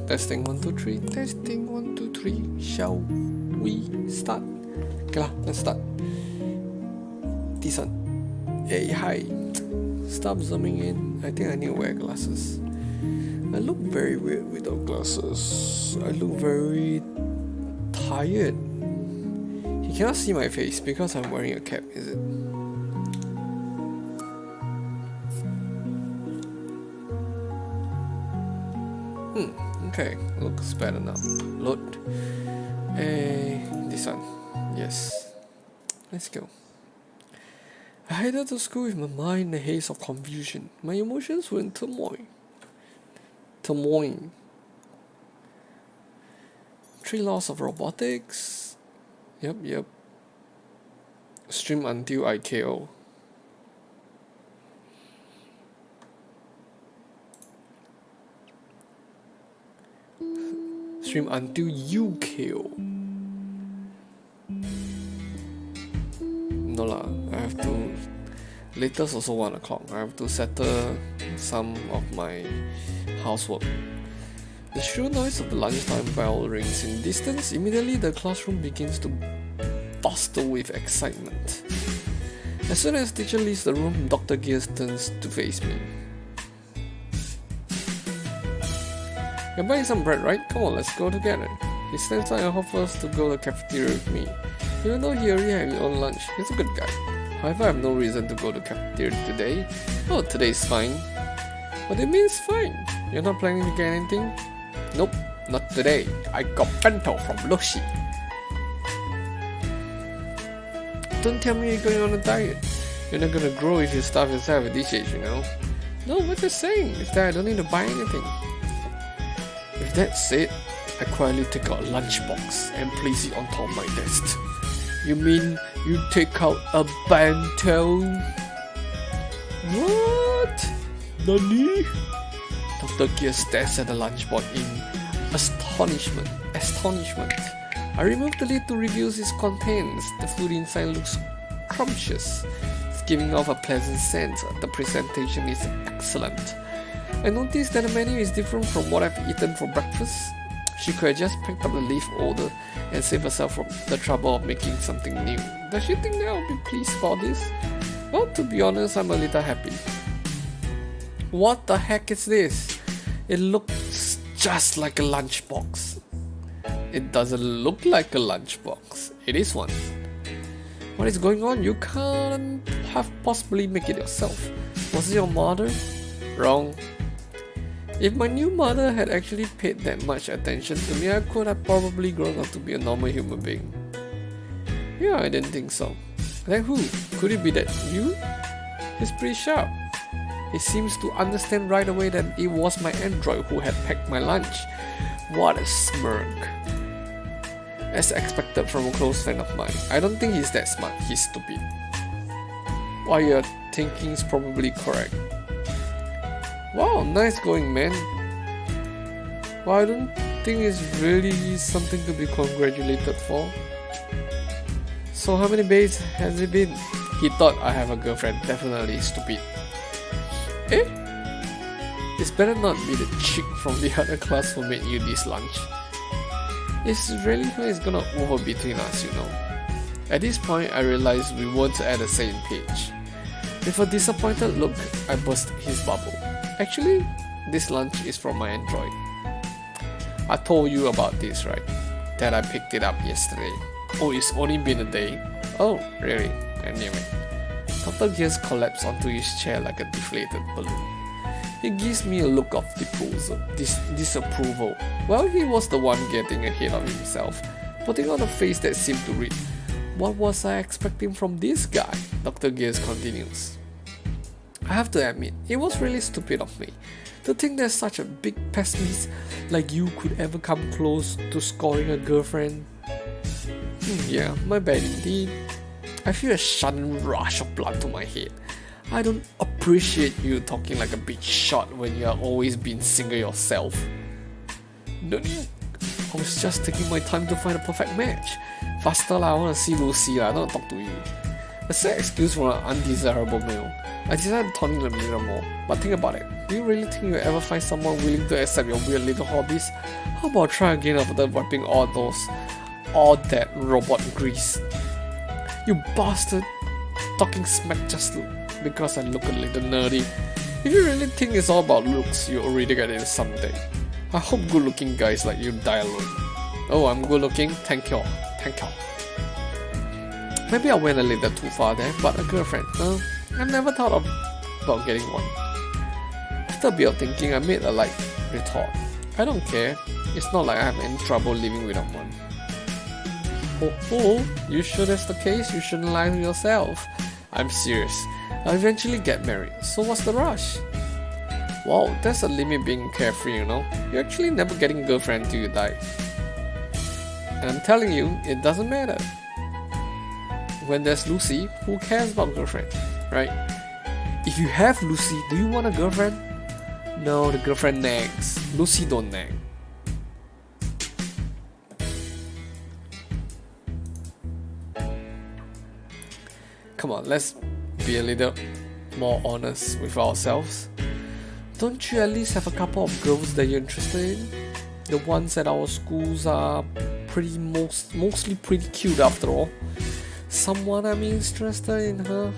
Testing 1 2 3. Testing 1 2 3. Shall we start? Okay lah, let's start. This one. Hey, hi. Stop zooming in. I think I need to wear glasses. I look very weird without glasses. I look very tired. You cannot see my face because I'm wearing a cap, is it? Okay, looks better now. Load. This one. Yes. Let's go. I headed to school with my mind in a haze of confusion. My emotions were in turmoil. 3 laws of robotics. Yep. Stream until I KO. Stream until you KO. No lah, I have to. Latest also 1 o'clock. I have to settle some of my housework. The shrill noise of the lunchtime bell rings in distance. Immediately, the classroom begins to bustle with excitement. As soon as teacher leaves the room, Dr. Gears turns to face me. You're buying some bread, right? Come on, let's go together. He stands up and offers to go to the cafeteria with me. Even though he already had his own lunch, he's a good guy. However, I have no reason to go to the cafeteria today. Oh, today is fine. What do you mean it's fine? You're not planning to get anything? Nope, not today. I got bento from Lucy. Don't tell me you're going on a diet. You're not gonna grow if you starve yourself at this age, you know. No, what you're saying is that I don't need to buy anything. With that said, I quietly take out a lunchbox and place it on top of my desk. You mean you take out a bento? What? Nani? Dr. Gear stares at the lunchbox in astonishment. I remove the lid to reveal its contents. The food inside looks scrumptious. It's giving off a pleasant scent. The presentation is excellent. I noticed that the menu is different from what I've eaten for breakfast. She could have just picked up the leaf order and saved herself from the trouble of making something new. Does she think that I'll be pleased about this? Well, to be honest, I'm a little happy. What the heck is this? It looks just like a lunchbox. It doesn't look like a lunchbox. It is one. What is going on? You can't have possibly make it yourself. Was it your mother? Wrong. If my new mother had actually paid that much attention to me, I could have probably grown up to be a normal human being. Yeah, I didn't think so. Then who? Could it be that you? He's pretty sharp. He seems to understand right away that it was my android who had packed my lunch. What a smirk. As expected from a close friend of mine. I don't think he's that smart, he's stupid. What you're thinking is probably correct. Wow, nice going, man. Well, I don't think it's really something to be congratulated for. So how many days has it been? He thought I have a girlfriend, definitely stupid. Eh? This better not be the chick from the other class who made you this lunch. It's really who is gonna over between us, you know. At this point, I realized we weren't at the same page. With a disappointed look, I burst his bubble. Actually, this lunch is from my android. I told you about this, right? That I picked it up yesterday. Oh, it's only been a day? Oh, really? I knew it. Dr. Gears collapsed onto his chair like a deflated balloon. He gives me a look of disapproval. Well, he was the one getting ahead of himself, putting on a face that seemed to read, "What was I expecting from this guy?" Dr. Gears continues. I have to admit, it was really stupid of me to think that such a big pessimist like you could ever come close to scoring a girlfriend. Yeah, my bad indeed. I feel a sudden rush of blood to my head. I don't appreciate you talking like a big shot when you are always being single yourself. No need. I was just taking my time to find a perfect match. Faster lah, I want to see Lucy lah, I don't want to talk to you. A sad excuse for an undesirable male. I decided to turn in the mirror more. But think about it. Do you really think you'll ever find someone willing to accept your weird little hobbies? How about try again after wiping all that robot grease? You bastard! Talking smack just because I look a little nerdy. If you really think it's all about looks, you already get it someday. I hope good looking guys like you die alone. Oh, I'm good looking? Thank you. Thank you. Maybe I went a little too far there, but a girlfriend, I never thought about getting one. After a bit of thinking, I made a light retort. I don't care. It's not like I have any trouble living without one. Oh, you sure that's the case? You shouldn't lie to yourself. I'm serious. I'll eventually get married, so what's the rush? Wow, that's a limit being carefree, you know. You're actually never getting a girlfriend till you die. And I'm telling you, it doesn't matter. When there's Lucy, who cares about girlfriend, right? If you have Lucy, do you want a girlfriend? No, the girlfriend nags. Lucy don't nag. Come on, let's be a little more honest with ourselves. Don't you at least have a couple of girls that you're interested in? The ones at our schools are mostly pretty cute after all. Someone I'm interested in, huh?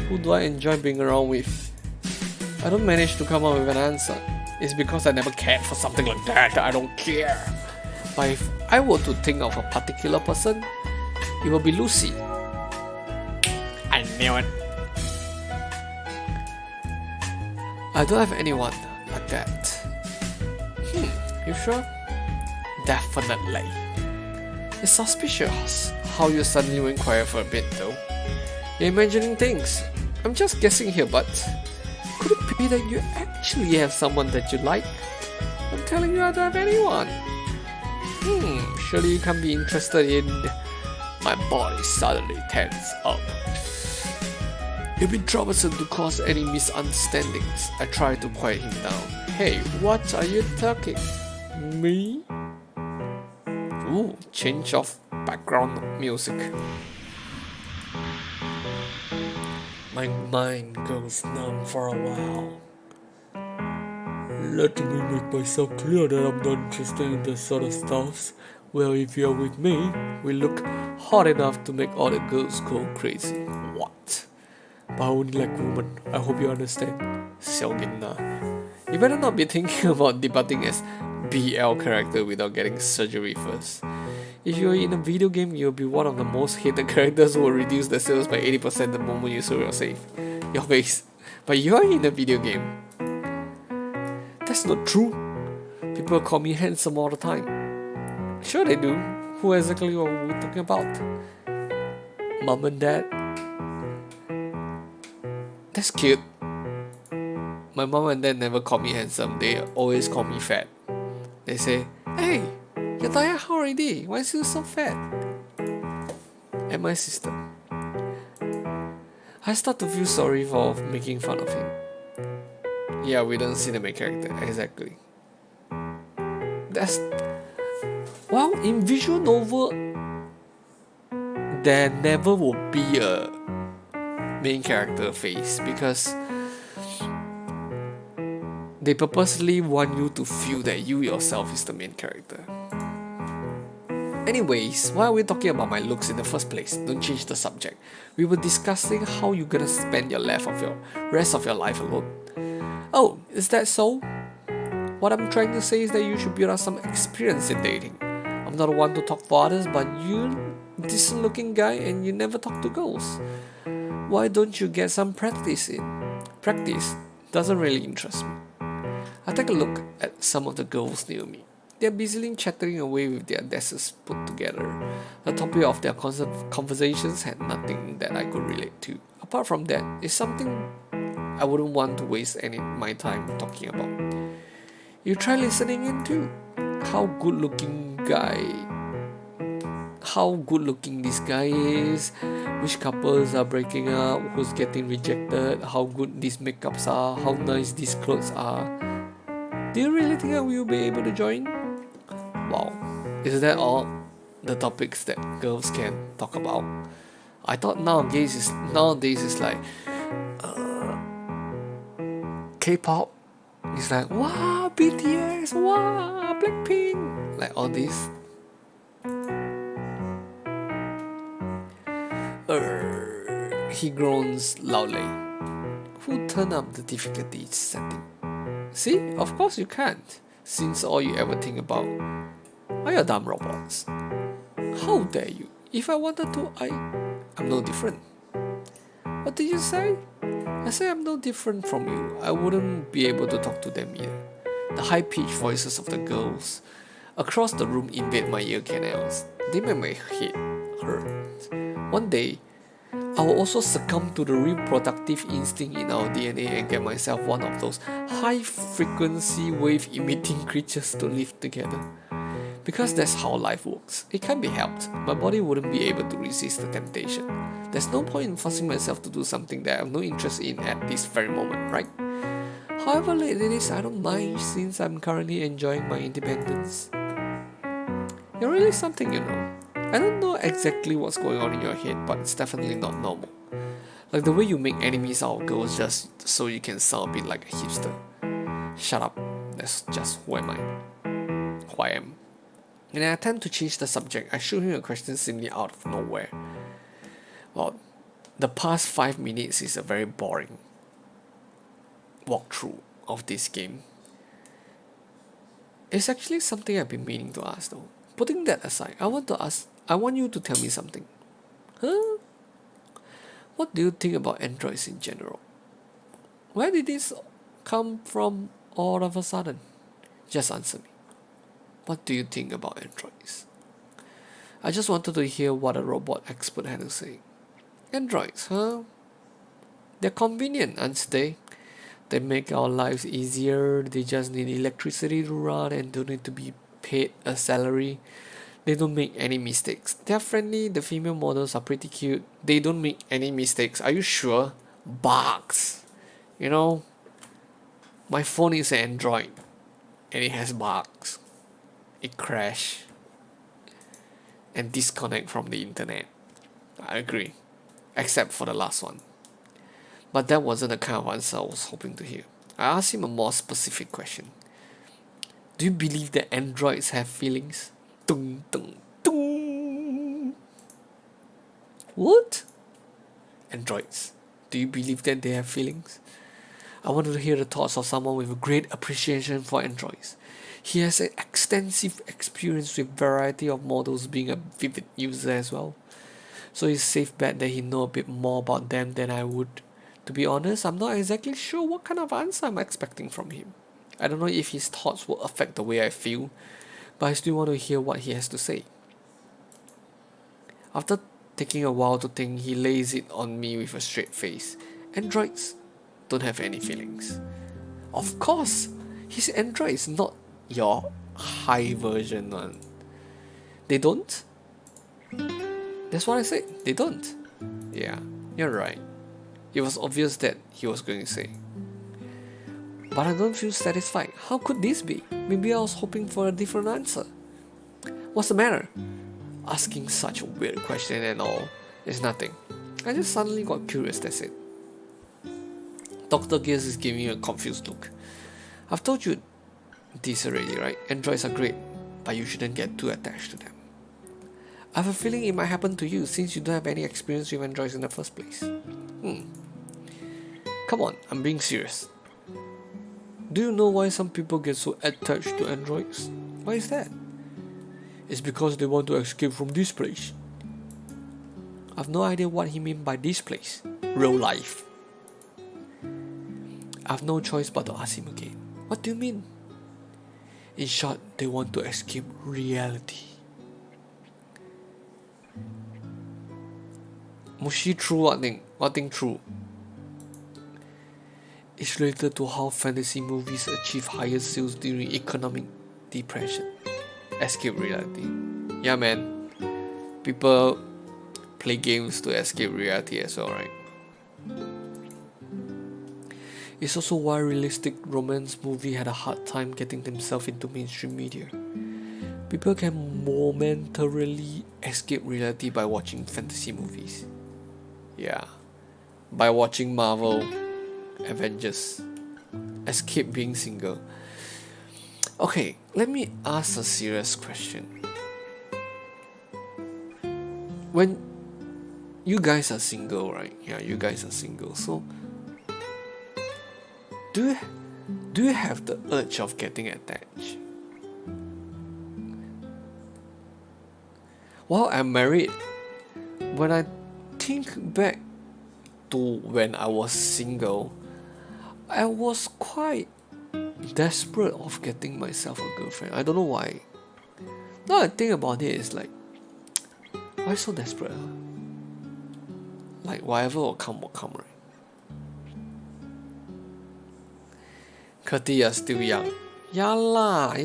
Who do I enjoy being around with? I don't manage to come up with an answer. It's because I never cared for something like that. I don't care. But if I were to think of a particular person, it will be Lucy. I knew it. I don't have anyone like that. You sure? Definitely. It's suspicious how you suddenly went quiet for a bit though. You're imagining things. I'm just guessing here, but could it be that you actually have someone that you like? I'm telling you I don't have anyone. Surely you can't be interested in... My body suddenly tense up. It'd be troublesome to cause any misunderstandings. I try to quiet him down. Hey, what are you talking? Me? Ooh, change of background music. My mind goes numb for a while. Let me make myself clear that I'm not interested in that sort of stuff. Well, if you're with me, we look hot enough to make all the girls go crazy. What? but I only like women. I hope you understand. Xiaogin. You better not be thinking about debuting as BL character without getting surgery first. If you're in a video game, you'll be one of the most hated characters who will reduce the sales by 80% the moment you show your save. Your face. But you're in a video game. That's not true. People call me handsome all the time. Sure they do. Who exactly are we talking about? Mom and dad? That's cute. My mom and dad never call me handsome. They always call me fat. They say, "Hey, you're tired already. Why is you so fat?" And my sister. I start to feel sorry for making fun of him. Yeah, we don't see the main character, exactly. Well, in visual novel, there never will be a main character face because they purposely want you to feel that you yourself is the main character. Anyways, why are we talking about my looks in the first place? Don't change the subject. We were discussing how you're gonna spend your rest of your life alone. Oh, is that so? What I'm trying to say is that you should build up some experience in dating. I'm not one to talk for others, but you're a decent looking guy and you never talk to girls. Why don't you get some practice in? Practice doesn't really interest me. I take a look at some of the girls near me. They're busily chattering away with their desks put together. The topic of their conversations had nothing that I could relate to. Apart from that, it's something I wouldn't want to waste my time talking about. You try listening in too. How good looking this guy is, which couples are breaking up, who's getting rejected, how good these makeups are, how nice these clothes are. Do you really think I will be able to join? Wow, is that all the topics that girls can talk about? I thought nowadays is like K-pop. It's like wow, BTS, wow, Blackpink, like all this. He groans loudly. Who turned up the difficulty setting? See, of course you can't, since all you ever think about are your dumb robots. How dare you? If I wanted to, I'm no different. What did you say? I say I'm no different from you. I wouldn't be able to talk to them either. The high-pitched voices of the girls across the room invade my ear canals. They make my head hurt. One day, I will also succumb to the reproductive instinct in our DNA and get myself one of those high-frequency wave-emitting creatures to live together. Because that's how life works. It can't be helped. My body wouldn't be able to resist the temptation. There's no point in forcing myself to do something that I have no interest in at this very moment, right? However late it is, I don't mind since I'm currently enjoying my independence. You're really something, you know. I don't know exactly what's going on in your head, but it's definitely not normal. Like the way you make enemies out of girls just so you can sound a bit like a hipster. Shut up. That's just who am I. Who I am. In an attempt to change the subject, I shoot him a question seemingly out of nowhere. Well, the past 5 minutes is a very boring walkthrough of this game. It's actually something I've been meaning to ask though. Putting that aside, I want you to tell me something. Huh? What do you think about androids in general? Where did this come from all of a sudden? Just answer me. What do you think about androids? I just wanted to hear what a robot expert had to say. Androids, huh? They're convenient, aren't they? They make our lives easier. They just need electricity to run and don't need to be paid a salary. They don't make any mistakes. They're friendly. The female models are pretty cute. They don't make any mistakes. Are you sure? Bugs. You know, my phone is an Android and it has bugs. It crash and disconnect from the internet. I agree. Except for the last one. But that wasn't the kind of answer I was hoping to hear. I asked him a more specific question. Do you believe that androids have feelings? Dun, dun, dun. What? Androids. Do Do you believe that they have feelings? I wanted to hear the thoughts of someone with a great appreciation for androids. He has an extensive experience with variety of models, being a vivid user as well. So it's a safe bet that he knows a bit more about them than I would. To be honest, I'm not exactly sure what kind of answer I'm expecting from him. I don't know if his thoughts will affect the way I feel, but I still want to hear what he has to say. After taking a while to think, he lays it on me with a straight face. Androids don't have any feelings. Of course, his Android is not your high version one. They don't? That's what I said. They don't. Yeah, you're right. It was obvious that he was going to say. But I don't feel satisfied. How could this be? Maybe I was hoping for a different answer. What's the matter? Asking such a weird question and all. It's nothing. I just suddenly got curious, that's it. Dr. Gears is giving me a confused look. I've told you this already, right? Androids are great, but you shouldn't get too attached to them. I have a feeling it might happen to you since you don't have any experience with androids in the first place. Come on, I'm being serious. Do you know why some people get so attached to androids? Why is that? It's because they want to escape from this place. I've no idea what he means by this place. Real life. I've no choice but to ask him again. What do you mean? In short, they want to escape reality. Mushi true what thing? What thing true? It's related to how fantasy movies achieve higher sales during economic depression. Escape reality. Yeah, man. People play games to escape reality as well, right? It's also why realistic romance movies had a hard time getting themselves into mainstream media. People can momentarily escape reality by watching fantasy movies. Yeah. By watching Marvel, Avengers. Escape being single. Okay, let me ask a serious question. When you guys are single, right? Yeah, you guys are single. So, do you have the urge of getting attached? While I'm married, when I think back to when I was single, I was quite desperate of getting myself a girlfriend. I don't know why. Now I think about it, it's like, why so desperate? Like whatever will come, right? Curtis, you're still young. Yeah lah,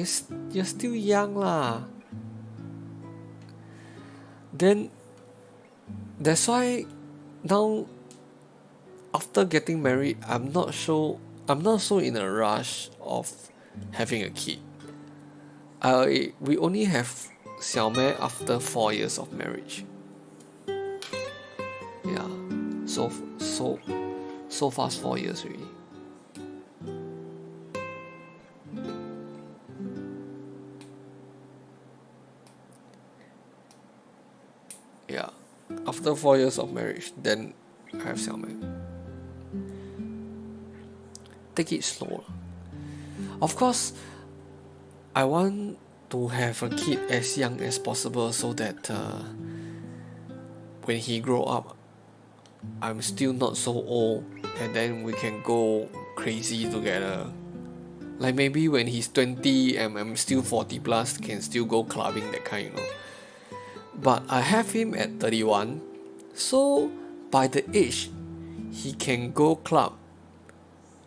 you're still young lah. Then that's why now after getting married, I'm not so in a rush of having a kid. We only have Xiao Mei after 4 years of marriage. Yeah, so fast 4 years already. Yeah, after 4 years of marriage, then I have Xiao Mei. Take it slow. Of course, I want to have a kid as young as possible so that when he grow up, I'm still not so old, and then we can go crazy together. Like maybe when he's 20 and I'm still 40 plus, can still go clubbing, that kind, you know. But I have him at 31, so by the age he can go club,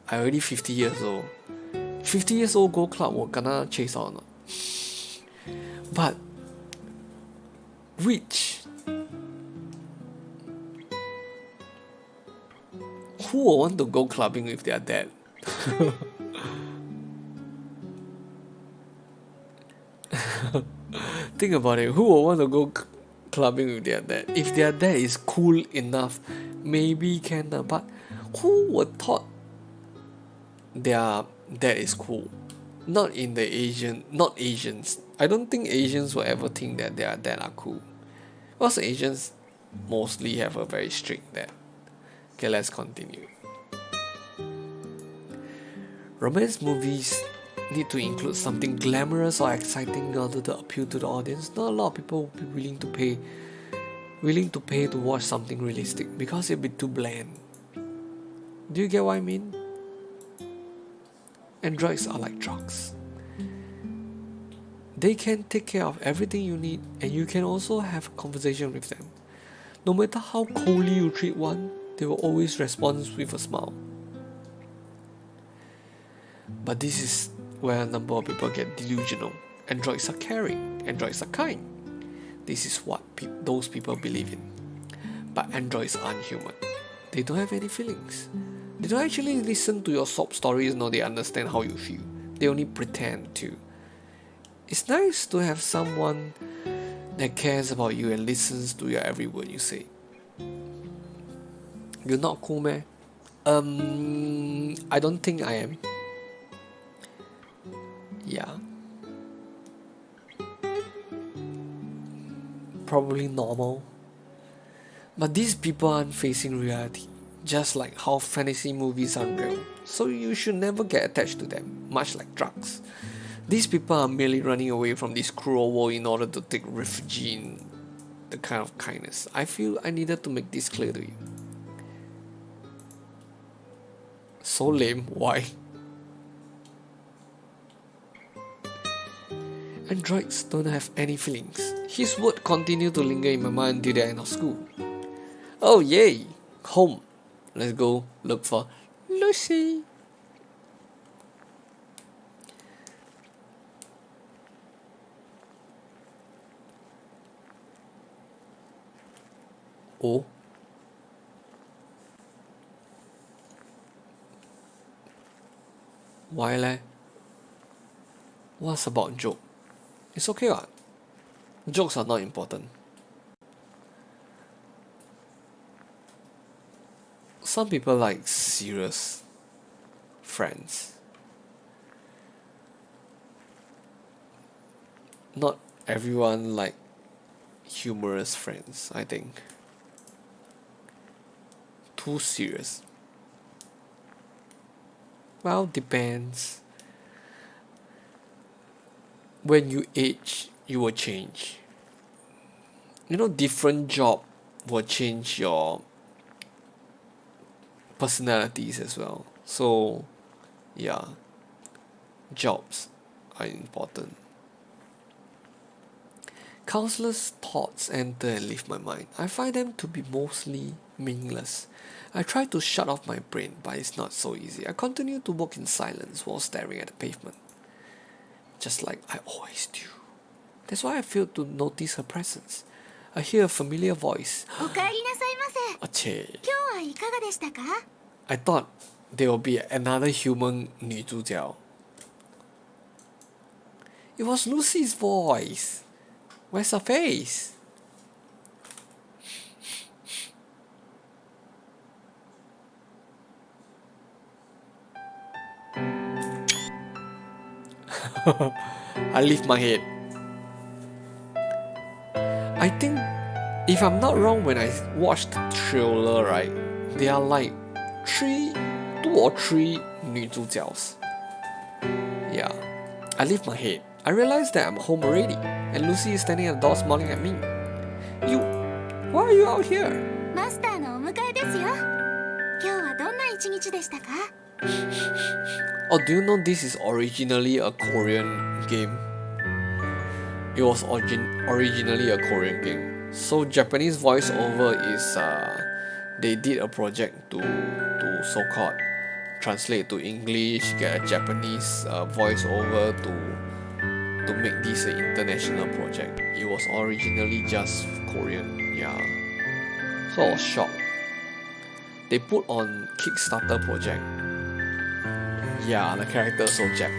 I already 50 years old. 50 years old go club, 我 gonna chase out or not? But rich, who will want to go clubbing with their dad? Think about it. Who will want to go clubbing with their dad? If their dad is cool enough, maybe can. But who would thought their dad is cool? Not Asians. I don't think Asians will ever think that their dad are cool. Because Asians mostly have a very strict dad. Okay, let's continue. Romance movies need to include something glamorous or exciting in order to appeal to the audience. Not a lot of people will be willing to pay to watch something realistic because it'll be too bland. Do you get what I mean? Androids are like drugs. They can take care of everything you need, and you can also have a conversation with them. No matter how coldly you treat one, they will always respond with a smile. But this is where a number of people get delusional. Androids are caring, androids are kind. This is what those people believe in. But androids aren't human. They don't have any feelings. They don't actually listen to your sob stories, nor they understand how you feel. They only pretend to. It's nice to have someone that cares about you and listens to your every word you say. You're not cool, meh? I don't think I am. Yeah. Probably normal. But these people aren't facing reality, just like how fantasy movies are real. So you should never get attached to them, much like drugs. These people are merely running away from this cruel world in order to take refuge in the kind of kindness. I feel I needed to make this clear to you. So lame, why? Androids don't have any feelings. His word continued to linger in my mind until the end of school. Oh yay! Home! Let's go look for Lucy! Oh? Why leh? What's about joke? It's okay what? Jokes are not important. Some people like serious friends. Not everyone like humorous friends, I think. Too serious. Well, depends. When you age, you will change. Different job will change your personalities as well. So, yeah, jobs are important. Countless thoughts enter and leave my mind. I find them to be mostly meaningless. I try to shut off my brain, but it's not so easy. I continue to walk in silence while staring at the pavement, just like I always do. That's why I failed to notice her presence. I hear a familiar voice. おかえりなさいませ。Achey. 今日はいかがでしたか？ I thought there will be another human 女主角. It was Lucy's voice. Where's her face? I lift my head. I think, if I'm not wrong, when I watched the trailer, right, there are like two or three 女主角. Yeah, I lift my head. I realize that I'm home already, and Lucy is standing at the door smiling at me. Why are you out here? マスターのお迎えですよ。今日はどんな一日でしたか？ Oh, do you know this is originally a Korean game? It was originally a Korean game. So Japanese voiceover is they did a project to so-called translate to English, get a Japanese voiceover to make this an international project. It was originally just Korean, yeah. So I was shocked. They put on Kickstarter project. Yeah, the character so Jap.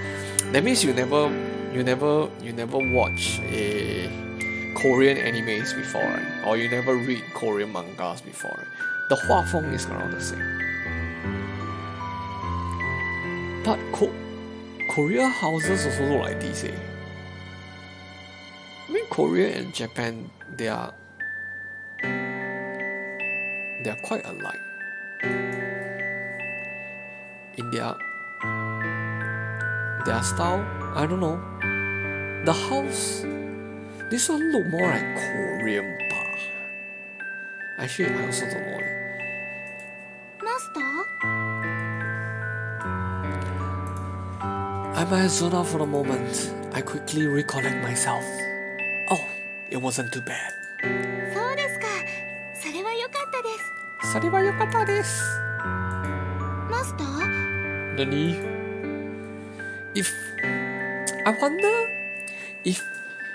That means you never watch a Korean animes before, right? Or you never read Korean mangas before, right? The 画风 is around the same. But Korea houses also look like this, eh? I mean, Korea and Japan, they are quite alike. in their style. I don't know. The house, this one look more like Korean bar. Actually, I also don't know. マスター I might zone out for a moment. I quickly recollect myself. Oh, it wasn't too bad. そうですか。それは良かったです。それは良かったです。マスター Nani? I wonder if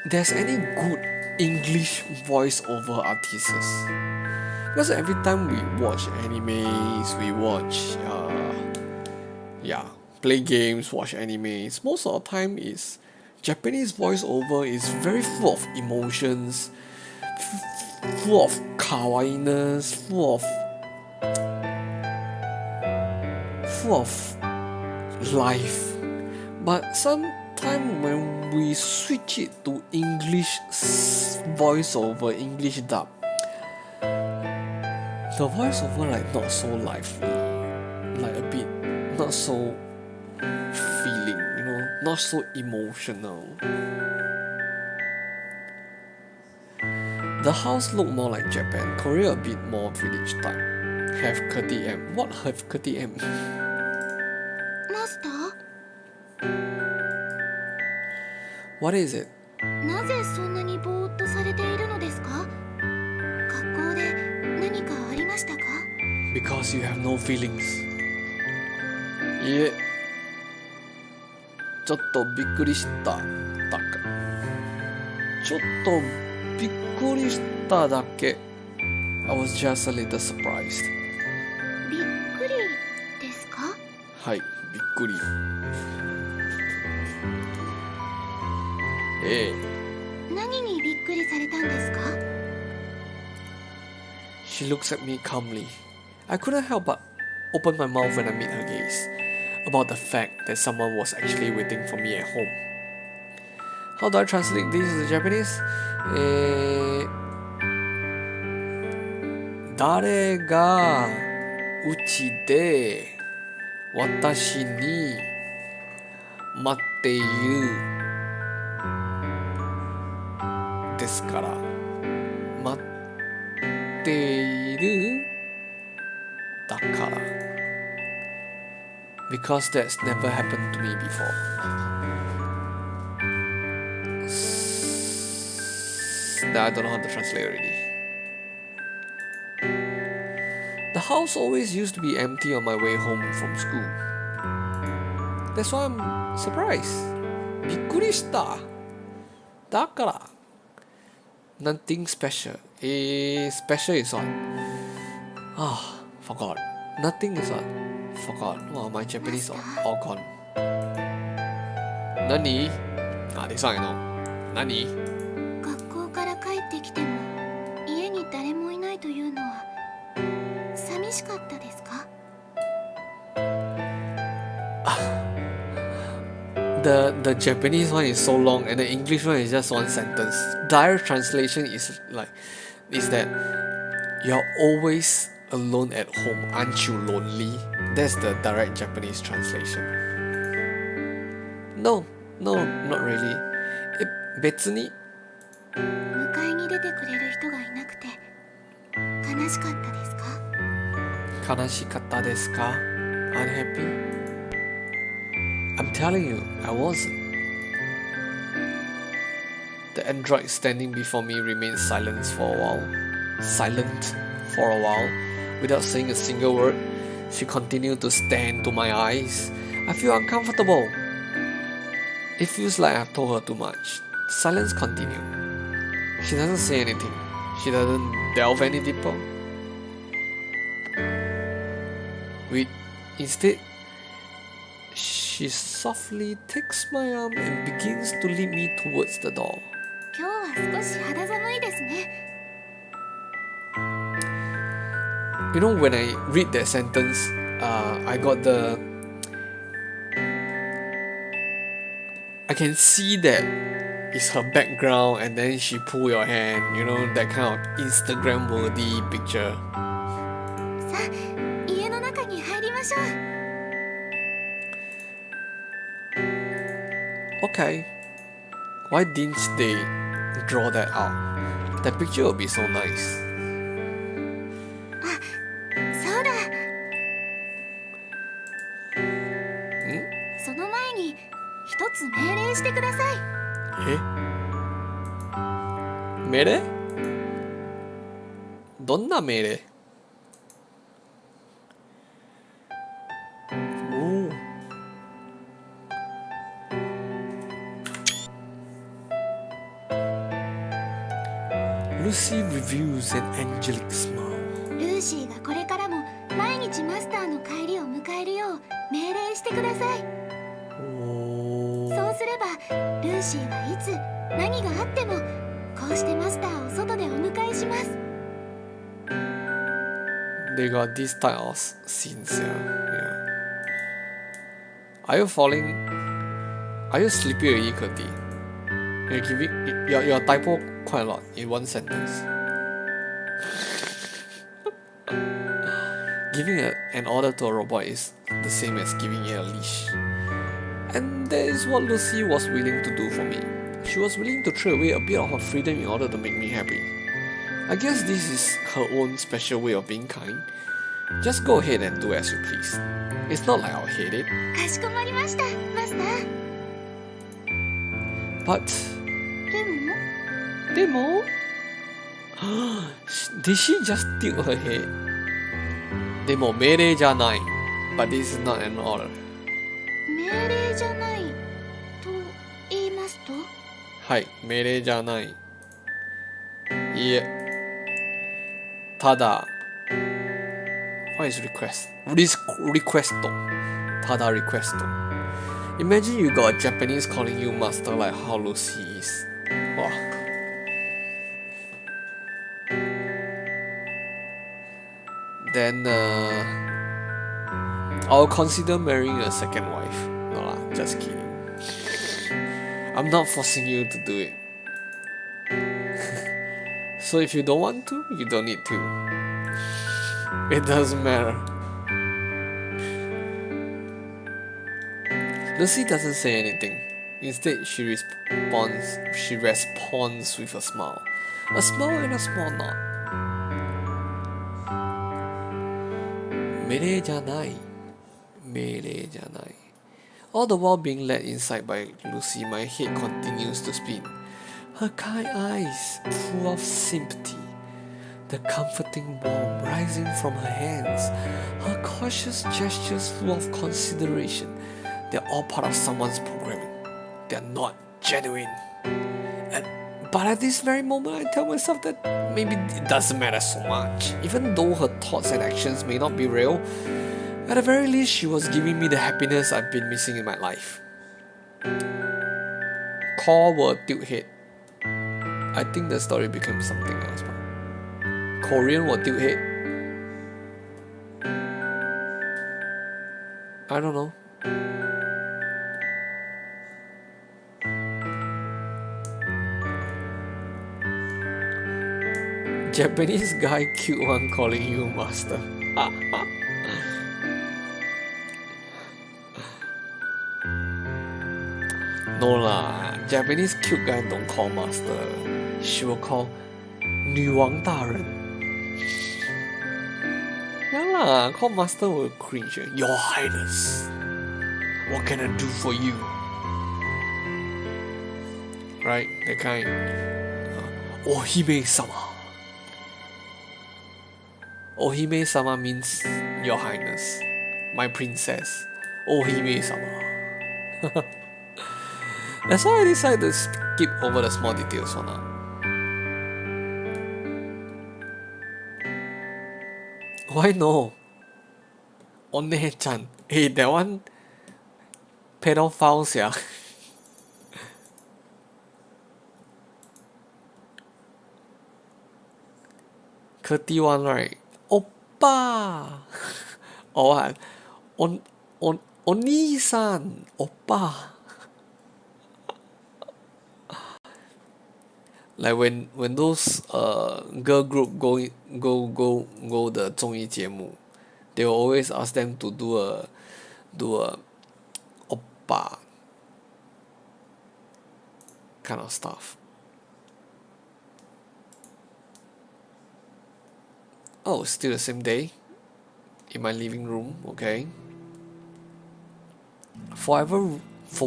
there's any good English voiceover artists. Because every time we watch animes, we watch, play games, watch animes, most of the time is Japanese voiceover is very full of emotions, full of kawaiiness, full of life. But sometimes when we switch it to English voiceover, English dub, the voiceover like not so lively, like a bit not so feeling, not so emotional. The house look more like Japan, Korea a bit more village type. Have KTM. What have KTM? マスター What is it? なぜそんなにぼーっとされているのですか？学校で何かありましたか？ Because you have no feelings. いえ、ちょっとびっくりしただけ。ちょっとびっくりしただけ。I was just a little surprised. びっくりですか？はい、びっくり。何にびっくりされたんですか？ She looks at me calmly. I couldn't help but open my mouth when I meet her gaze about the fact that someone was actually waiting for me at home. How do I translate this to Japanese? 誰がうちで私に待っているですから。待っているだから。Because that's never happened to me before. That I don't know how to translate already. The house always used to be empty on my way home from school. That's why I'm surprised. びっくりした。だから。Nothing special. Special is what? Forgot. Nothing is what? Forgot. Wow, my Japanese all gone. Nani? This one I know. Nani? 学校から帰ってきても家に誰もいないというのは寂しかったですか？ The Japanese one is so long and the English one is just one sentence. Direct translation is that you're always alone at home, aren't you lonely? That's the direct Japanese translation. No, not really. 別に迎えに出てくれる人がいなくて悲しかったですか？悲しかったですか? Unhappy? I'm telling you, I wasn't. The android standing before me remained silent for a while. Without saying a single word, she continued to stare into my eyes. I feel uncomfortable. It feels like I've told her too much. Silence continued. She doesn't say anything. She doesn't delve any deeper. Instead, she softly takes my arm and begins to lead me towards the door. 今日は少し肌寒いですね。You know, when I read that sentence, I can see that it's her background and then she pull your hand, that kind of Instagram worthy picture. さあ、家の中に入りましょう。Okay, why didn't they draw that out? That picture would be so nice. そうだ。ん？その前に一つ命令してください。え？命令？どんな命令？おお。Lucy reveals an angelic smile. ルーシーがこれからも毎日マスターの帰りを迎えるよう命令してください。そうすればルーシーはいつ何があってもこうしてマスターを外でお迎えします。They got this type of scenes, yeah. Are you falling? Are you sleepy already, Kurti? You're giving your typo quite a lot in one sentence. Giving an order to a robot is the same as giving it a leash. And that is what Lucy was willing to do for me. She was willing to throw away a bit of her freedom in order to make me happy. I guess this is her own special way of being kind. Just go ahead and do as you please. It's not like I'll hate it. かしこまりました、マスター。 But でも Demo? Did she just tilt her head? Demo, 命令じゃない。But this is not an order. 命令じゃないと言いますと？はい、命令じゃない。いえ。ただ。What is request? Request. ただ request. Imagine you got a Japanese calling you master like how Lucy is. Wow. Then I'll consider marrying a second wife. No lah, just kidding. I'm not forcing you to do it. So if you don't want to, you don't need to. It doesn't matter. Lucy doesn't say anything. Instead, she responds with a smile. A smile and a small nod. 命令じゃない。命令じゃない。All the while being led inside by Lucy, my head continues to spin. Her kind eyes full of sympathy. The comforting warmth rising from her hands. Her cautious gestures full of consideration. They're all part of someone's programming. They're not genuine. But at this very moment, I tell myself that maybe it doesn't matter so much. Even though her thoughts and actions may not be real, at the very least, she was giving me the happiness I've been missing in my life. Call were tilt head. I think the story became something else. Korean were tilt head. I don't know. Japanese guy cute one calling you master. No lah, Japanese cute guy don't call master. She will call 女王大人. Yeah lah, call master will cringe. Your Highness, what can I do for you? Right, that kind. Ohime-sama. Ohime-sama means Your Highness, my princess. Ohime-sama. That's why I decided to skip over the small details for now. Why no? One-chan. Hey, that one pedophile sia. Curty one, right? Oppa! Or what? Oni-san! Oppa! Like when those girl group go the 综艺节目, they will always ask them to do a oppa. kind of stuff. Oh, still the same day in my living room. Okay. For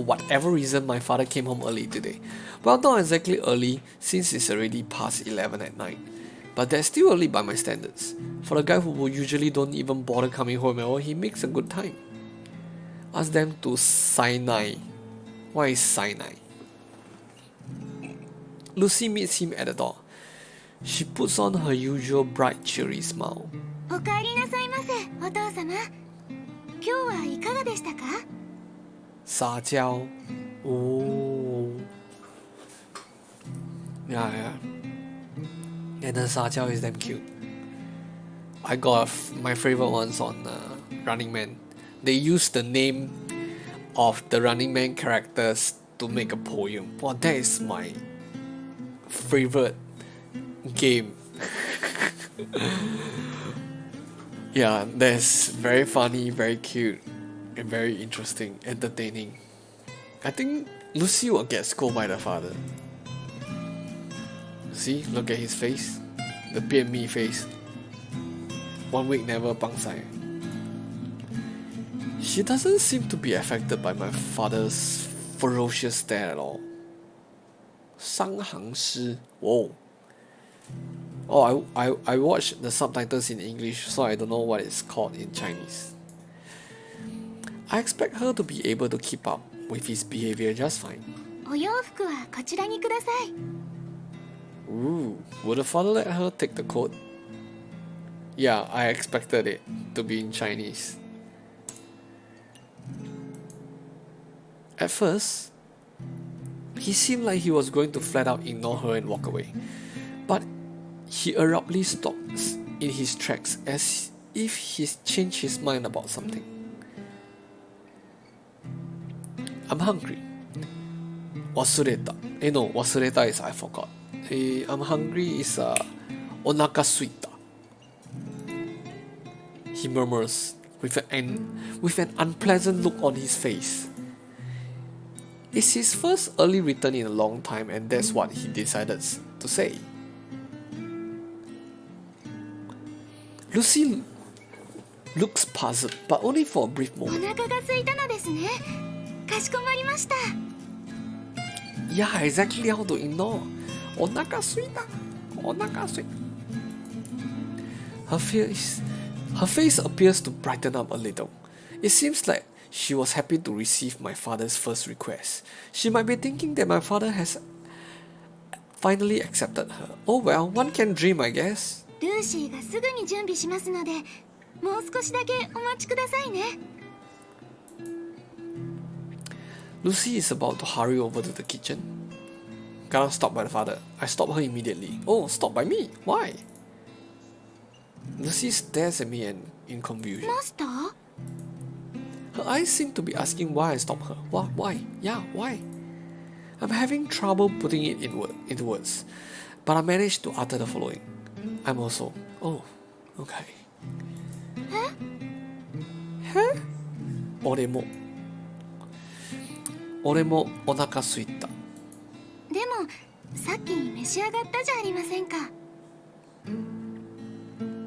whatever reason, my father came home early today. Well, not exactly early, since it's already past 11 at night. But that's still early by my standards. For a guy who usually don't even bother coming home at all, he makes a good time. Ask them to Sinai. What is Sinai? Lucy meets him at the door. She puts on her usual bright, cheery smile. おかえりなさいませ、お父様。今日はいかがでしたか？撒娇. Oh. Yeah. And the 撒娇 is damn cute. I got my favorite ones on Running Man. They use the name of the Running Man characters to make a poem. Wow, that is my favorite game. Yeah, that's very funny, very cute, and very interesting, entertaining. I think Lucy will get scolded by the father. See, look at his face. The 便秘 face. 1 week never 帮晒. She doesn't seem to be affected by my father's ferocious stare at all. 商行诗. Whoa. Oh, I watched the subtitles in English, so I don't know what it's called in Chinese. I expect her to be able to keep up with his behavior just fine. お洋服はこちらにください。Ooh, would the father let her take the coat? Yeah, I expected it to be in Chinese. At first, he seemed like he was going to flat out ignore her and walk away. But he abruptly stops in his tracks as if he's changed his mind about something. I'm hungry. Wasureta. No, wasureta is I forgot. I'm hungry is onaka suita. He murmurs with an unpleasant look on his face. It's his first early return in a long time, and that's what he decided to say. Lucy looks puzzled, but only for a brief お moment. 腹が空いたのですね。かしこまりました。Yeah, exactly how to ignore. Onaka suita. Onaka suita. Her face appears to brighten up a little. It seems like she was happy to receive my father's first request. She might be thinking that my father has finally accepted her. Oh well, one can dream, I guess. ルーシーがすぐに準備しますので、もう少しだけお待ちくださいね。Lucy is about to hurry over to the kitchen. Got stopped by the father. I stop her immediately. Oh, stop by me? Why? Lucy stares at me in confusion. マスター？ Her eyes seem to be asking why I stop her. Why? Yeah, why? I'm having trouble putting it into words, but I managed to utter the following. I'm also. Oh, okay. Huh? 俺もお腹すいた。でもさっき召し上がったじゃありませんか。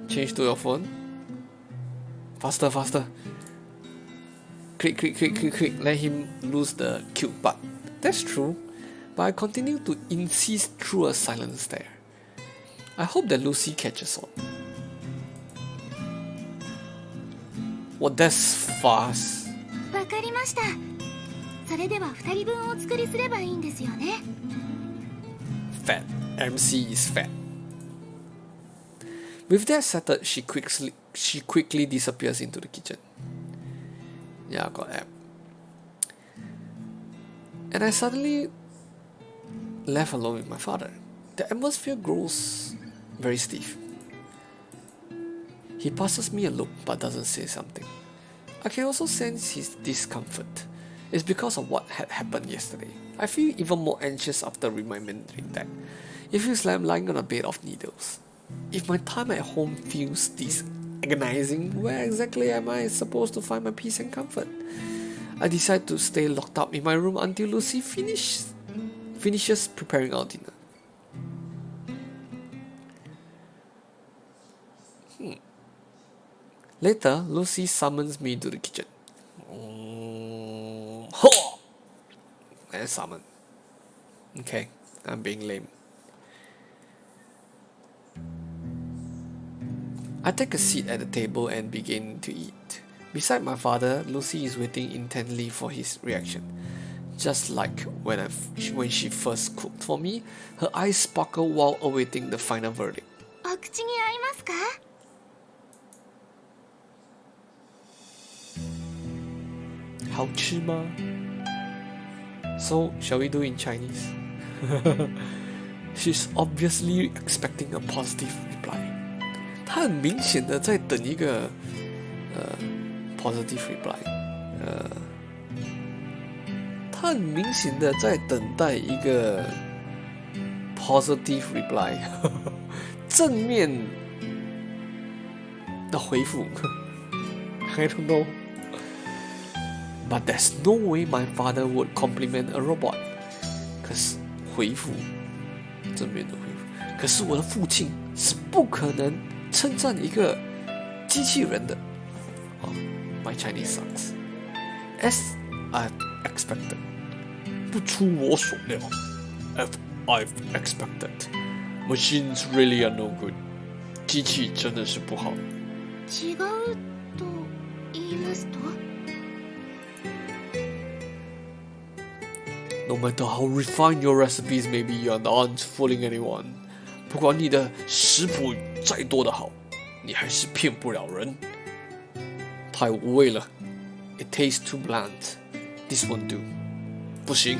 Change to your phone. Faster. Click. Let him lose the cute butt. That's true, but I continue to insist through a silent stare. I hope that Lucy catches on. Well, that's fast. わかりました。それでは2人分お作りすればいいんですよね。Fat. MC is fat. With that settled, she quickly disappears into the kitchen. Yeah, I got app. And I suddenly left alone with my father. The atmosphere grows very stiff. He passes me a look but doesn't say something. I can also sense his discomfort. It's because of what had happened yesterday. I feel even more anxious after remembering that. It feels like I'm lying on a bed of needles. If my time at home feels this agonizing, where exactly am I supposed to find my peace and comfort? I decide to stay locked up in my room until Lucy finishes finishes preparing our dinner. Later, Lucy summons me to the kitchen. And summon. Okay, I'm being lame. I take a seat at the table and begin to eat. Beside my father, Lucy is waiting intently for his reaction. Just like when she first cooked for me, her eyes sparkle while awaiting the final verdict. お口に合いますか? So, shall we do it in Chinese? She's obviously expecting a positive reply. 她很明显的在等一个positive reply. 她很明显的在等待一个 positive reply. 正面的回复. I don't know. But there's no way my father would compliment a robot. 可是回复正面的回复，可是我的父亲是不可能称赞一个机器人的。My Chinese sucks. As I expected. 不出我所料。As I've expected. Machines really are no good. 机器真的是不好。違うと言いますと? No matter how refined your recipes may be, you aren't fooling anyone. 不管你的食谱再多的好，你还是骗不了人。太无味了。It tastes too bland. This won't do. 不行。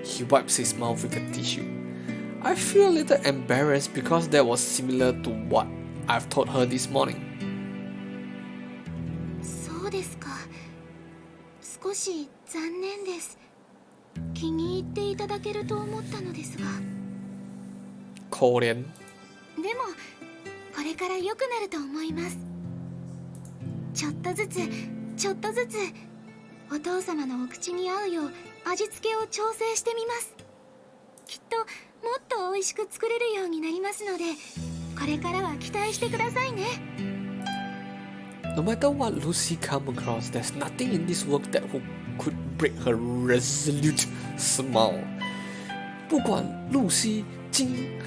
He wipes his mouth with a tissue. I feel a little embarrassed because that was similar to what I've told her this morning. そうですか。少し残念です。気に入っていただけると思ったのですが。可憐。でもこれから良くなると思います。ちょっとずつお父様のお口に合うよう味付けを調整してみます。きっともっと美味しく作れるようになりますので、これからは期待してくださいね。No matter what Lucy come across, there's nothing in this work that could break her resolute smile. 不管露西经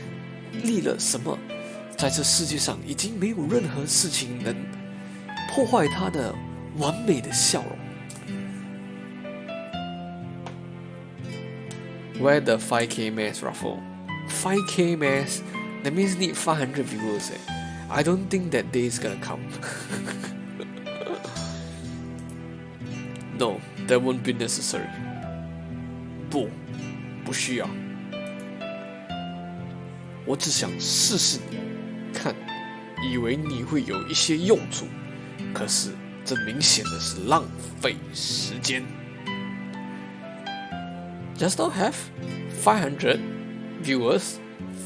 历了什么，在这世界上已经没有任何事情能破坏她的完美的笑容。Wear the 5K mask, Ruffle. 5K mask? That means need 500 viewers. I don't think that day is gonna come. No, that won't be necessary. 不需要。我只想试试你，看，以为你会有一些用处，可是这明显的是浪费时间。Just don't have 500 viewers,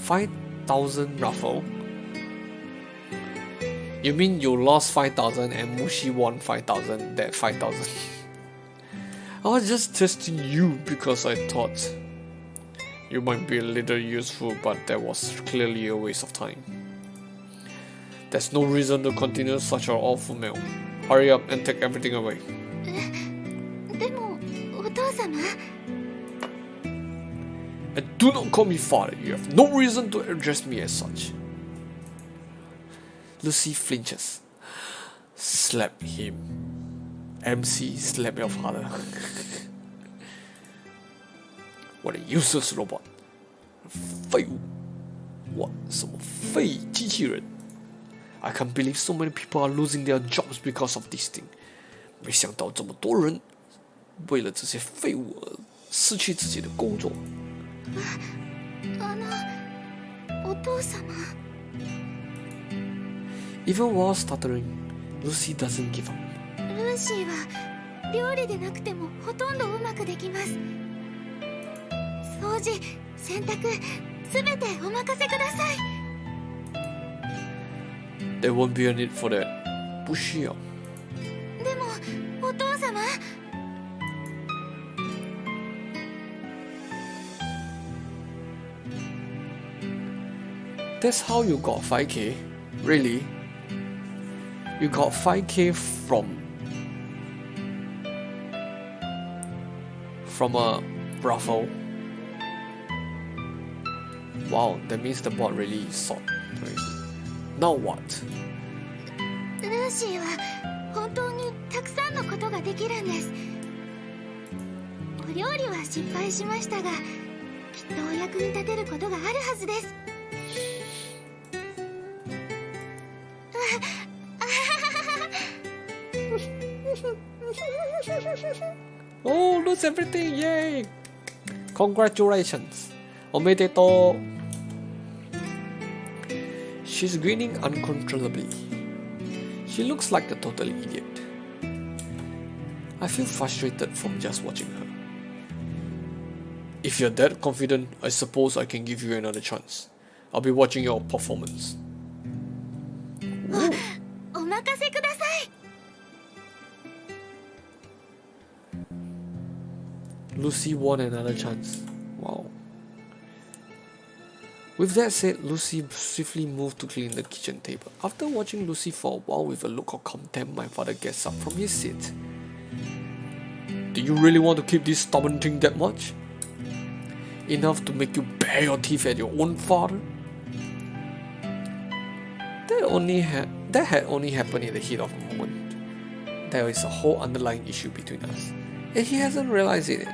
5,000 Ruffle. You mean you lost 5,000 and Mushi won 5,000? That 5,000. I was just testing you because I thought you might be a little useful, but that was clearly a waste of time. There's no reason to continue such an awful meal. Hurry up and take everything away. でもお父様。And do not call me father. You have no reason to address me as such. Lucy flinches. Slap him. MC, slap your father. What a useless robot. 废物。What? 什么废机器人？ I can't believe so many people are losing their jobs because of this thing. 没想到这么多人为了这些废物而失去自己的工作。お父様。Even while stuttering, Lucy doesn't give up. ルーシーは料理でなくてもほとんどうまくできます。掃除、洗濯、すべてお任せください。There won't be a need for that. 不需要。でも、お父様。That's how you got 5k? Really? You got 5k from a brothel? Wow, that means the bot really sought. Now what? ルーシーは本当にたくさんのことができるんです。お料理は失敗しましたが、きっとお役に立てることがあるはずです。Oh, lose everything! Yay! Congratulations! おめでとう! She's grinning uncontrollably. She looks like a total idiot. I feel frustrated from just watching her. If you're that confident, I suppose I can give you another chance. I'll be watching your performance. お任せください。Lucy won another chance. Wow. With that said, Lucy swiftly moved to clean the kitchen table. After watching Lucy for a while with a look of contempt, my father gets up from his seat. Do you really want to keep this stubborn thing that much? Enough to make you bare your teeth at your own father? That had only happened in the heat of the moment. There is a whole underlying issue between us, and he hasn't realized it yet.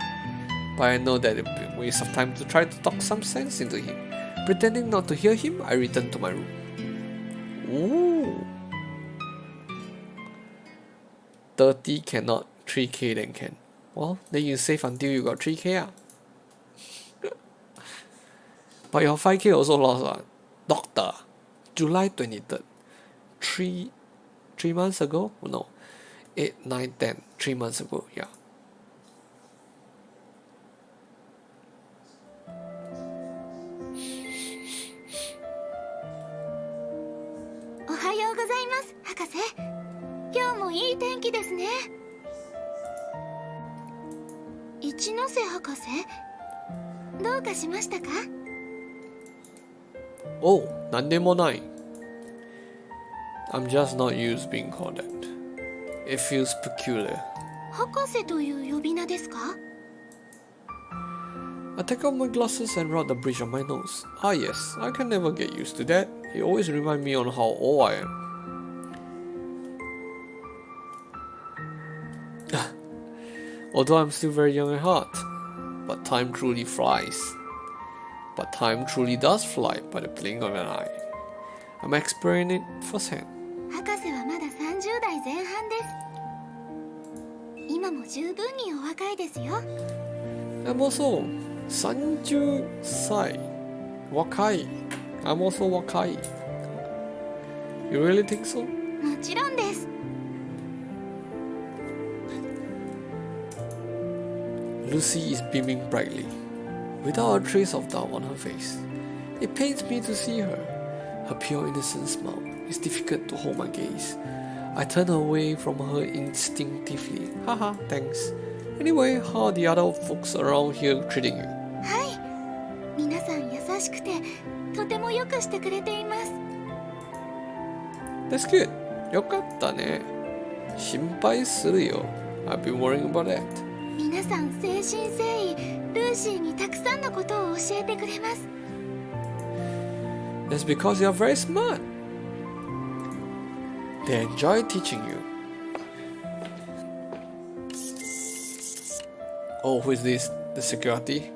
But I know that it would be a waste of time to try to talk some sense into him. Pretending not to hear him, I returned to my room. Ooh. 30 cannot, 3k then can. Well, then you save until you got 3k. But your 5k also lost. Doctor, July 23rd. 3 months ago? No. 8, 9, 10. 3 months ago, yeah. おはようございます、博士。今日もいい天気ですね。一ノ瀬博士、どうかしましたか？ Oh, なんでもない。I'm just not used being called that. It feels peculiar. 博士という呼び名ですか？ I take off my glasses and rub the bridge of my nose. Ah yes, I can never get used to that. It always reminds me on how old I am. Although I'm still very young at heart. But time truly flies. But time truly does fly by the blink of an eye. I'm experiencing it firsthand. 博士はまだ30代前半です。今も十分にお若いですよ。I'm also 30歳。若い。I'm also 若い。You really think so? もちろんです。Lucy is beaming brightly, without a trace of doubt on her face. It pains me to see her. Her pure innocent smile is difficult to hold my gaze. I turn away from her instinctively. Haha, thanks. Anyway, how are the other folks around here treating you? はい。皆さん優しくて、とてもよくしてくれています。That's good. よかったね。心配するよ。I've been worrying about that. 皆さん誠心誠意、ルーシーにたくさんのことを教えてくれます。That's because you're very smart. They enjoy teaching you. Oh, who is this? The security?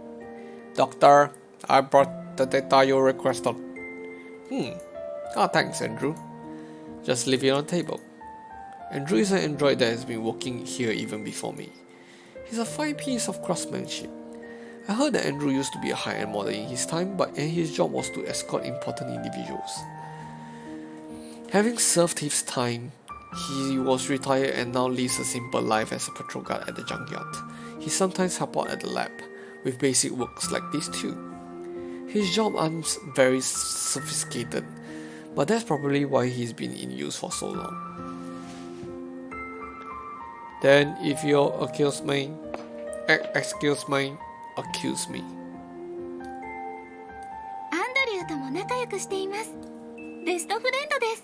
Doctor, I brought the data you requested. Ah, thanks, Andrew. Just leave it on the table. Andrew is an android that has been working here even before me. He's a fine piece of craftsmanship. I heard that Andrew used to be a high-end model in his time, and his job was to escort important individuals. Having served his time, he was retired and now lives a simple life as a patrol guard at the junkyard. He sometimes helps out at the lab, with basic works like this too. His job aren't very sophisticated, but that's probably why he's been in use for so long. Then, if you excuse me,アンドリューとも仲良く約しています。ベストフレンドです。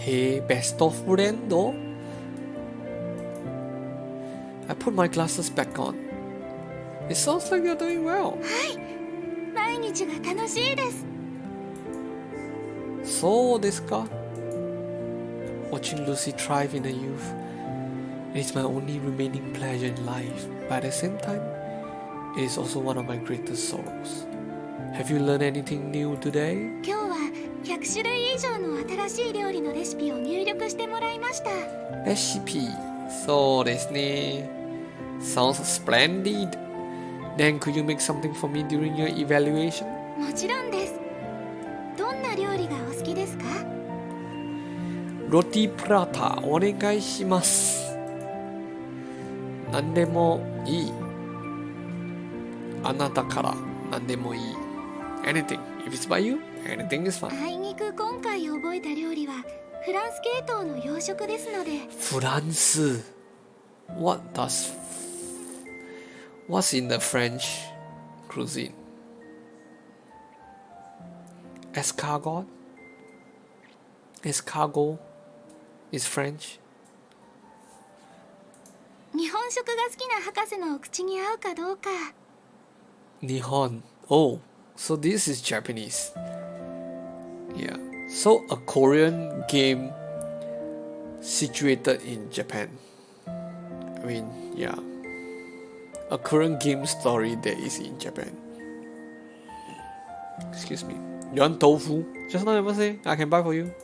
Hey, best of friend, though. I put my glasses back on. It sounds like you're doing well. はい、毎日が楽しいです。そうですか? Watching Lucy thrive in her youth is my only remaining pleasure in life, but at the same time, it is also one of my greatest sorrows. Have you learned anything new today? 今日は100種類以上の新しい料理のレシピを入力してもらいました。レシピ、そうですね。Sounds splendid. Then could you make something for me during your evaluation? もちろんです。どんな料理がお好きですか？ロティプラタお願いします。何でもいい。あなたから何でもいい。Anything. If it's by you, anything is fine. あいにく今回覚えた料理はフランス系統の洋食ですので。フランス。What's in the French cuisine? Escargot? Escargot is French. 日本食が好きな博士のお口に合うかどうか。日本. Oh, so this is Japanese. Yeah. So a Korean game situated in Japan. I mean, yeah. A Korean game story that is in Japan. Excuse me. You want tofu? Just now I say I can buy for you.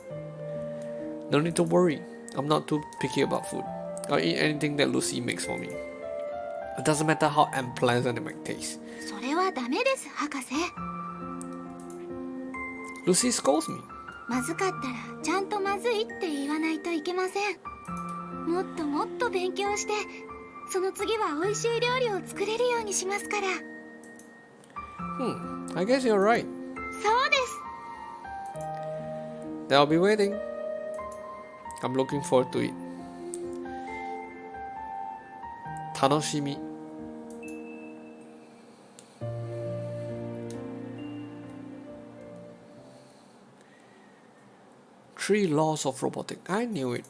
No need to worry. I'm not too picky about food. I'll eat anything that Lucy makes for me. It doesn't matter how unpleasant it might taste. それはダメです、博士。Lucy scolds me. まずかったらちゃんとまずいって言わないといけません。もっともっと勉強して、その次は美味しい料理を作れるようにしますから。I guess you're right. そうです。Then I'll be waiting. I'm looking forward to it. 楽しみ。Three laws of robotics. I knew it.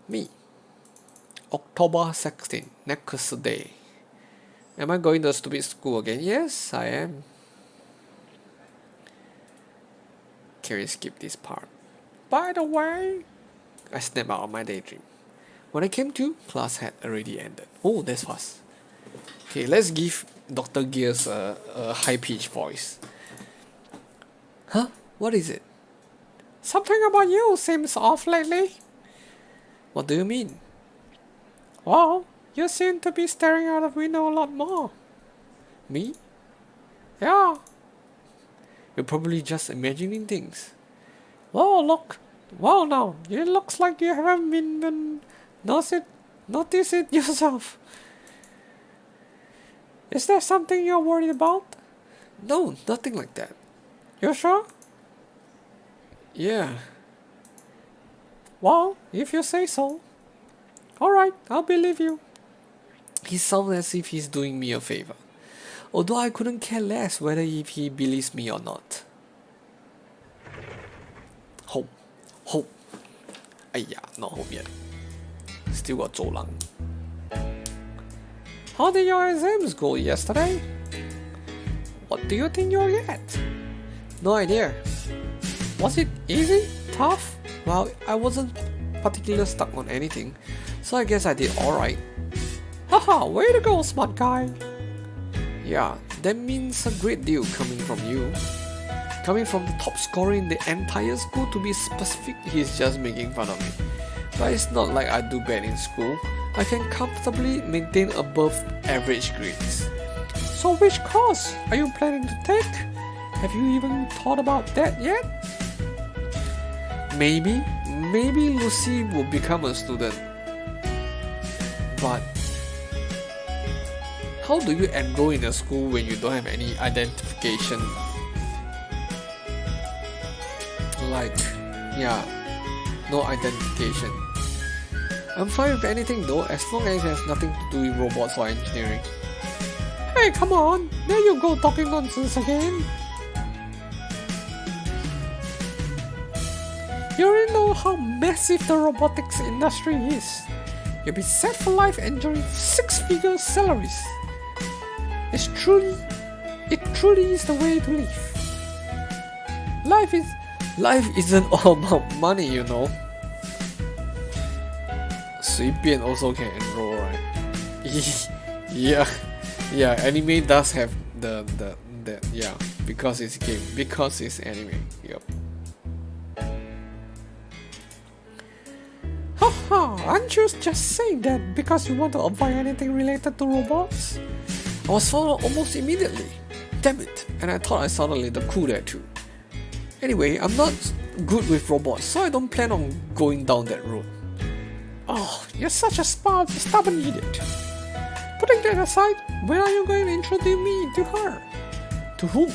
Me. October 16th, next day. Am I going to the stupid school again? Yes, I am. Can we skip this part? By the way, I snapped out of my daydream. When I came to, class had already ended. Oh, that's fast. Okay, let's give Dr. Gears a high-pitched voice. Huh? What is it? Something about you seems off lately. What do you mean? Well, you seem to be staring out of the window a lot more. Me? Yeah. You're probably just imagining things. Oh, look. Well, now, it looks like you haven't been notice it yourself. Is there something you're worried about? No, nothing like that. You sure? Yeah. Well, if you say so. Alright, I'll believe you. He sounds as if he's doing me a favor. Although I couldn't care less whether if he believes me or not. Hope. Hope. Aiyah, not home yet. Still got 走廊. How did your exams go yesterday? What do you think you'll get? No idea. Was it easy? Tough? Well, I wasn't particularly stuck on anything, so I guess I did alright. Haha, way to go, smart guy! Yeah, that means a great deal coming from you. Coming from the top scorer in the entire school, to be specific, he's just making fun of me. But it's not like I do bad in school. I can comfortably maintain above average grades. So which course are you planning to take? Have you even thought about that yet? Maybe Lucy will become a student. But how do you enroll in a school when you don't have any identification? Like, yeah, no identification. I'm fine with anything though, as long as it has nothing to do with robots or engineering. Hey, come on! There you go talking nonsense again! You already know how massive the robotics industry is. You'll be set for life enjoying 6-figure salaries. It truly is the way to live. Life isn't all about money, you know. 随便 also can enroll, right? yeah, anime does have the yeah, because it's game, because it's anime. Yep. Haha, aren't you just saying that because you want to avoid anything related to robots? I was followed almost immediately. Damn it, and I thought I sounded a little cool there too. Anyway, I'm not good with robots, so I don't plan on going down that road. Oh, you're such a stubborn idiot. Putting that aside, when are you going to introduce me to her? To whom?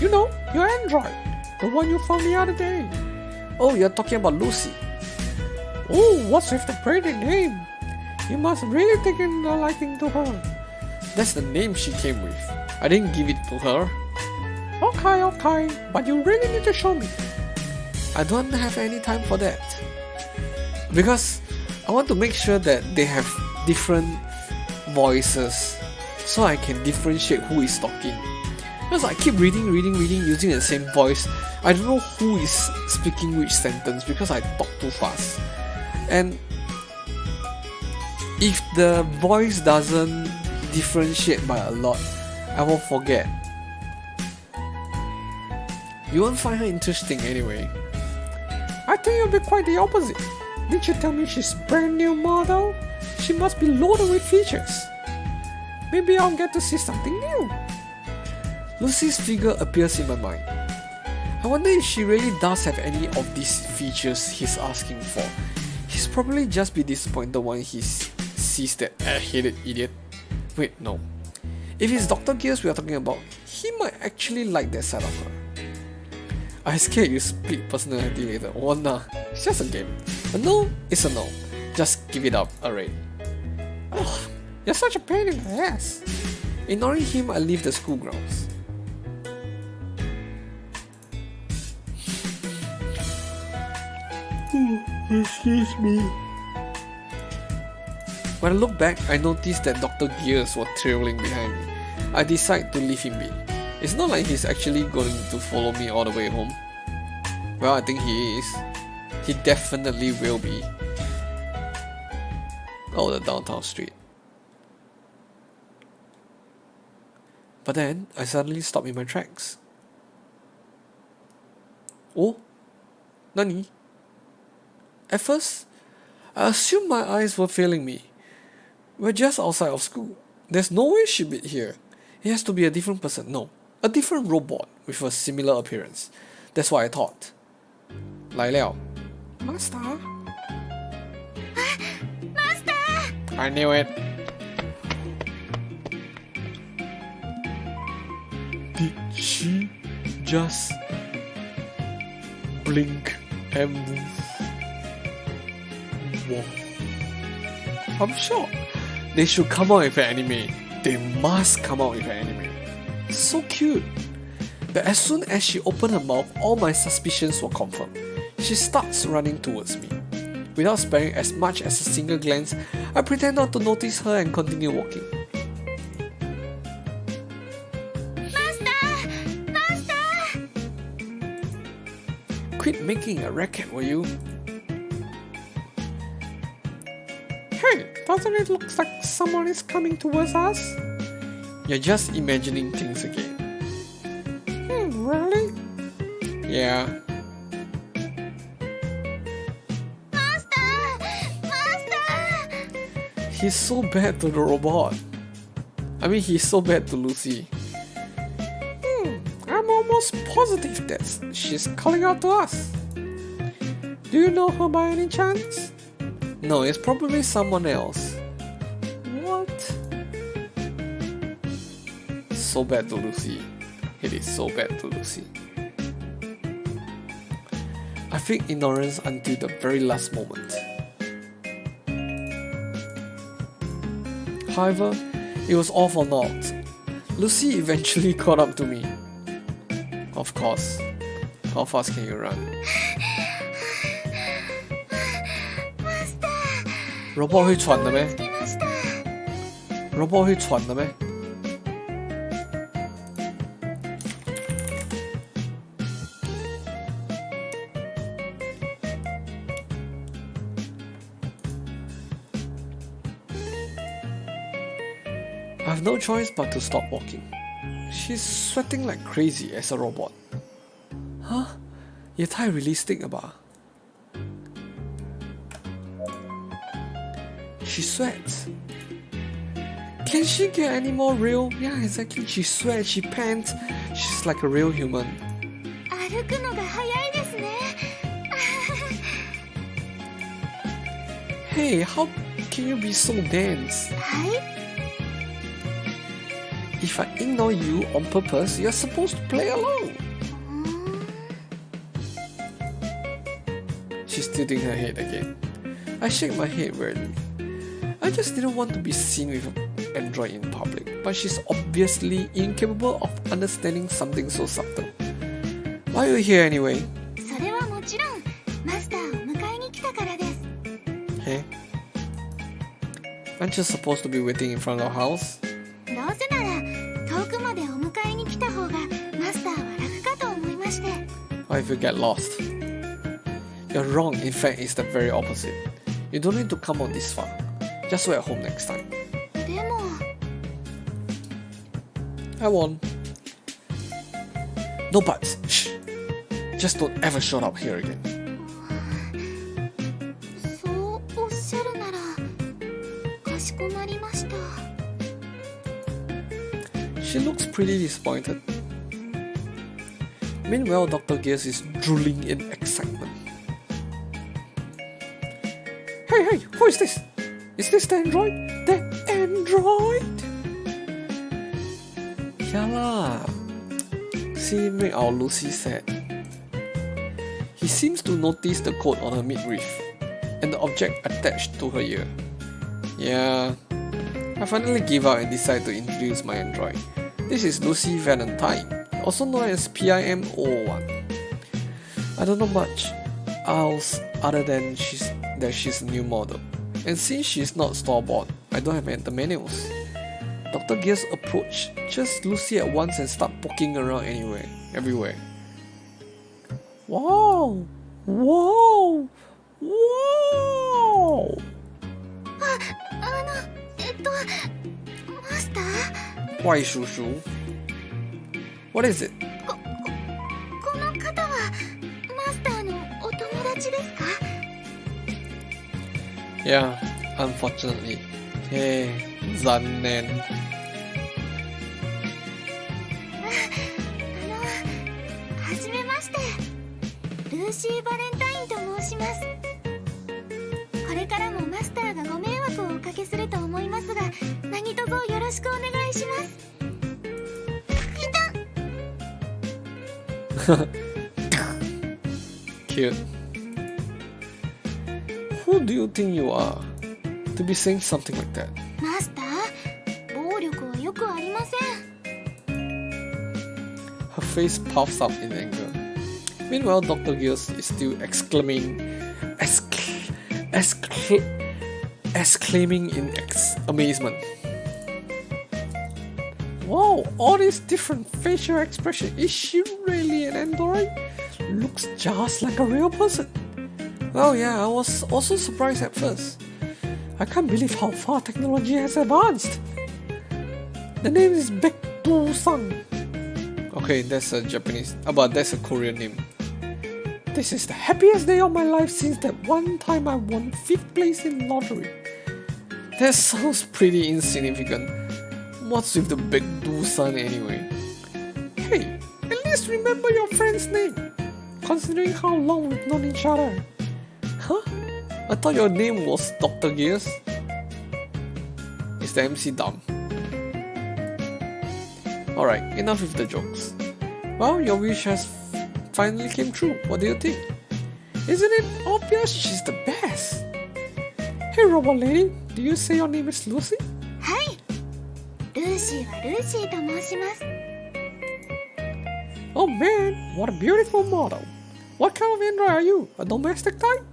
You know, your android, the one you found the other day. Oh, you're talking about Lucy. Oh, what's with the pretty name? You must really take a liking to her. That's the name she came with. I didn't give it to her. Okay, but you really need to show me. I don't have any time for that. Because I want to make sure that they have different voices so I can differentiate who is talking. Because I keep reading using the same voice. I don't know who is speaking which sentence because I talk too fast. And if the voice doesn't differentiate by a lot, I will forget. You won't find her interesting anyway. I think you'll be quite the opposite. Did you tell me she's a brand new model? She must be loaded with features. Maybe I'll get to see something new. Lucy's figure appears in my mind. I wonder if she really does have any of these features he's asking for. He's probably just be disappointed when he sees that hated idiot. Wait, no. If it's Dr. Gears we are talking about, he might actually like that side of her. I scared you split personality later. Oh nah, it's just a game. A no is a no. Just give it up, alright. Oh, you're such a pain in the ass. Ignoring him, I leave the school grounds. Excuse me. When I look back, I noticed that Dr. Gears was trailing behind me. I decide to leave him be. It's not like he's actually going to follow me all the way home. Well, I think he is. He definitely will be. Oh, the downtown street. But then, I suddenly stopped in my tracks. Oh? Nani? At first, I assumed my eyes were failing me. We're just outside of school. There's no way she'd be here. It has to be a different person. No, a different robot with a similar appearance. That's what I thought. 来了 Master? Master! I knew it. Did she just blink and move? Wow. I'm shocked. They should come out with an anime. They must come out with an anime. So cute. But as soon as she opened her mouth, all my suspicions were confirmed. She starts running towards me. Without sparing as much as a single glance, I pretend not to notice her and continue walking. Master! Master! Quit making a racket, will you? Hey, doesn't it look like someone is coming towards us? You're just imagining things again. Really? Yeah. He's so bad to the robot. I mean, he's so bad to Lucy. I'm almost positive that she's calling out to us. Do you know her by any chance? No, it's probably someone else. What? So bad to Lucy. It is so bad to Lucy. I fake ignorance until the very last moment. However, it was all for naught. Lucy eventually caught up to me. Of course. How fast can you run? マスター、ロボ会喘的咩？着きました。ロボ会喘的咩？ I have no choice but to stop walking. She's sweating like crazy as a robot. Huh? 也太 realistic 了吧 She sweats. Can she get any more real? Yeah, exactly. She sweats, she pants. She's like a real human. 歩くのが早いですね。Hey, how can you be so dense? はい。 If I ignore you on purpose, you're supposed to play along. She's tilting her head again. I shake my head weirdly. I just didn't want to be seen with an android in public, but she's obviously incapable of understanding something so subtle. Why are you here anyway? それはもちろんマスターを迎えに来たからです。 Hey? Aren't you supposed to be waiting in front of the house? どうせなら遠くまでお迎えに来た方がマスターは楽かと思いまして。 What if you get lost? You're wrong, in fact it's the very opposite. You don't need to come out this far. Just wait at home next time. でも I won. No buts. Shh. Just don't ever show up here again. そうおっしゃるならかしこまりました。 She looks pretty disappointed. Meanwhile, Dr. Gears is drooling in excitement. Hey, who is this? Is this the android? The android? Yeah lah. See, make our Lucy sad. He seems to notice the coat on her midriff and the object attached to her ear. Yeah, I finally give up and decide to introduce my android. This is Lucy Valentine, also known as PIM-001. I don't know much else other than she's a new model. And since she's not store-bought, I don't have the manuals. Dr. Gears approaches Lucy at once and start poking around everywhere. Wow! Wow! Wow! マスター Why, Shushu? What is it? この方はマスターのお友達ですか？ Yeah, unfortunately. Hey, 残念。はじめまして。ルーシー・バレンタインと申します。これからもマスターがご迷惑をおかけすると思いますが、何卒よろしくお願いします。Cute. Who do you think you are to be saying something like that? マスター、暴力はよくありません。 Her face puffs up in anger. Meanwhile, Dr. Gears is still exclaiming in amazement. Wow, all these different facial expressions. Is she really an android? Looks just like a real person. Well, yeah, I was also surprised at first. I can't believe how far technology has advanced. The name is Baekdu-san. Okay, that's a Japanese, but that's a Korean name. This is the happiest day of my life since that one time I won 5th place in lottery. That sounds pretty insignificant. What's with the Baekdu-san anyway? Hey, at least remember your friend's name, considering how long we've known each other. Huh? I thought your name was Dr. Gears. Is the MC dumb? Alright, enough with the jokes. Well, your wish has finally came true. What do you think? Isn't it obvious she's the best? Hey robot lady, do you say your name is Lucy? はい。ルーシーはルーシーと申します。 Oh man, what a beautiful model. What kind of android are you? A domestic type?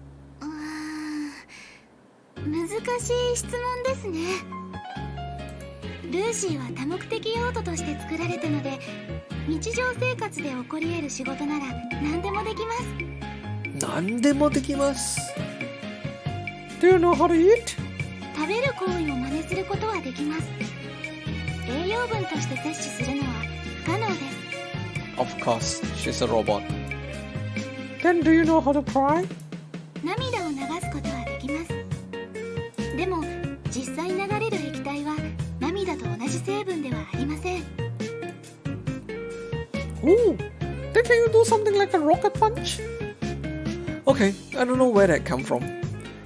難しい質問ですね。ルーシーは多目的用途として作られたので、日常生活で起こり得る仕事なら何でもできます。何でもできます。Do you know how to eat? 食べる行為を真似することはできます。栄養分として摂取するのは不可能です。Of course, she's a robot. Then do you know how to cry? 涙を流すことはできます。でも実際流れる液体は涙と同じ成分ではありません。 Ooh, then can you do something like a rocket punch? Okay, I don't know where that come from.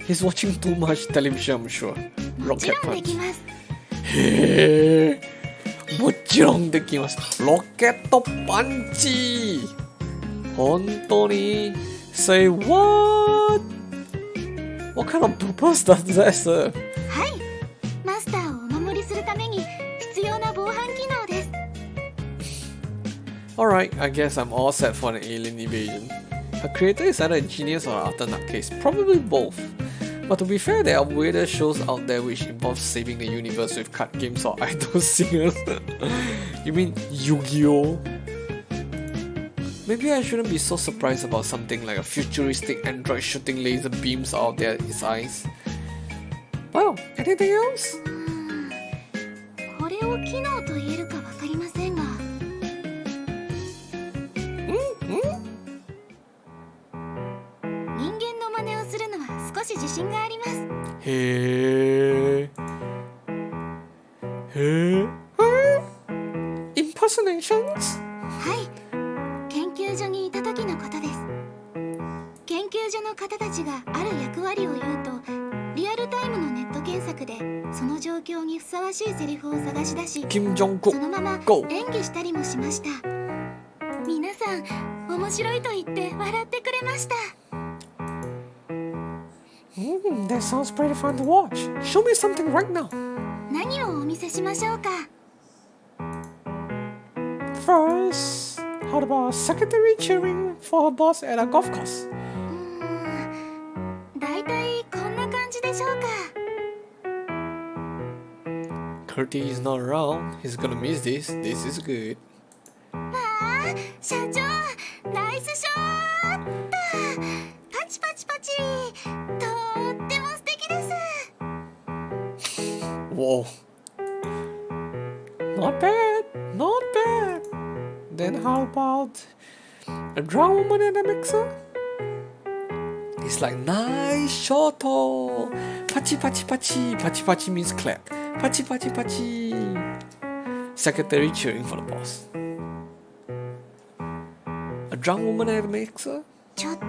He's watching too much television, I'm sure. もち Rocket ろんでき punch. ます。へー、もちろんできます。ロケットパンチ。本当に Say what? What kind of purpose does that serve? はい、マスターをお守りするために必要な防犯機能です。 Alright, I guess I'm all set for an alien invasion. Her creator is either a genius or an utter nutcase, probably both. But to be fair, there are weirder shows out there which involve saving the universe with card games or idol singers. You mean Yu-Gi-Oh? Maybe I shouldn't be so surprised about something like a futuristic android shooting laser beams out of its eyes. Well, anything else? これを機能と言えるかわかりませんが、人間の真似をするのは少し自信があります。へー。Impersonations? はい、研究所にいた時のことです。研究所の方たちがある役割を言うと、リアルタイムのネット検索でその状況にふさわしいセリフを探し出し、Kim Jong-kook そのまま Go! 演技したりもしました。皆さん面白いと言って笑ってくれました。That sounds pretty fun to watch. Show me something right now. 何をお見せしましょうか。 First, how about secretary cheering for her boss at a golf course? だいたいこんな感じでしょうか。 Curtis is not around. He's gonna miss this. This is good. 社長、ナイスショット。パチパチパチ、とっても素敵です。 Whoa. Not bad. Not bad. Then how about a drum woman and a mixer? It's like nice shot. Pachi pachi pachi. Pachi pachi means clap. Pachi pachi pachi. Secretary cheering for the boss. A drum woman and a mixer? ちょっと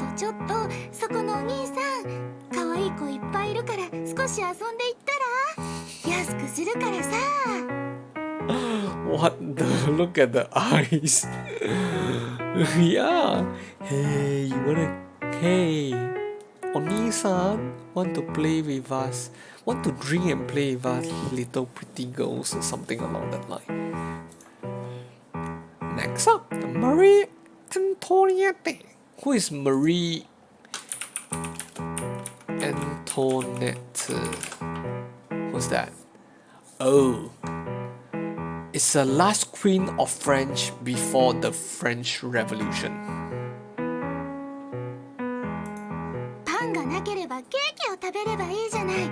そこのお兄さん、可愛い子いっぱいいるから少し遊んでいったら、安くするからさ。 What the? Look at the eyes. Yeah. Hey, you wanna? Hey, Oni-san, want to play with us? Want to drink and play with us, little pretty girls, or something along that line. Next up, Marie Antoinette. Who is Marie Antoinette? Who's that? Oh. It's the last queen of France before the French Revolution. パンがなければケーキを食べればいいじゃない。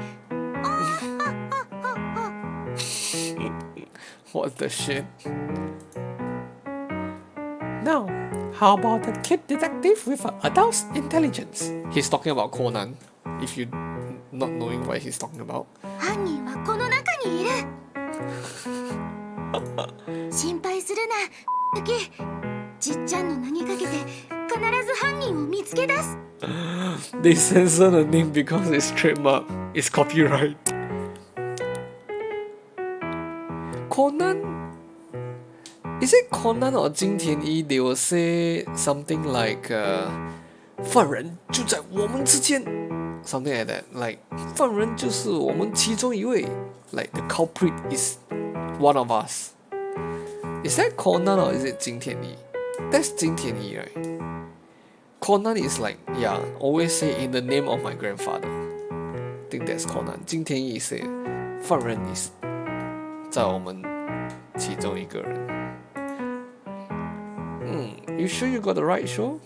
What the shit? Now, how about the kid detective with adult intelligence? He's talking about Conan, if you're not knowing what he's talking about. 犯人はこの中にいる。心配するな、ユキ。じっちゃんの名にかけて必ず犯人を見つけ出す。 They censor the name because it's trademark. It's copyright. Conan? Is it Conan or Jing Tianyi? They will say something like 犯人就在我们之间 something like that. Like 犯人就是我们其中一位 Like the culprit is one of us. Is that Conan or is it Jing Tianyi? That's Jing Tianyi, right? Conan is like, yeah, always say in the name of my grandfather. I think that's Conan. Jing Tianyi say 犯人 is 在我们其中一个人。You sure you got the right show?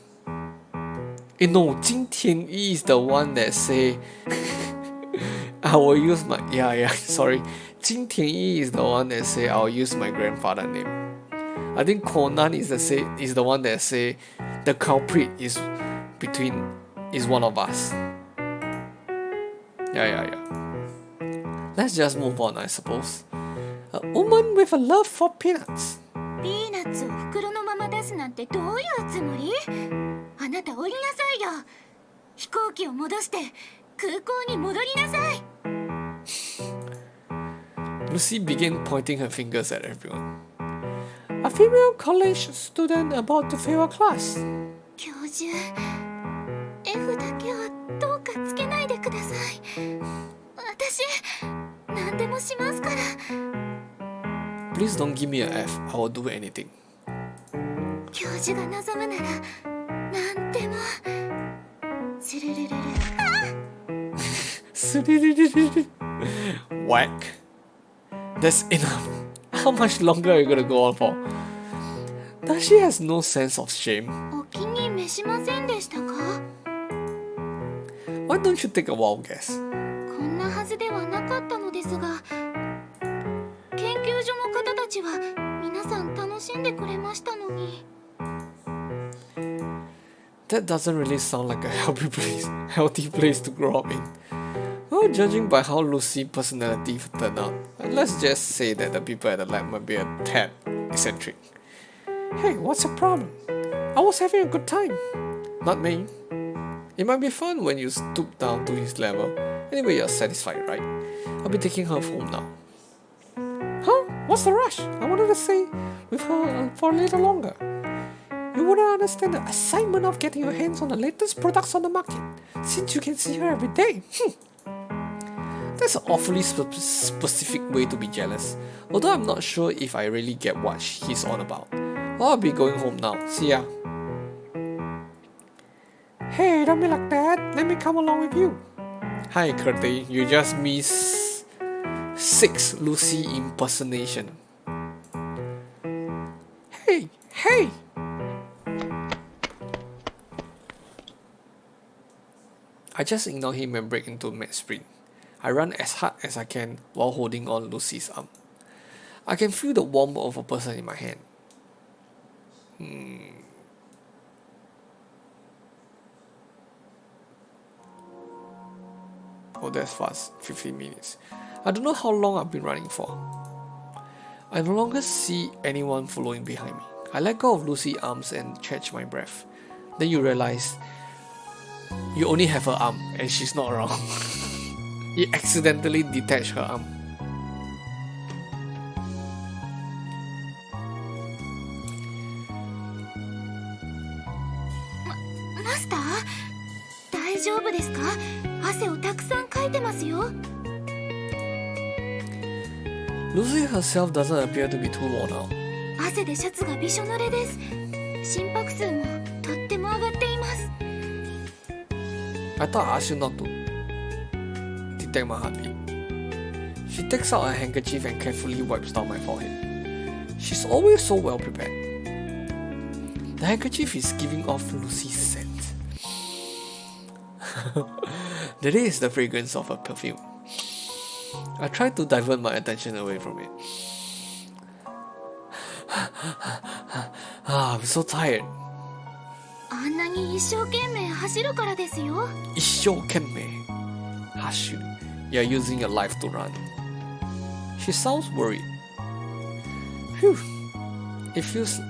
No, Jing Tianyi is the one that say I will use my sorry. Jing Tianyi is the one that say I'll use my grandfather name. I think Conan is the one that say the culprit is one of us. Yeah. Let's just move on, I suppose. A woman with a love for peanuts. ピーナッツを袋のまま出すなんてどういうつもり？あなた降りなさいよ。飛行機を戻して空港に戻りなさい。Lucy began pointing her fingers at everyone. A female college student about to fail a class. 教授、F だけはどうかつけないでください。私、何でもしますから。Please don't give me a F. I will do anything. 教授が望むなら何でも。スルルルル。スルルルルル。Whack. That's enough. How much longer are you gonna go on for? Does she has no sense of shame? お気に召しませんでしたか？ Why don't you take a wild guess? こんなはずではなかったのですが、研究所の方たちは皆さん楽しんでくれましたのに。That doesn't really sound like a healthy place to grow up in. Well, judging by how Lucy's personality turned out, let's just say that the people at the lab might be a tad eccentric. Hey, what's your problem? I was having a good time. Not me. It might be fun when you stoop down to his level. Anyway, you're satisfied, right? I'll be taking her home now. Huh? What's the rush? I wanted to stay with her for a little longer. You wouldn't understand the excitement of getting your hands on the latest products on the market, since you can see her every day. That's an awfully specific way to be jealous, although I'm not sure if I really get what he's on about. Well, I'll be going home now. See ya. Hey, don't be like that. Let me come along with you. Hi, Curtis. You just missed 6 Lucy impersonation. Hey! I just ignore him and break into mad sprint. I run as hard as I can while holding on Lucy's arm. I can feel the warmth of a person in my hand. Oh, that's fast. 15 minutes. I don't know how long I've been running for. I no longer see anyone following behind me. I let go of Lucy's arms and catch my breath. Then you realize you only have her arm and she's not around. You accidentally detach her arm. Master? 大丈夫ですか？汗をたくさんかいてますよ。Lucy herself doesn't appear to be too worn out. 汗でシャツがびしょ濡れです。心拍数もとっても上がっています。I thought I asked you not to detect my heartbeat. She takes out a handkerchief and carefully wipes down my forehead. She's always so well prepared. The handkerchief is giving off Lucy's scent. That is the fragrance of her perfume. I try to divert my attention away from it. I'm so tired. あんなに一生懸命走るからですよ。一生懸命 Hush you. You're using your life to run. She sounds worried. Phew. It feels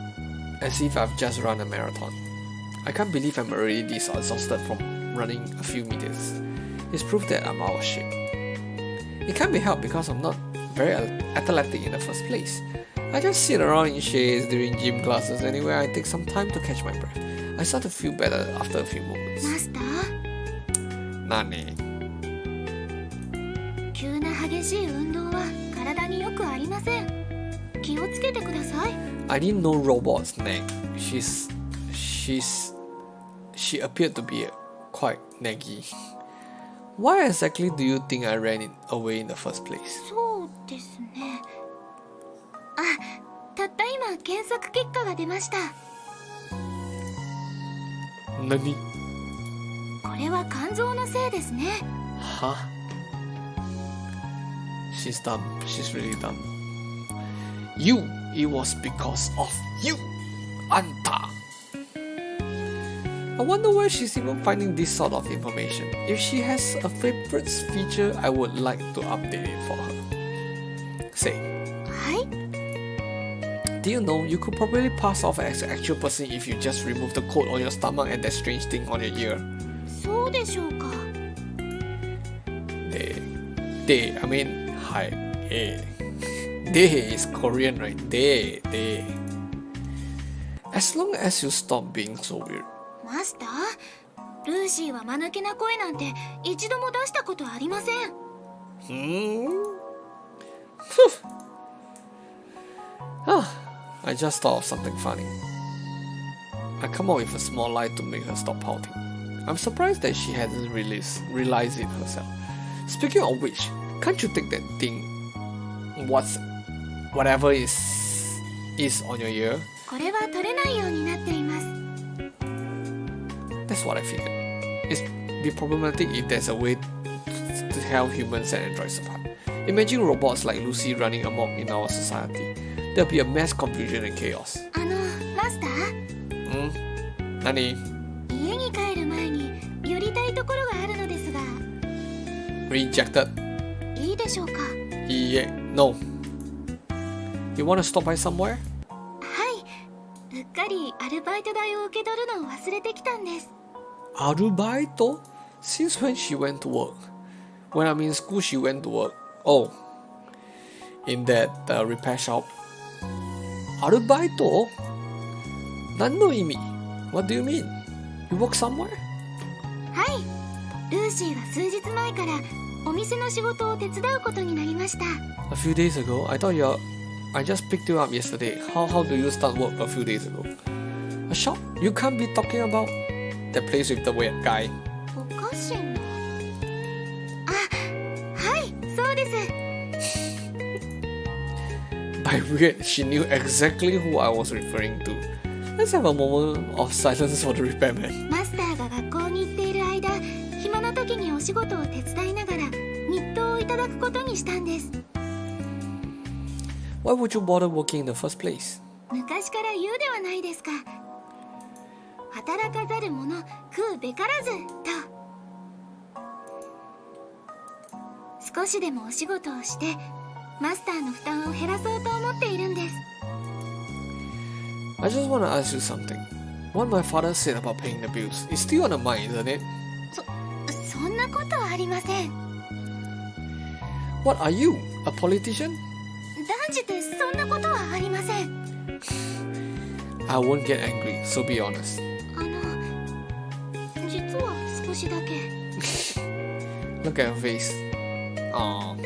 as if I've just run a marathon. I can't believe I'm already this exhausted from running a few meters. It's proof that I'm out of shape. It can't be helped because I'm not very athletic in the first place. I just sit around in shades during gym classes anyway. I take some time to catch my breath. I start to feel better after a few moments. マスター？何？急な激しい運動は体によくありません。気をつけてください。 I didn't know robots nag. She appeared to be quite naggy. Why exactly do you think I ran it away in the first place? そうですね。たった今検索結果が出ました。Nani? これは肝臓のせいですね。Huh? She's dumb. She's really dumb. You! It was because of you! Anta! I wonder where she's even finding this sort of information. If she has a favorites feature, I would like to update it for her. Say, はい。 do you know you could probably pass off as an actual person if you just remove the coat on your stomach and that strange thing on your ear? そうでしょうか。I mean, hi, They is Korean, right? They. As long as you stop being so weird. マスター、ルーシーは間抜けな声なんて一度も出したことありません。I just thought of something funny. I come up with a small lie to make her stop pouting. I'm surprised that she hasn't realized it herself. Speaking of which, can't you take that thing, whatever is on your ear? これは取れないようになっています。 That's what I figured. It's be problematic if there's a way to tell humans and androids apart. Imagine robots like Lucy running amok in our society. There'll be a mass confusion and chaos. マスター、何？家に帰る前に寄りたいところがあるのですが。Rejected. いいでしょうか。No. You want to stop by somewhere? はい。うっかりアルバイト代を受け取るのを忘れてきたんです。Arubaito? Since when she went to work? When I'm in school, she went to work. Oh, in that repair shop. Arubaito? 何の意味? What do you mean? You work somewhere? はい。ルーシーは数日前からお店の仕事を手伝うことになりました。A few days ago? I just picked you up yesterday. How do you start work a few days ago? A shop? You can't be talking about that place with the weird guy. おかしいな。はい、そうです。By weird, she knew exactly who I was referring to. Let's have a moment of silence for the repairman. マスターが学校に行っている間、暇な時にお仕事を手伝いながら日当をいただくことにしたんです。Why would you bother working in the first place? 昔から言うではないですか。働かざる者食うべからずと。少しでもお仕事をしてマスターの負担を減らそうと思っているんです。I just want to ask you something. What my father said about paying the bills is still on the mind, isn't it? そんなことはありません。 What are you, a politician? 断じてそんなことはありません。 I won't get angry, so be honest. 実は少しだけ。 Look at her face. Aww.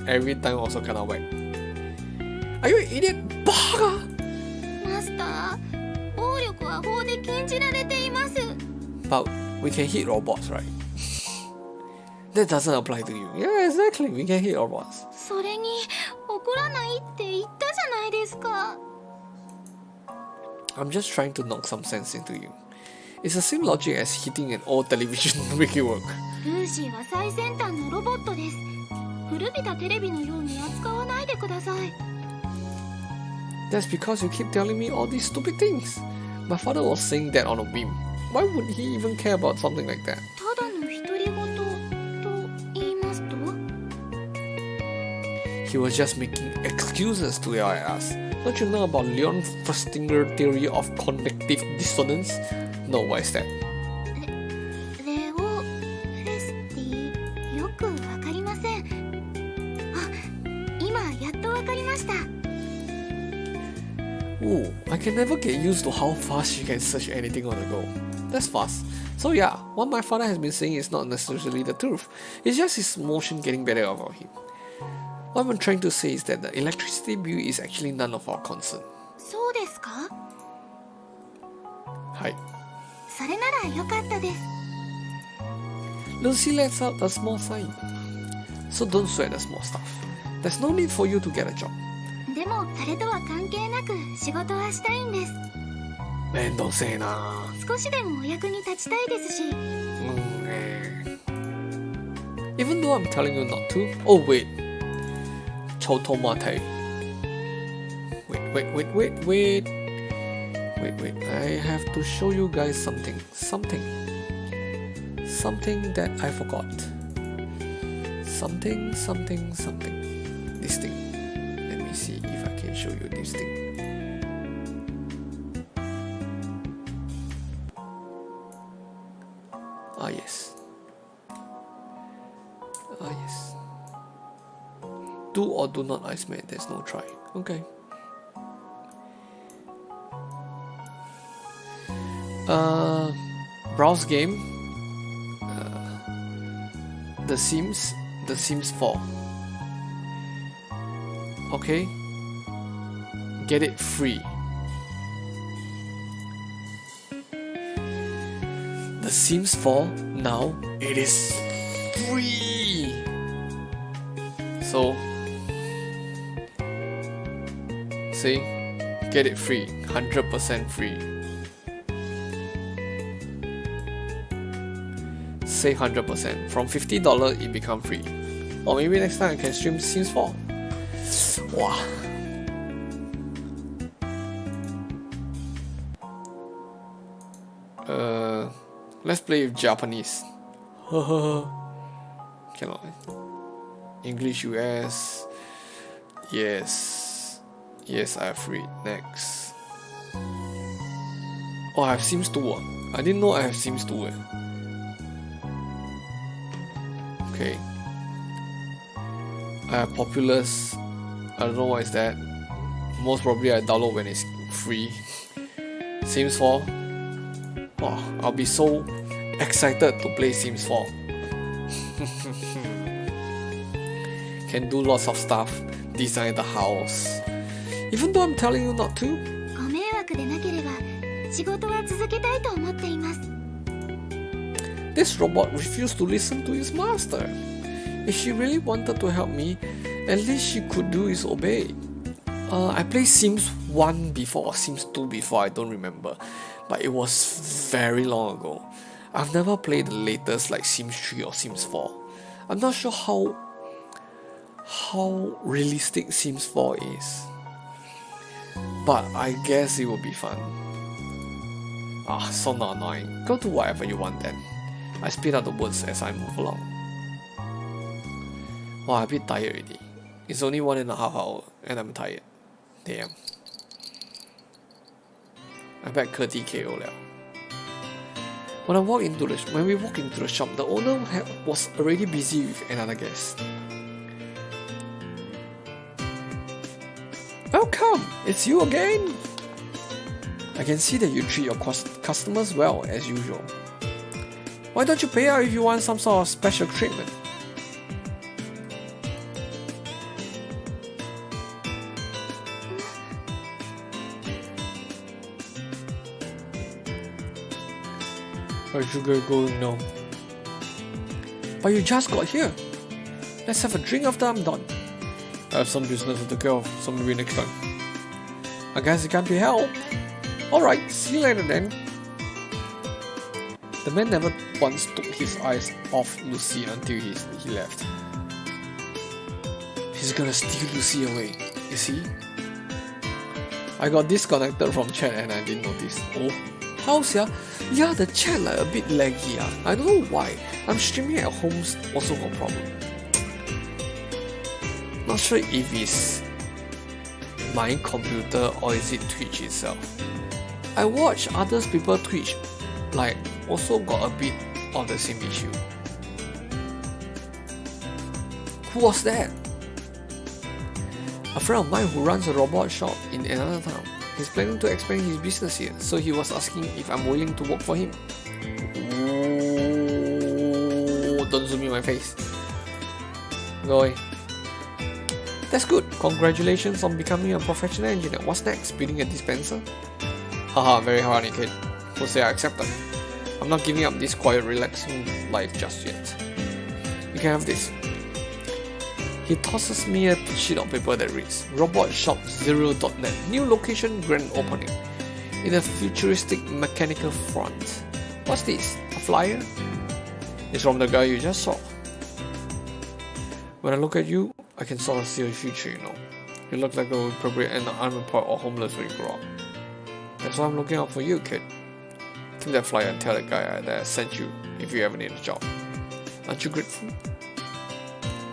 Every time also cannot whack. Are you an idiot? Baga! マスター、暴力は法で禁じられています。 But we can hit robots, right? That doesn't apply to you. Yeah, exactly. We can hit robots. それに怒らないって言ったじゃないですか。 I'm just trying to knock some sense into you. It's the same logic as hitting an old television to make it work. ルーシーは最先端のロボットです。古びたテレビのように扱わないでください。 That's because you keep telling me all these stupid things. My father was saying that on a whim. Why would he even care about something like that? ただの独り言と言いますと？ He was just making excuses to yell at us. Don't you know about Leon Festinger theory of cognitive dissonance? No, what is that? レオ・フェスティ、よくわかりません。今やっとわかりました。 Oh, I can never get used to how fast she can search anything on the go. That's fast. So yeah, what my father has been saying is not necessarily the truth. It's just his motion getting better about him. What I'm trying to say is that the electricity bill is actually none of our concern. そうですか？はい。それなら良かったです。Lucy lets out a small sign. So don't sweat the small stuff. There's no need for you to get a job. でもそれとは関係なく仕事はしたいんです。めんどせえな。少しでもお役に立ちたいですし。Even though I'm telling you not to. Oh wait. Chotomate. Wait. I have to show you guys something that I forgot. Something. This thing. Let me see if I can show you this thing. Ah yes. Do or do not Iceman, there's no try. Okay. Browse game. The Sims 4. Okay. Get it free. The Sims 4 now it is free. So see, get it free, 100% free. Save 100%. From $50 it become free. Or maybe next time I can stream Sims 4. Wow. Let's play with Japanese. Cannot. English US. Yes, I have free. Next. Oh, I have Sims 2. I didn't know I have Sims 2. Okay. I have Populous. I don't know what is that. Most probably I download when it's free. Sims 4. Wow, I'll be so excited to play Sims 4. Can do lots of stuff. Design the house. Even though I'm telling you not to. ご迷惑でなければ仕事は続けたいと思っています。This robot refused to listen to his master. If she really wanted to help me, at least she could do is obey. I played Sims 1 before or Sims 2 before, I don't remember. But it was very long ago. I've never played the latest like Sims 3 or Sims 4. I'm not sure how realistic Sims 4 is. But I guess it will be fun. Ah, so not annoying. Go to whatever you want then. I speed up the words as I move along. Wow, I'm a bit tired already. It's only 1.5 hours and I'm tired. Damn. I bet 30 KO now. When we walked into the shop, the owner was already busy with another guest. Welcome! It's you again! I can see that you treat your customers well as usual. Why don't you pay out if you want some sort of special treatment? Where's you going now? But you just got here. Let's have a drink after I'm done. I have some business to take care of, so maybe next time. I guess it can't be helped. Alright, see you later then. The man never once took his eyes off Lucy until he left. He's gonna steal Lucy away, you see? I got disconnected from chat and I didn't notice. Oh, how's ya? Yeah, the chat like a bit laggy. I don't know why. I'm streaming at home also got problem. Not sure if it's my computer or is it Twitch itself. I watch others people Twitch like also got a bit of the same issue. Who was that? A friend of mine who runs a robot shop in another town. He's planning to expand his business here, so he was asking if I'm willing to work for him. don't zoom in my face. Go away. That's good. Congratulations on becoming a professional engineer. What's next? Building a dispenser? Haha, very ironic, kid. Who say I accept them? I'm not giving up this quiet, relaxing life just yet. You can have this. He tosses me a sheet of paper that reads robotshop0.net, new location grand opening, in a futuristic mechanical front. What's this? A flyer? It's from the guy you just saw. When I look at you, I can sort of see your future, you know. You look like a appropriate and unemployed or homeless when you grow up. That's why I'm looking out for you, kid. Keep that flyer and tell that guy that I sent you if you ever need a job. Aren't you grateful?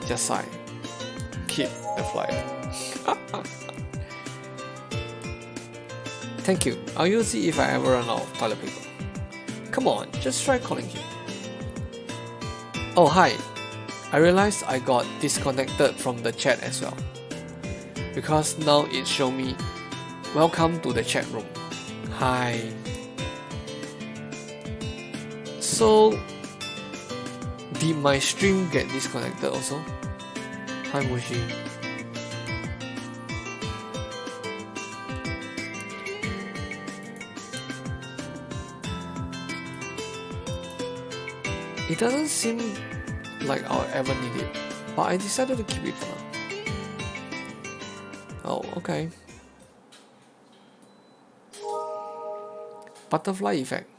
Just sigh. Keep the flyer. Thank you. I'll use it if I ever run out of toilet paper. Come on, just try calling him. Oh, hi. I realized I got disconnected from the chat as well, because now it shows me welcome to the chat room. Hi. So did my stream get disconnected also? Hi Mushi. It doesn't seem like I'll ever need it, but I decided to keep it for now. Oh, okay. Butterfly effect.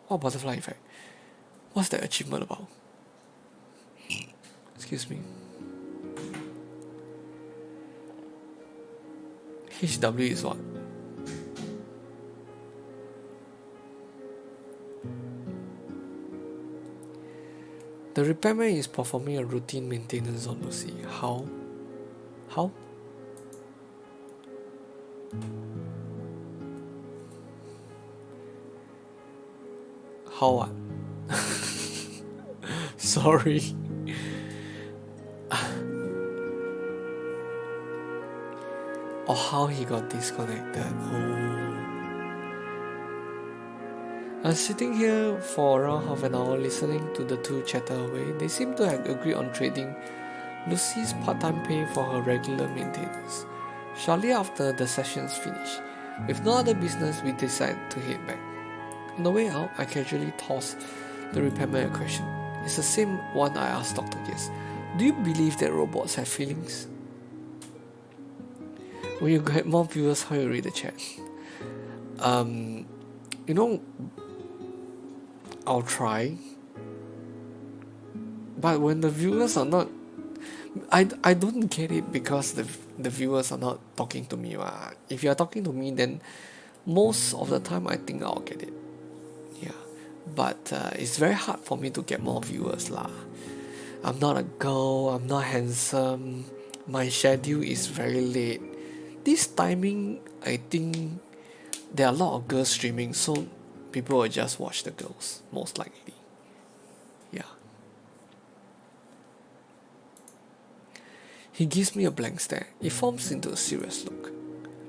What butterfly effect? What's that achievement about? Excuse me. HW is what? The repairman is performing a routine maintenance on Lucy. How? How? How what? Sorry. Or how he got disconnected. Oh. I was sitting here for around half an hour listening to the two chatter away. They seem to have agreed on trading Lucy's part-time pay for her regular maintenance. Shortly after the sessions finished, with no other business, we decided to head back. On the way out, I casually tossed the repairman a question. It's the same one I asked Dr. Yes. Do you believe that robots have feelings? When you get more viewers, how you read the chat? You know, I'll try. But when the viewers are not, I don't get it because the viewers are not talking to me. If you are talking to me, then most of the time I think I'll get it. Yeah, but it's very hard for me to get more viewers lah. I'm not a girl, I'm not handsome, my schedule is very late. This timing, I think there are a lot of girls streaming, so people will just watch the girls, most likely. Yeah. He gives me a blank stare. It forms into a serious look.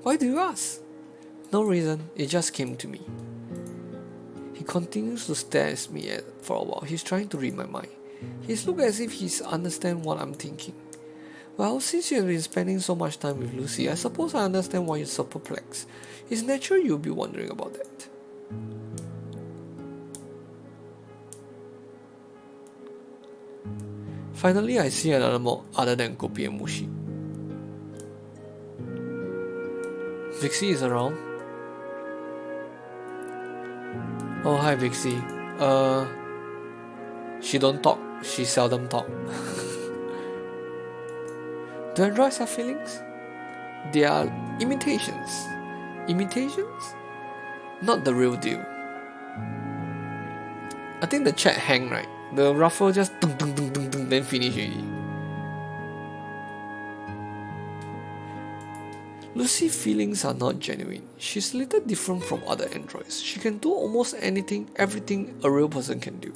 Why do you ask? No reason, it just came to me. He continues to stare at me for a while. He's trying to read my mind. He's look as if he's understand what I'm thinking. Well, since you've been spending so much time with Lucy, I suppose I understand why you're so perplexed. It's natural you'll be wondering about that. Finally, I see another mob other than Kopi and Mushi. Vixie is around. Oh, hi Vixie. She don't talk. She seldom talk. Do androids have feelings? They are imitations. Imitations? Not the real deal. I think the chat hang, right? The ruffle just dung dung dung dung dung, then finish already. Lucy's feelings are not genuine. She's a little different from other androids. She can do almost anything, everything a real person can do.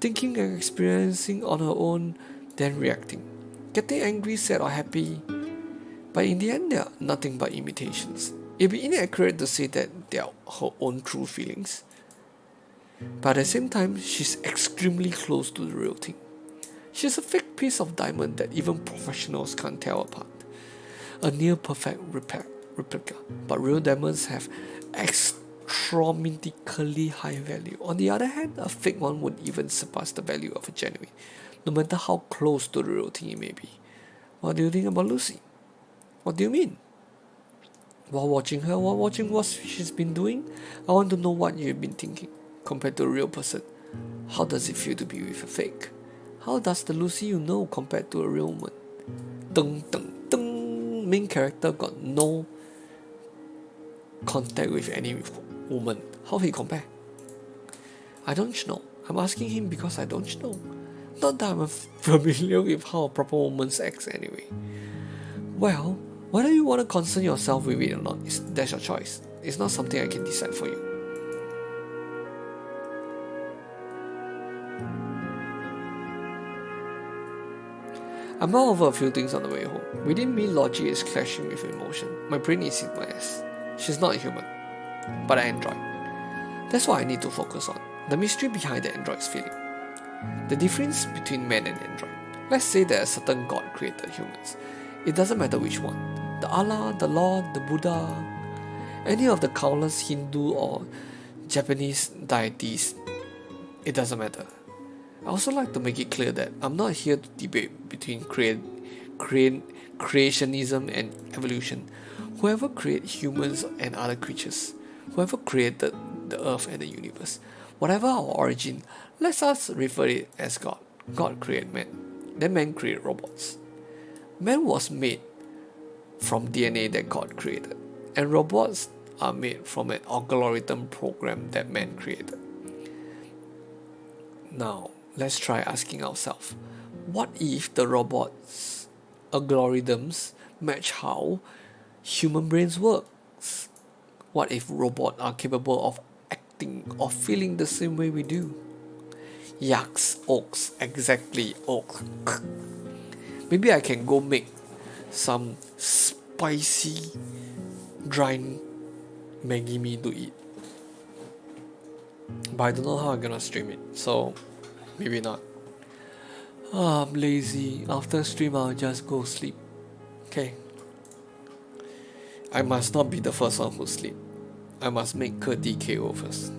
Thinking and experiencing on her own, then reacting. Getting angry, sad or happy. But in the end, they are nothing but imitations. It'd be inaccurate to say that they are her own true feelings. but at the same time, she's extremely close to the real thing. She's a fake piece of diamond that even professionals can't tell apart. A near perfect replica, but real diamonds have astronomically high value. On the other hand, a fake one would even surpass the value of a genuine, no matter how close to the real thing it may be. What do you think about Lucy? What do you mean? While watching what she's been doing, I want to know what you've been thinking. Compared to a real person, how does it feel to be with a fake? How does the Lucy you know compare to a real woman? Dun, dun, dun. Main character got no contact with any woman. How he compare? I don't know. I'm asking him because I don't know. Not that I'm familiar with how a proper woman acts anyway. Well, whether you want to concern yourself with it or not, that's your choice. It's not something I can decide for you. I'm not over a few things on the way home. Within me, logic is clashing with emotion. My brain is in my ass. She's not a human, but an android. That's what I need to focus on. The mystery behind the android's feeling. The difference between man and android. Let's say that a certain God created humans. It doesn't matter which one. The Allah, the Lord, the Buddha, any of the countless Hindu or Japanese deities. It doesn't matter. I also like to make it clear that I'm not here to debate between creationism and evolution. Whoever created humans and other creatures, whoever created the earth and the universe, whatever our origin, let us refer it as God. God created man. Then man created robots. Man was made from DNA that God created, and robots are made from an algorithm program that man created. Now, let's try asking ourselves, what if the robots' algorithms match how human brains work? What if robots are capable of acting or feeling the same way we do? Yucks, oaks, exactly, oak. Maybe I can go make some spicy dry Maggi mee to eat. But I don't know how I'm gonna stream it, so maybe not. I'm lazy. After stream, I'll just go sleep. Okay. I must not be the first one who sleep. I must make Kurti KO first.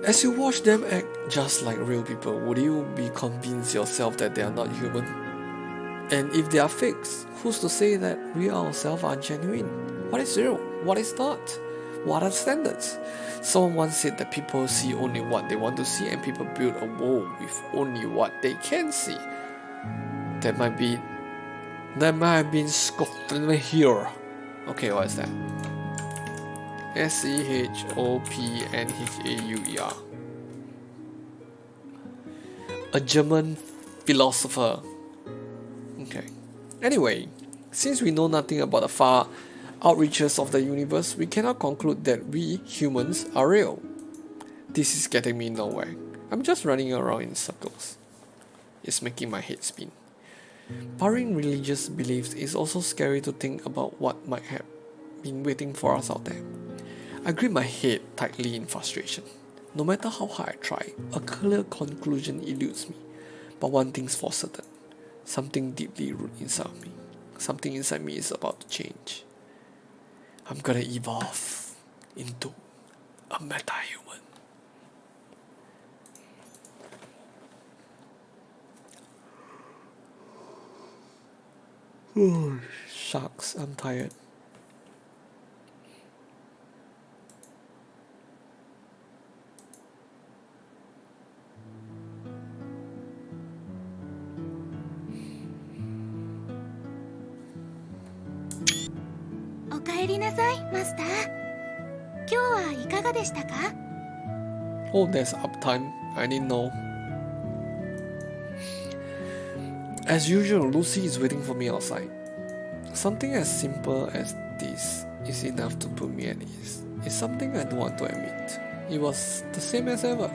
As you watch them act just like real people, would you be convinced yourself that they are not human? And if they are fakes, who's to say that we ourselves are genuine? What is real? What is not? What are the standards? Someone once said that people see only what they want to see, and people build a world with only what they can see. That might have been Scotland here. Okay, what is that? Schoppenhauer. A German philosopher. Okay. Anyway, since we know nothing about the far outreaches of the universe, we cannot conclude that we humans are real. This is getting me nowhere. I'm just running around in circles. It's making my head spin. Barring religious beliefs, it's also scary to think about what might have been waiting for us out there. I grip my head tightly in frustration. No matter how hard I try, a clear conclusion eludes me. But one thing's for certain. Something deeply rooted inside of me. Something inside me is about to change. I'm gonna evolve into a meta-human. Shucks, I'm tired. Oh, there's uptime. I didn't know. As usual, Lucy is waiting for me outside. Something as simple as this is enough to put me at ease. It's something I don't want to admit. It was the same as ever.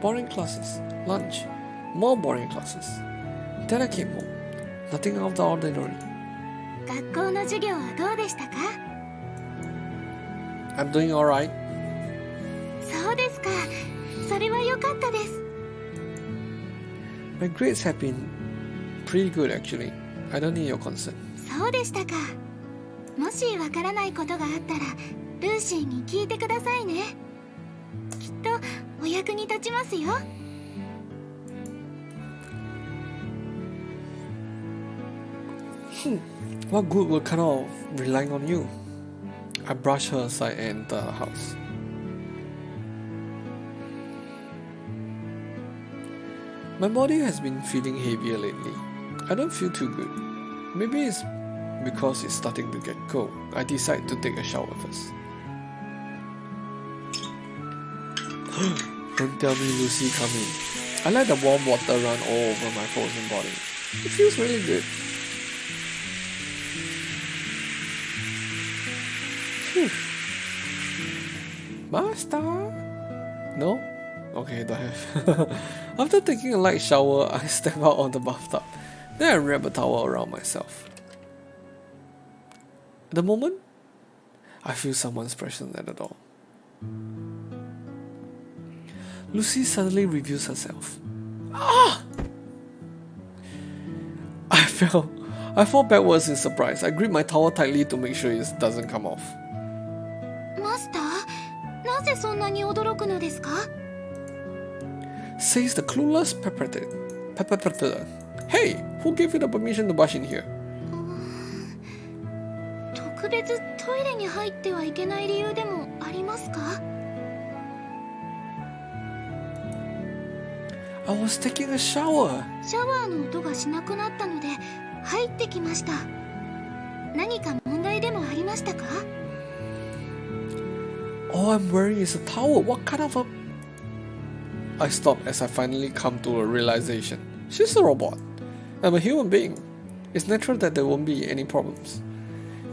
Boring classes, lunch, more boring classes. Then I came home. Nothing out of the ordinary. I'm doing alright. そうですか。それは良かったです。 My grades have been pretty good actually. I don't need your concern. そうでしたか。もしわからないことがあったらルーシーに聞いてくださいね。きっとお役に立ちますよ。What good will come out of relying on you? I brush her aside and enter the house. My body has been feeling heavier lately. I don't feel too good. Maybe it's because it's starting to get cold. I decide to take a shower first. Don't tell me Lucy coming. I let the warm water run all over my frozen body. It feels really good. Master? No? Okay, don't have. After taking a light shower, I step out of the bathtub. Then I wrap a towel around myself. At the moment, I feel someone's presence at the door. Lucy suddenly reveals herself. Ah! I fall backwards in surprise. I grip my towel tightly to make sure it doesn't come off. マスター、なぜそんなに驚くのですか？ Says the clueless Pepper. Hey, who gave you the permission to barge in here? 特別トイレに入ってはいけない理由でもありますか？ I was taking a shower. シャワーの音がしなくなったので入ってきました。何か問題でもありましたか？ All I'm wearing is a towel. What kind of a... I stop as I finally come to a realization. She's a robot. I'm a human being. It's natural that there won't be any problems.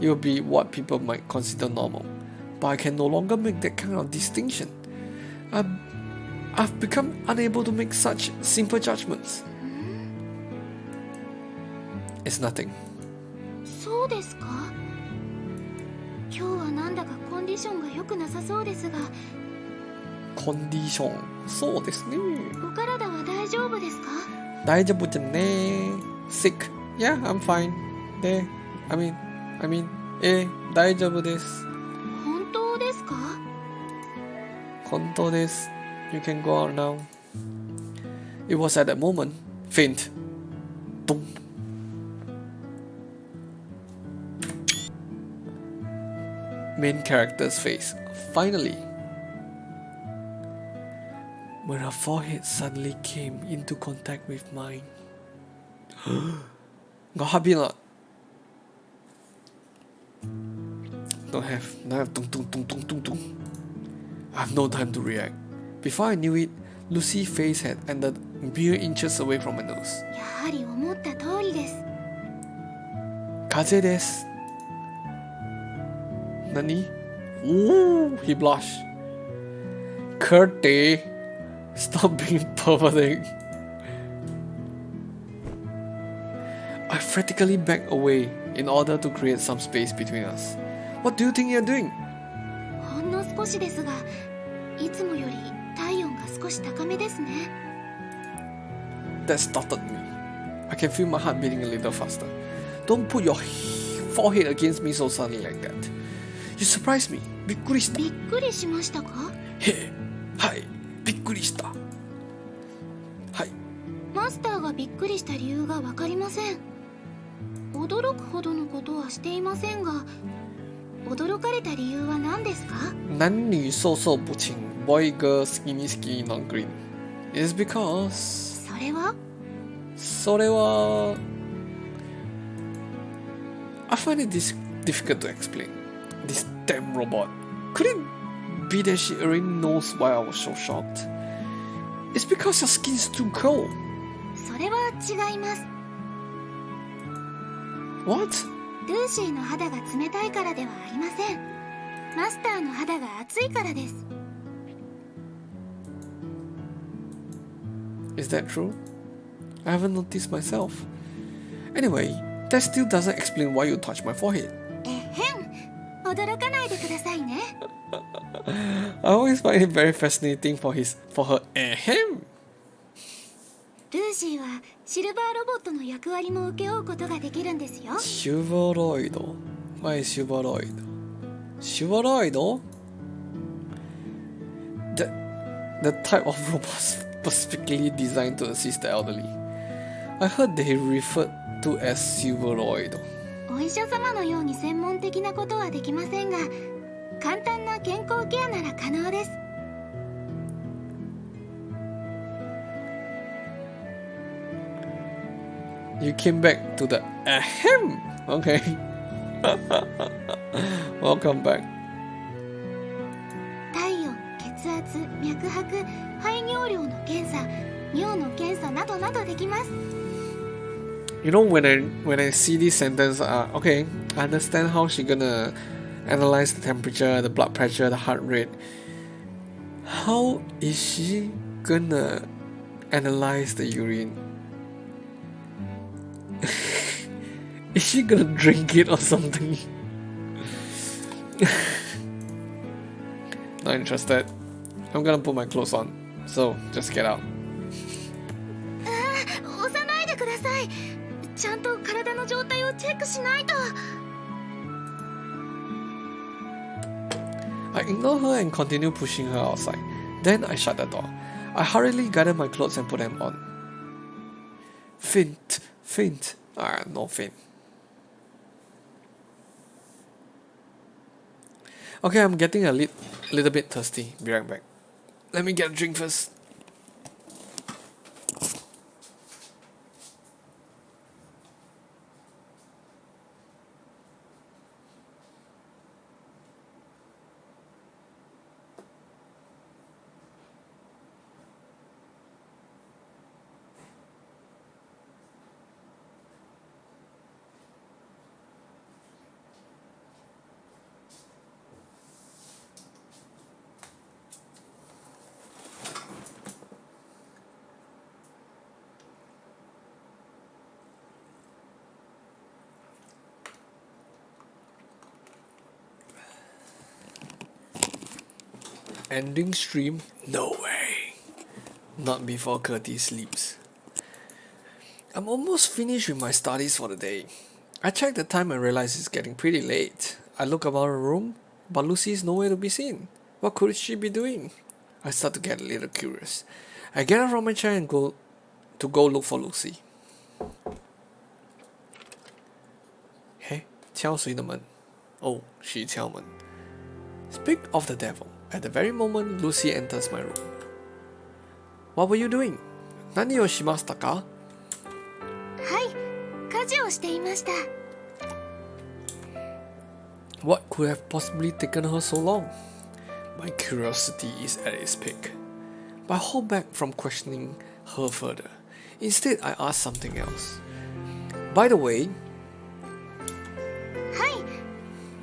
It will be what people might consider normal. But I can no longer make that kind of distinction. I've become unable to make such simple judgments. It's nothing. そうですか。今日はなんだかコンディションが良くなさそうですが。コンディション。そうですね。お体は大丈夫ですか？大丈夫じゃねー。Sick. Yeah, I'm fine. で、大丈夫です。本当ですか？本当です。You can go out now. It was at that moment. Faint. Boom. Main character's face. Finally. When her forehead suddenly came into contact with mine. Got heartbeat or not? Don't have. I have no time to react. Before I knew it, Lucy's face had ended mere inches away from my nose. やはり思った通りです。風邪です。何? Ooh, he blushed. Curty, stop being perverting. I frantically backed away in order to create some space between us. What do you think you're doing? ほんの少しですが、いつもより体温が少し高めですね。That startled me. I can feel my heart beating a little faster. Don't put your forehead against me so suddenly like that. You surprised me. びっくりした。びっくりしましたか？はい、びっくりした。はい。マスターがびっくりした理由がわかりません。驚くほどのことはしていませんが、驚かれた理由は何ですか？男女授受不親 Boy, girl, skinny, skinny, not green. It's because... それは... I find it difficult to explain. This damn robot. Could it be that she already knows why I was so shocked? It's because your skin is too cold. それは違います。What? ルーシーの肌が冷たいからではありません。マスターの肌が熱いからです。Is that true? I haven't noticed myself. Anyway, that still doesn't explain why you touched my forehead. えへん。驚かないでくださいね。I always find it very fascinating for her ahem. ルーシーはシルバーロボットの役割も請け負うことができるんですよ。シュバロイド。Why is シュバロイド？シュバロイド？ The type of robot specifically designed to assist the elderly. I heard they referred to as silveroid. お医者様のように専門的なことはできませんが、簡単な健康ケアなら可能です。You came back to the ahem. Okay. Welcome back. 体温、血圧、脈拍、排尿量の検査、尿の検査などなどできます。You know, when I see this sentence, okay, I understand how she gonna analyze the temperature, the blood pressure, the heart rate. How is she gonna analyze the urine? Is she gonna drink it or something? Not interested. I'm gonna put my clothes on, so just get out. 押さないでください。ちゃんと体の状態をチェックしないと。I ignore her and continue pushing her outside. Then I shut the door. I hurriedly gathered my clothes and put them on. Faint. No faint. Okay, I'm getting a little bit thirsty. Be right back. Let me get a drink first. Ending stream? No way. Not before Curtis sleeps. I'm almost finished with my studies for the day. I checked the time and realized it's getting pretty late. I look about her room, but Lucy is nowhere to be seen. What could she be doing? I start to get a little curious. I get up from my chair and go look for Lucy. Hey, 敲谁的门? Oh, she 敲门. Speak of the devil. At the very moment, Lucy enters my room. What were you doing? 何をしましたか? はい、家事をしていました。What could have possibly taken her so long? My curiosity is at its peak. But I hold back from questioning her further. Instead, I ask something else. By the way, はい、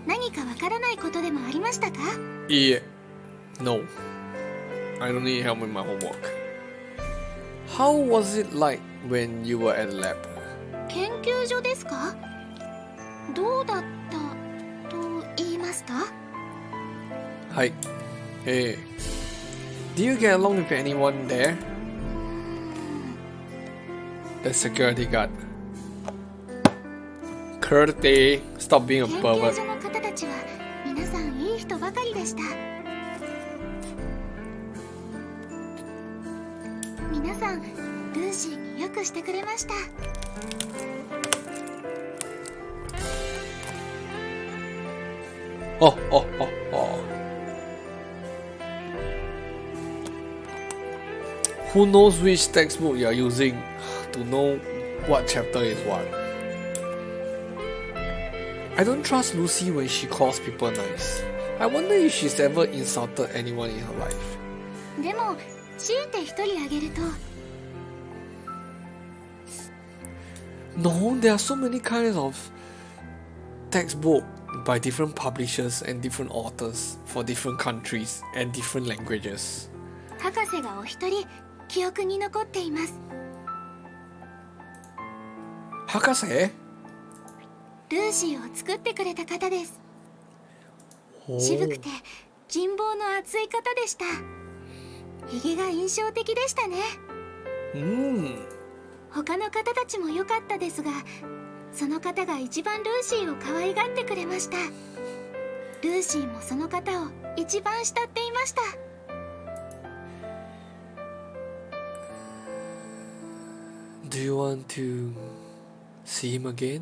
何かわからないことでもありましたか? No. I don't need help with my homework. How was it like when you were at the lab? 研究所ですか? どうだったと言いますと? はい。Hey. Do you get along with anyone there? The security guard. Curtis, stop being a 研究 pervert. 所の方たちは皆さんいい人ばかりでした。皆さん、ルーシーによくしてくれました。Oh. Who knows which textbook you are using to know what chapter is what? I don't trust Lucy when she calls people nice. I wonder if she's ever insulted anyone in her life. でも、強いて一人あげると。No, there are so many kinds of textbook by different publishers and different authors for different countries and different languages. 博士がお一人記憶に残っています。博士? ルーシーを作ってくれた方です。渋くて人望の厚い方でした。ひげが印象的でしたね。他の方たちも良かったですが、その方が一番ルーシーを可愛がってくれました。ルーシーもその方を一番慕っていました。Do you want to see him again?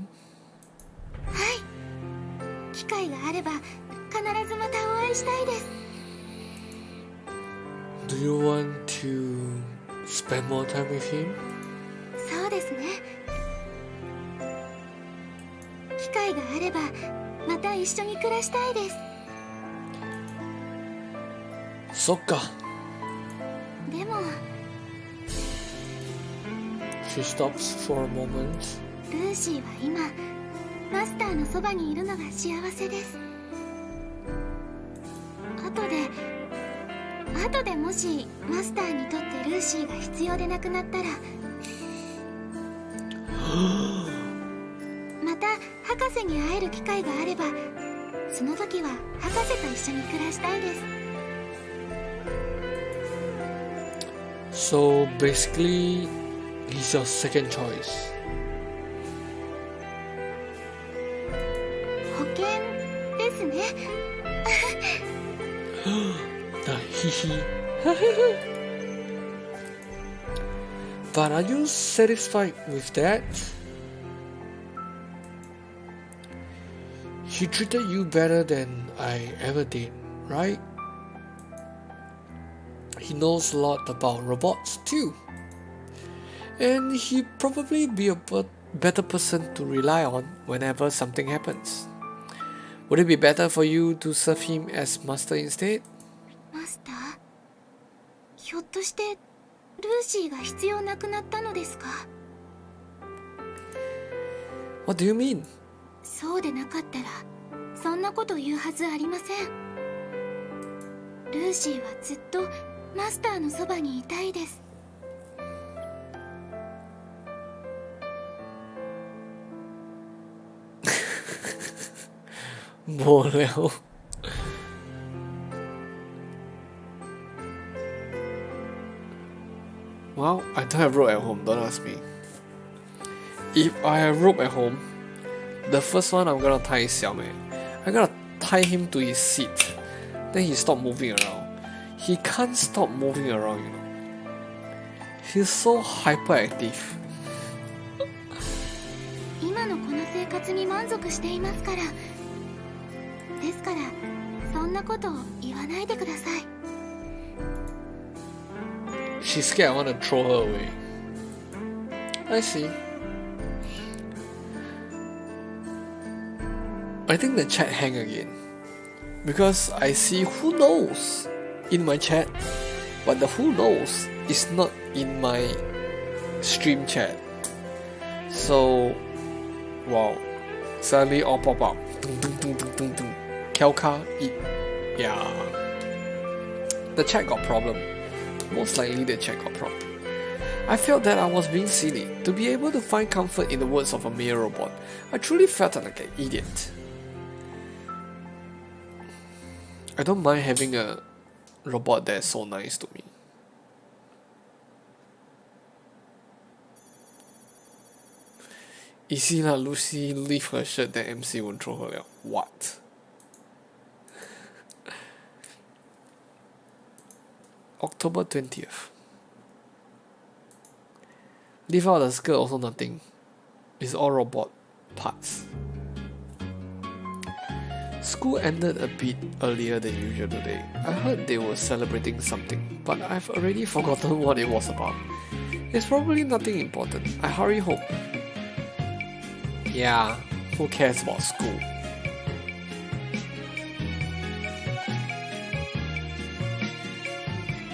はい、機会があれば必ずまたお会いしたいです。 Do you want to spend more time with him? そうですね。機会があればまた一緒に暮らしたいです。そっか。でも She stops for a moment. ルーシーは今マスターのそばにいるのが幸せです。後でもしマスターにとってルーシーが必要でなくなったらまた博士に会える機会があれば、その時は博士と一緒に暮らしたいです。 So basically, he's your second choice. 保険ですね。But are you satisfied with that? He treated you better than I ever did, right? He knows a lot about robots too. And he'd probably be a better person to rely on whenever something happens. Would it be better for you to serve him as master instead? マスター、ひょっとしてルーシーが必要なくなったのですか？ What do you mean? そうでなかったらそんなこと言うはずありません。ルーシーはずっとマスターのそばにいたいです。もうแล้ว Well, I don't have rope at home, don't ask me. If I have rope at home, the first one I'm gonna tie is Xiaomei. I'm gonna tie him to his seat. Then he stop moving around. He can't stop moving around, you know. He's so hyperactive. 今のこの生活に満足していますから。ですから、そんなことを言わないでください。She's scared I want to throw her away. I see. I think the chat hang again. Because I see who knows in my chat, but the who knows is not in my stream chat. So, wow. Suddenly all pop up. Dun, dun, dun, dun, dun, dun. Kelka, yeah. The chat got problem. Most likely the chat got problem. I felt that I was being silly to be able to find comfort in the words of a mere robot. I truly felt like an idiot. I don't mind having a robot that's so nice to me. Easy lah, Lucy leave her shirt, then MC won't throw her out. What? October 20th. Leave out the skirt also nothing. It's all robot parts. School ended a bit earlier than usual today. I heard they were celebrating something, but I've already forgotten what it was about. It's probably nothing important. I hurry home. Yeah, who cares about school?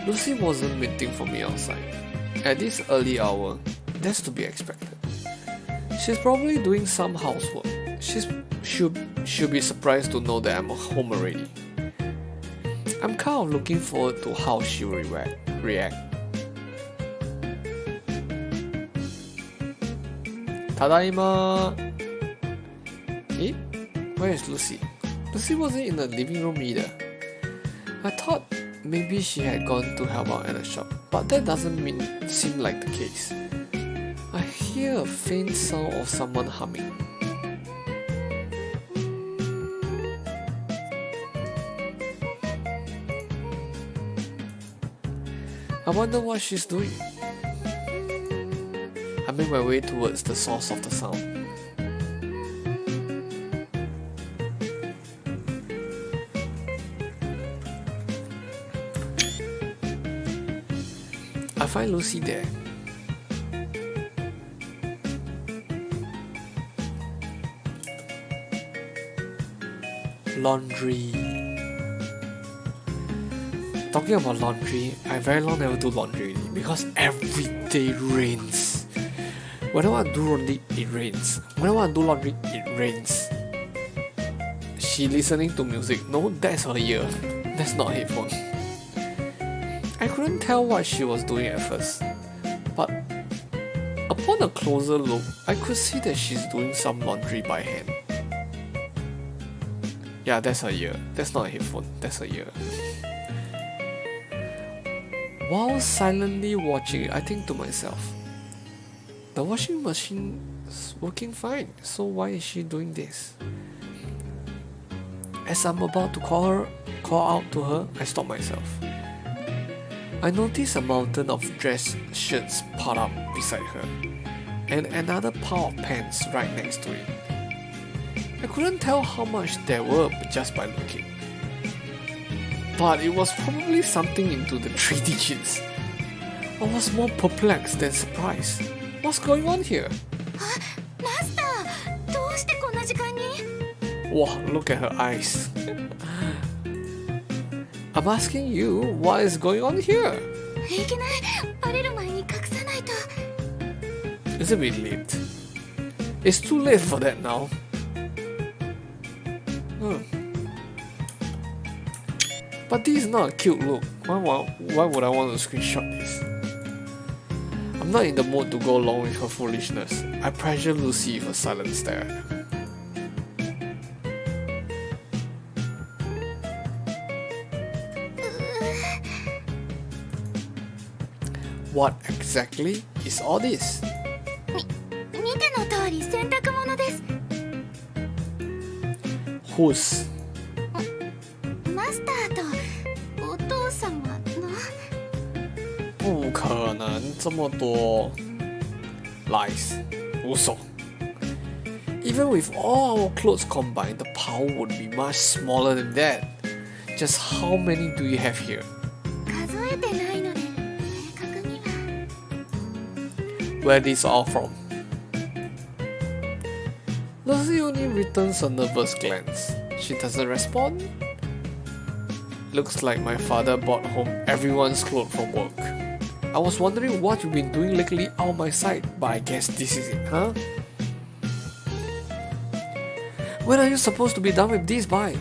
Lucy wasn't waiting for me outside. At this early hour, that's to be expected. She's probably doing some housework. She'll be surprised to know that I'm home already. I'm kind of looking forward to how she'll react. Tadaima! Eh? Where is Lucy? Lucy wasn't in the living room either. I thought maybe she had gone to help out at the shop, but that doesn't seem like the case. I hear a faint sound of someone humming. I wonder what she's doing. I make my way towards the source of the sound. I find Lucy there. Laundry. Talking about laundry, I very long never do laundry already because every day rains. Whenever I do laundry, it rains. Whenever I do laundry, it rains. She listening to music. No, that's her ear. That's not headphone. I couldn't tell what she was doing at first, but upon a closer look, I could see that she's doing some laundry by hand. Yeah, that's her ear. That's not a headphone. That's her ear. While silently watching, I think to myself, the washing machine is working fine, so why is she doing this? As I'm about to call out to her, I stop myself. I notice a mountain of dress shirts piled up beside her, and another pile of pants right next to it. I couldn't tell how much there were just by looking, but it was probably something into the 3 digits. I was more perplexed than surprised. What's going on here? Master! どうしてこんな時間に? Wow, look at her eyes. I'm asking you, what is going on here? いけない。バレる前に隠さないと。 It's a bit late. It's too late for that now. But this is not a cute look. Why would I want to screenshot this? I'm not in the mood to go along with her foolishness. I pressure Lucy with a silent stare. What exactly is all this? 見ての通り洗濯物です。 Whose? マスターとお父様の。不可能这么多 lies. 无所. Even with all our clothes combined, the pile would be much smaller than that. Just how many do you have here? 数えてないので正確には。 Where these all from? Lucy only returns a nervous glance. She doesn't respond. Looks like my father brought home everyone's clothes from work. I was wondering what you've been doing lately out of my sight, but I guess this is it, huh? When are you supposed to be done with this by?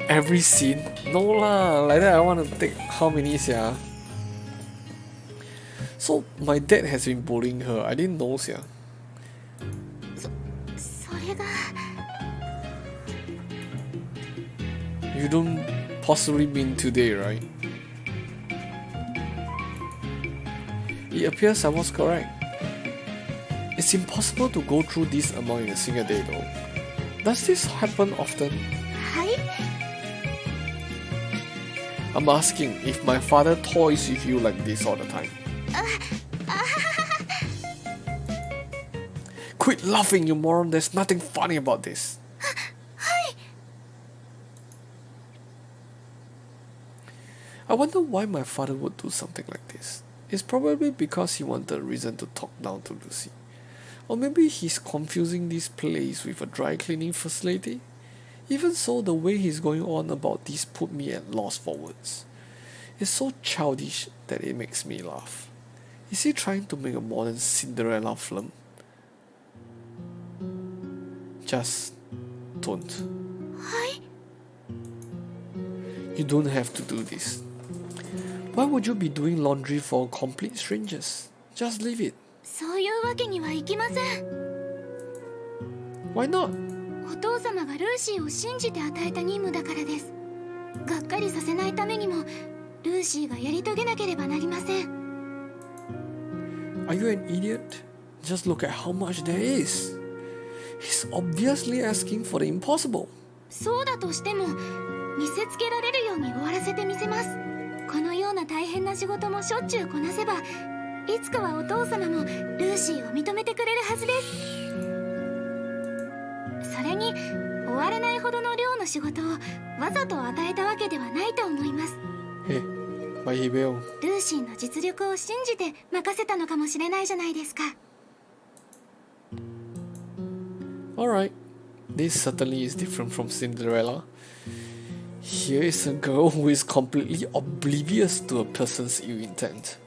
Every scene? No lah, like that I want to take how many sia? So my dad has been bullying her. I didn't know sia. それが。 You don't possibly mean today, right? It appears I was correct. It's impossible to go through this amount in a single day though. Does this happen often? はい。 I'm asking if my father toys with you like this all the time. Quit laughing, you moron. There's nothing funny about this. はい。 I wonder why my father would do something like this. It's probably because he wanted a reason to talk down to Lucy. Or maybe he's confusing this place with a dry cleaning facility. Even so, the way he's going on about this put me at loss for words. It's so childish that it makes me laugh. Is he trying to make a modern Cinderella film? Just don't. はい。 You don't have to do this. Why would you be doing laundry for complete strangers? Just leave it. そういうわけにはいきません。Why not? お父様がルーシーを信じて与えた任務だからです。がっかりさせないためにもルーシーがやり遂げなければなりません。 Are you an idiot? Just look at how much there is. He's obviously asking for the impossible. そうだとしても見せつけられるように終わらせてみせます。このような大変な仕事もしょっちゅうこなせばいつかはお父様もルーシーを認めてくれるはずです。それに終わらないほどの量の仕事をわざと与えたわけではないと思います。 Hey, but he will. ルーシーの実力を信じて任せたのかもしれないじゃないですか。 Alright, this certainly is different from Cinderella. Here is a girl who is completely oblivious to a person's ill intent.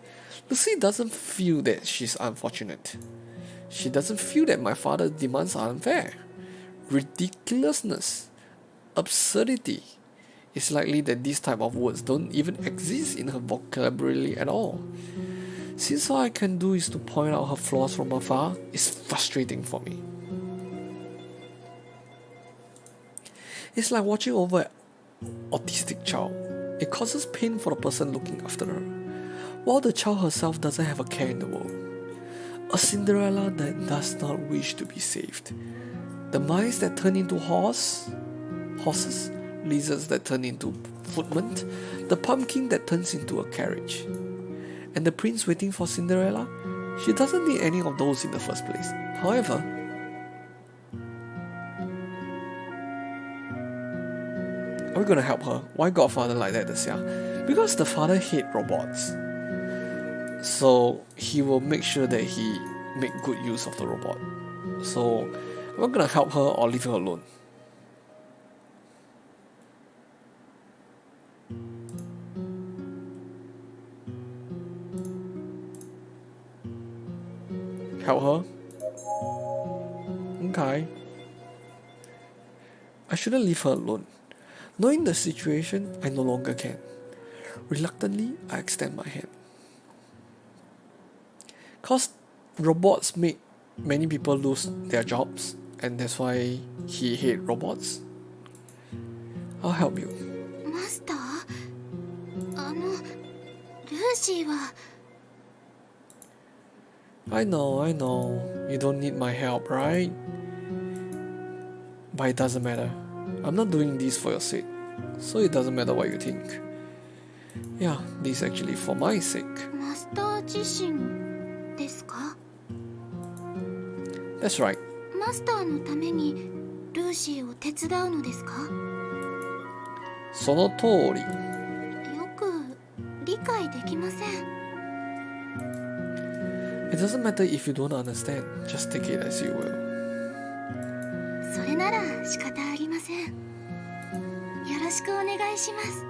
Lucy doesn't feel that she's unfortunate. She doesn't feel that my father's demands are unfair. Ridiculousness, absurdity. It's likely that these type of words don't even exist in her vocabulary at all. Since all I can do is to point out her flaws from afar, it's frustrating for me. It's like watching over an autistic child. It causes pain for the person looking after her, while the child herself doesn't have a care in the world. A Cinderella that does not wish to be saved. The mice that turn into horses, lizards that turn into footmen, the pumpkin that turns into a carriage. And the prince waiting for Cinderella? She doesn't need any of those in the first place. However, are we gonna help her? Why Godfather like that this year? Because the father hate robots. So he will make sure that he make good use of the robot. So we're gonna help her or leave her alone. Help her? Okay. I shouldn't leave her alone. Knowing the situation, I no longer can. Reluctantly, I extend my hand. Cause robots make many people lose their jobs, and that's why he hate robots. I'll help you. マスター、ルーシーは。 I know, you don't need my help, right? But it doesn't matter. I'm not doing this for your sake, so it doesn't matter what you think. Yeah, this is actually for my sake. マスター自身ですか？ That's right. マスターのためにルーシーを手伝うのですか？その通り。よく理解できません。 It doesn't matter if you don't understand. Just take it as you will. それなら仕方ありません。よろしくお願いします。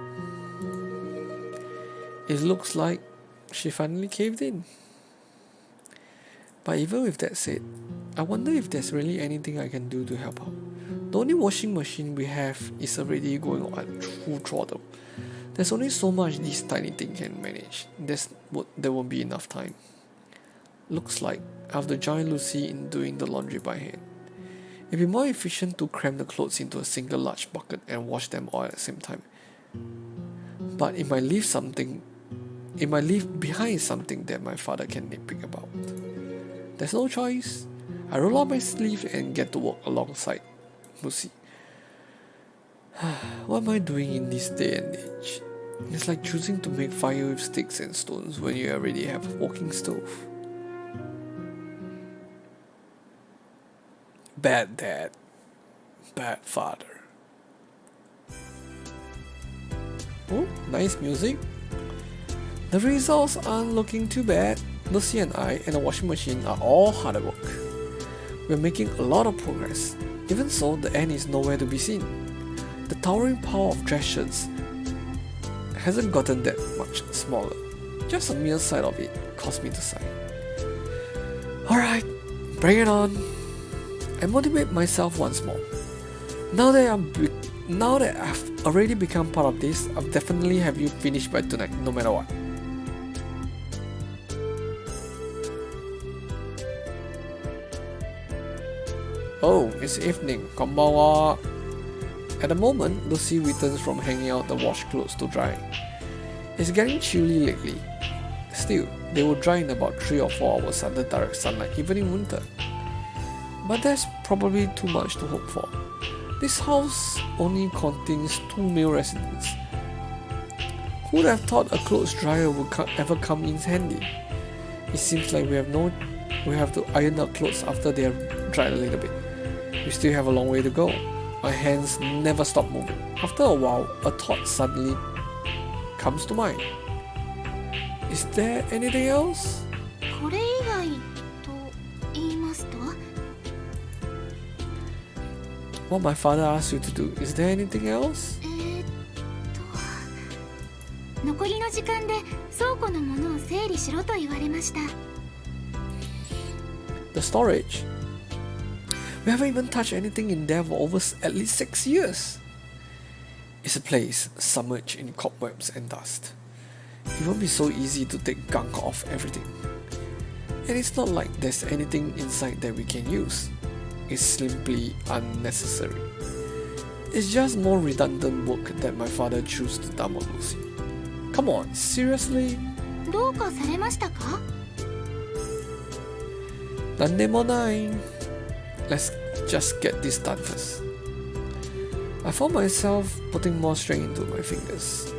It looks like she finally caved in. But even with that said, I wonder if there's really anything I can do to help out. The only washing machine we have is already going on full throttle. There's only so much this tiny thing can manage. There won't be enough time. Looks like I have to join Lucy in doing the laundry by hand. It'd be more efficient to cram the clothes into a single large bucket and wash them all at the same time. But it might leave behind something that my father can nitpick about. There's no choice. I roll up my sleeve and get to work alongside Lucy. What am I doing in this day and age? It's like choosing to make fire with sticks and stones when you already have a walking stove. Bad dad, bad father. Oh, nice music. The results aren't looking too bad. Lucy and I and the washing machine are all hard at work. We're making a lot of progress. Even so, the end is nowhere to be seen. The towering pile of dress shirts hasn't gotten that much smaller. Just a mere sight of it caused me to sigh. Alright, bring it on. I motivate myself once more. Now that I've already become part of this, I'll definitely have you finished by tonight, no matter what. Oh, it's evening. Konbanwa. At the moment, Lucy returns from hanging out the washed clothes to dry. It's getting chilly lately. Still, they will dry in about 3 or 4 hours under direct sunlight, even in winter. But that's probably too much to hope for. This house only contains 2 male residents. Who would have thought a clothes dryer would ever come in handy? It seems like we have to iron our clothes after they are dried a little bit. We still have a long way to go. My hands never stop moving. After a while, a thought suddenly comes to mind. Is there anything else? これ以外と言いますと What my father asked you to do, is there anything else? 残りの時間で倉庫のものを整理しろと言われました。 The storage. We haven't even touched anything in there for over at least 6 years. It's a place submerged in cobwebs and dust. It won't be so easy to take gunk off everything. And it's not like there's anything inside that we can use. It's simply unnecessary. It's just more redundant work that my father chose to dump on Lucy. Come on, seriously? どうかされましたか? Nandemonai. Let's just get this done first. I found myself putting more strength into my fingers.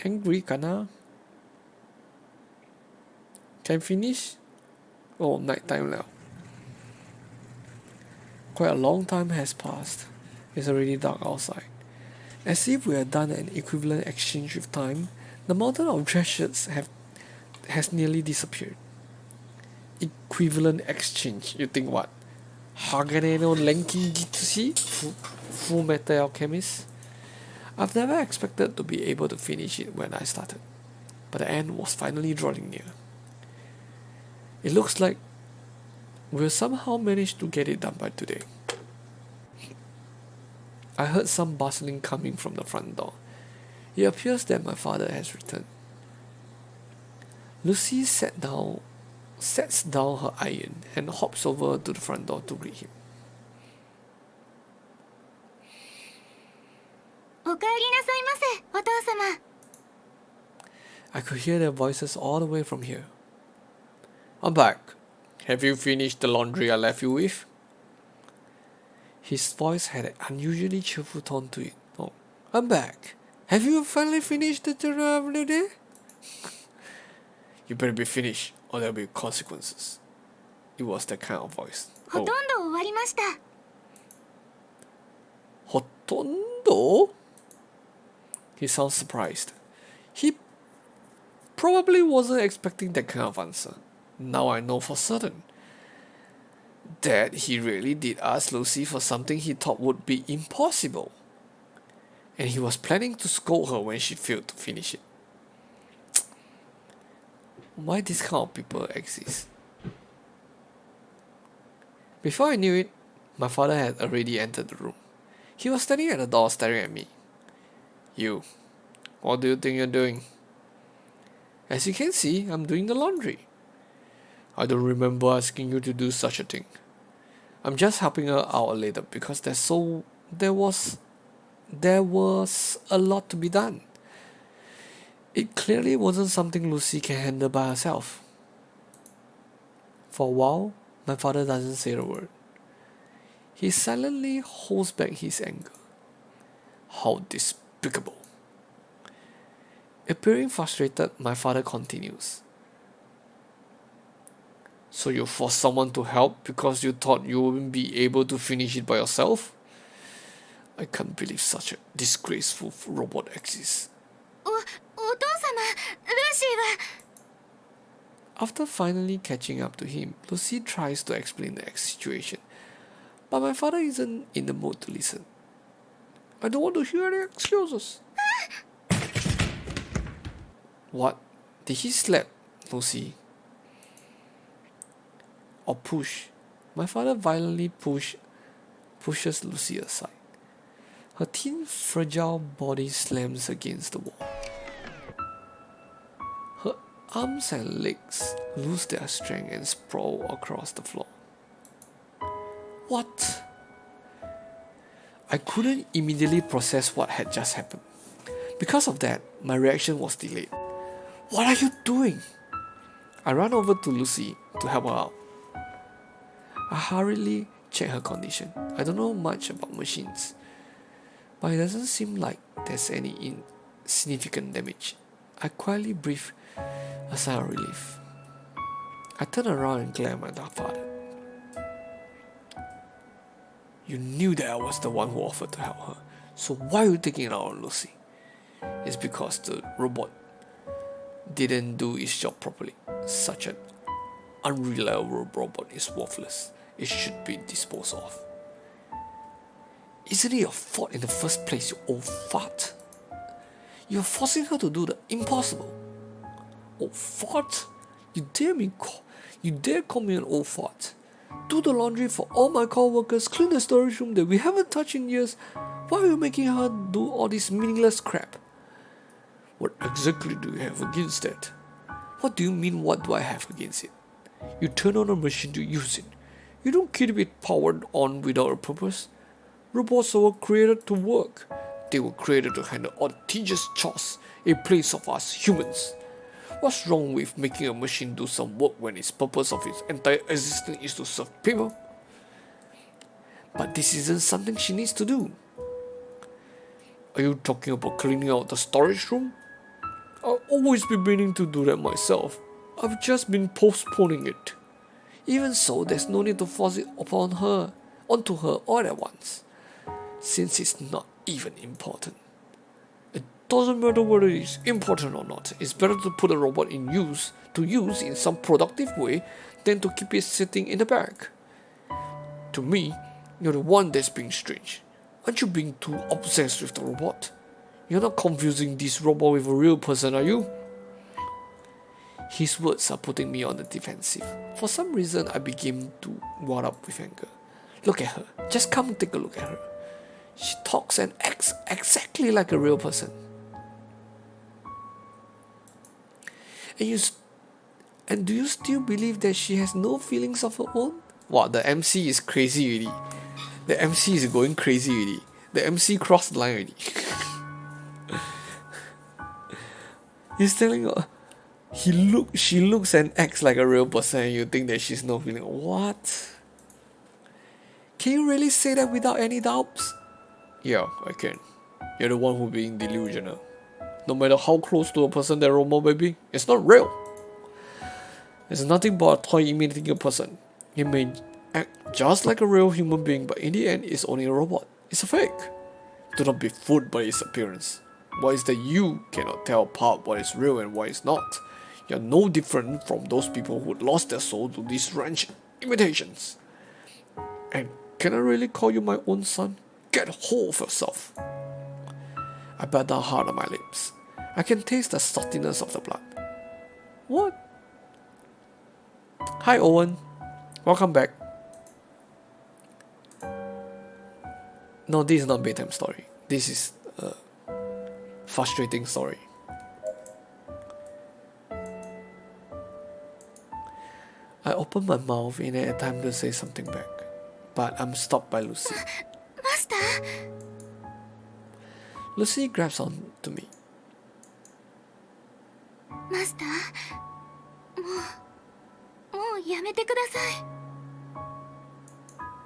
Angry, kana? Can finish? Oh, night time now. Quite a long time has passed. It's already dark outside. As if we had done an equivalent exchange with time, the mountain of dress shirts has nearly disappeared. Equivalent exchange, you think what? Hagane no Renkin Gitsushi? Full Metal Alchemist? I've never expected to be able to finish it when I started, but the end was finally drawing near. It looks like we'll somehow manage to get it done by today. I heard some bustling coming from the front door. It appears that my father has returned. Lucy sets down her iron and hops over to the front door to greet him. お帰りなさいませ、お父様。 I could hear their voices all the way from here. I'm back. Have you finished the laundry I left you with? His voice had an unusually cheerful tone to it. Oh, I'm back. Have you finally finished the journal of the day? You better be finished, or there'll be consequences. It was that kind of voice. ほとんど終わりました。 Hotondo? He sounds surprised. He probably wasn't expecting that kind of answer. Now I know for certain that he really did ask Lucy for something he thought would be impossible. And he was planning to scold her when she failed to finish it. Why this kind of people exist? Before I knew it, my father had already entered the room. He was standing at the door staring at me. You, what do you think you're doing? As you can see, I'm doing the laundry. I don't remember asking you to do such a thing. I'm just helping her out a little because there was a lot to be done. It clearly wasn't something Lucy can handle by herself. For a while, my father doesn't say a word. He silently holds back his anger. How despicable. Appearing frustrated, my father continues. So you forced someone to help because you thought you wouldn't be able to finish it by yourself? I can't believe such a disgraceful robot exists. お父様、ルーシーは。 After finally catching up to him, Lucy tries to explain the situation. But my father isn't in the mood to listen. I don't want to hear any excuses. What? Did he slap Lucy? Or push? My father violently pushes Lucy aside. Her thin, fragile body slams against the wall. Her arms and legs lose their strength and sprawl across the floor. What? I couldn't immediately process what had just happened. Because of that, my reaction was delayed. What are you doing? I ran over to Lucy to help her out. I hurriedly checked her condition. I don't know much about machines, but it doesn't seem like there's any insignificant damage. I quietly breathed a sigh of relief. I turned around and glared at my father. You knew that I was the one who offered to help her, so why are you taking it out on Lucy? It's because the robot didn't do its job properly. Such an unreliable robot is worthless. It should be disposed of. Isn't it your fault in the first place, you old fart? You're forcing her to do the impossible. Old fart? You dare call me an old fart? Do the laundry for all my co-workers, clean the storage room that we haven't touched in years. Why are you making her do all this meaningless crap? What exactly do you have against that? What do you mean, what do I have against it? You turn on a machine to use it. You don't keep it powered on without a purpose. Robots were created to work. They were created to handle all the tedious chores in place of us humans. What's wrong with making a machine do some work when its purpose of its entire existence is to serve people? But this isn't something she needs to do. Are you talking about cleaning out the storage room? I've always been meaning to do that myself. I've just been postponing it. Even so, there's no need to force it onto her all at once, since it's not even important. It doesn't matter whether it's important or not. It's better to put a robot in use in some productive way than to keep it sitting in the back. To me, you're the one that's being strange. Aren't you being too obsessed with the robot? You're not confusing this robot with a real person, are you? His words are putting me on the defensive. For some reason, I begin to well up with anger. Look at her. Just come and take a look at her. She talks and acts exactly like a real person. And do you still believe that she has no feelings of her own? Wow, the MC is crazy already. The MC is going crazy already. The MC crossed the line already. He's telling her, she looks and acts like a real person and you think that she's no feeling. What? Can you really say that without any doubts? Yeah, I can. You're the one who's being delusional. No matter how close to a person that robot may be, it's not real. It's nothing but a toy imitating a person. It may act just like a real human being, but in the end, it's only a robot. It's a fake. Do not be fooled by its appearance. Why is that you cannot tell apart what is real and what is not? You're no different from those people who lost their soul to these wretched imitations. And can I really call you my own son? Get hold of yourself. I bit down hard on my lips. I can taste the saltiness of the blood. What? Hi Owen. Welcome back. No, this is not bedtime story. This is a frustrating story. I opened my mouth in an attempt to say something back, but I'm stopped by Lucy. Master? Lucy grabs on to me. Master? もうやめてください。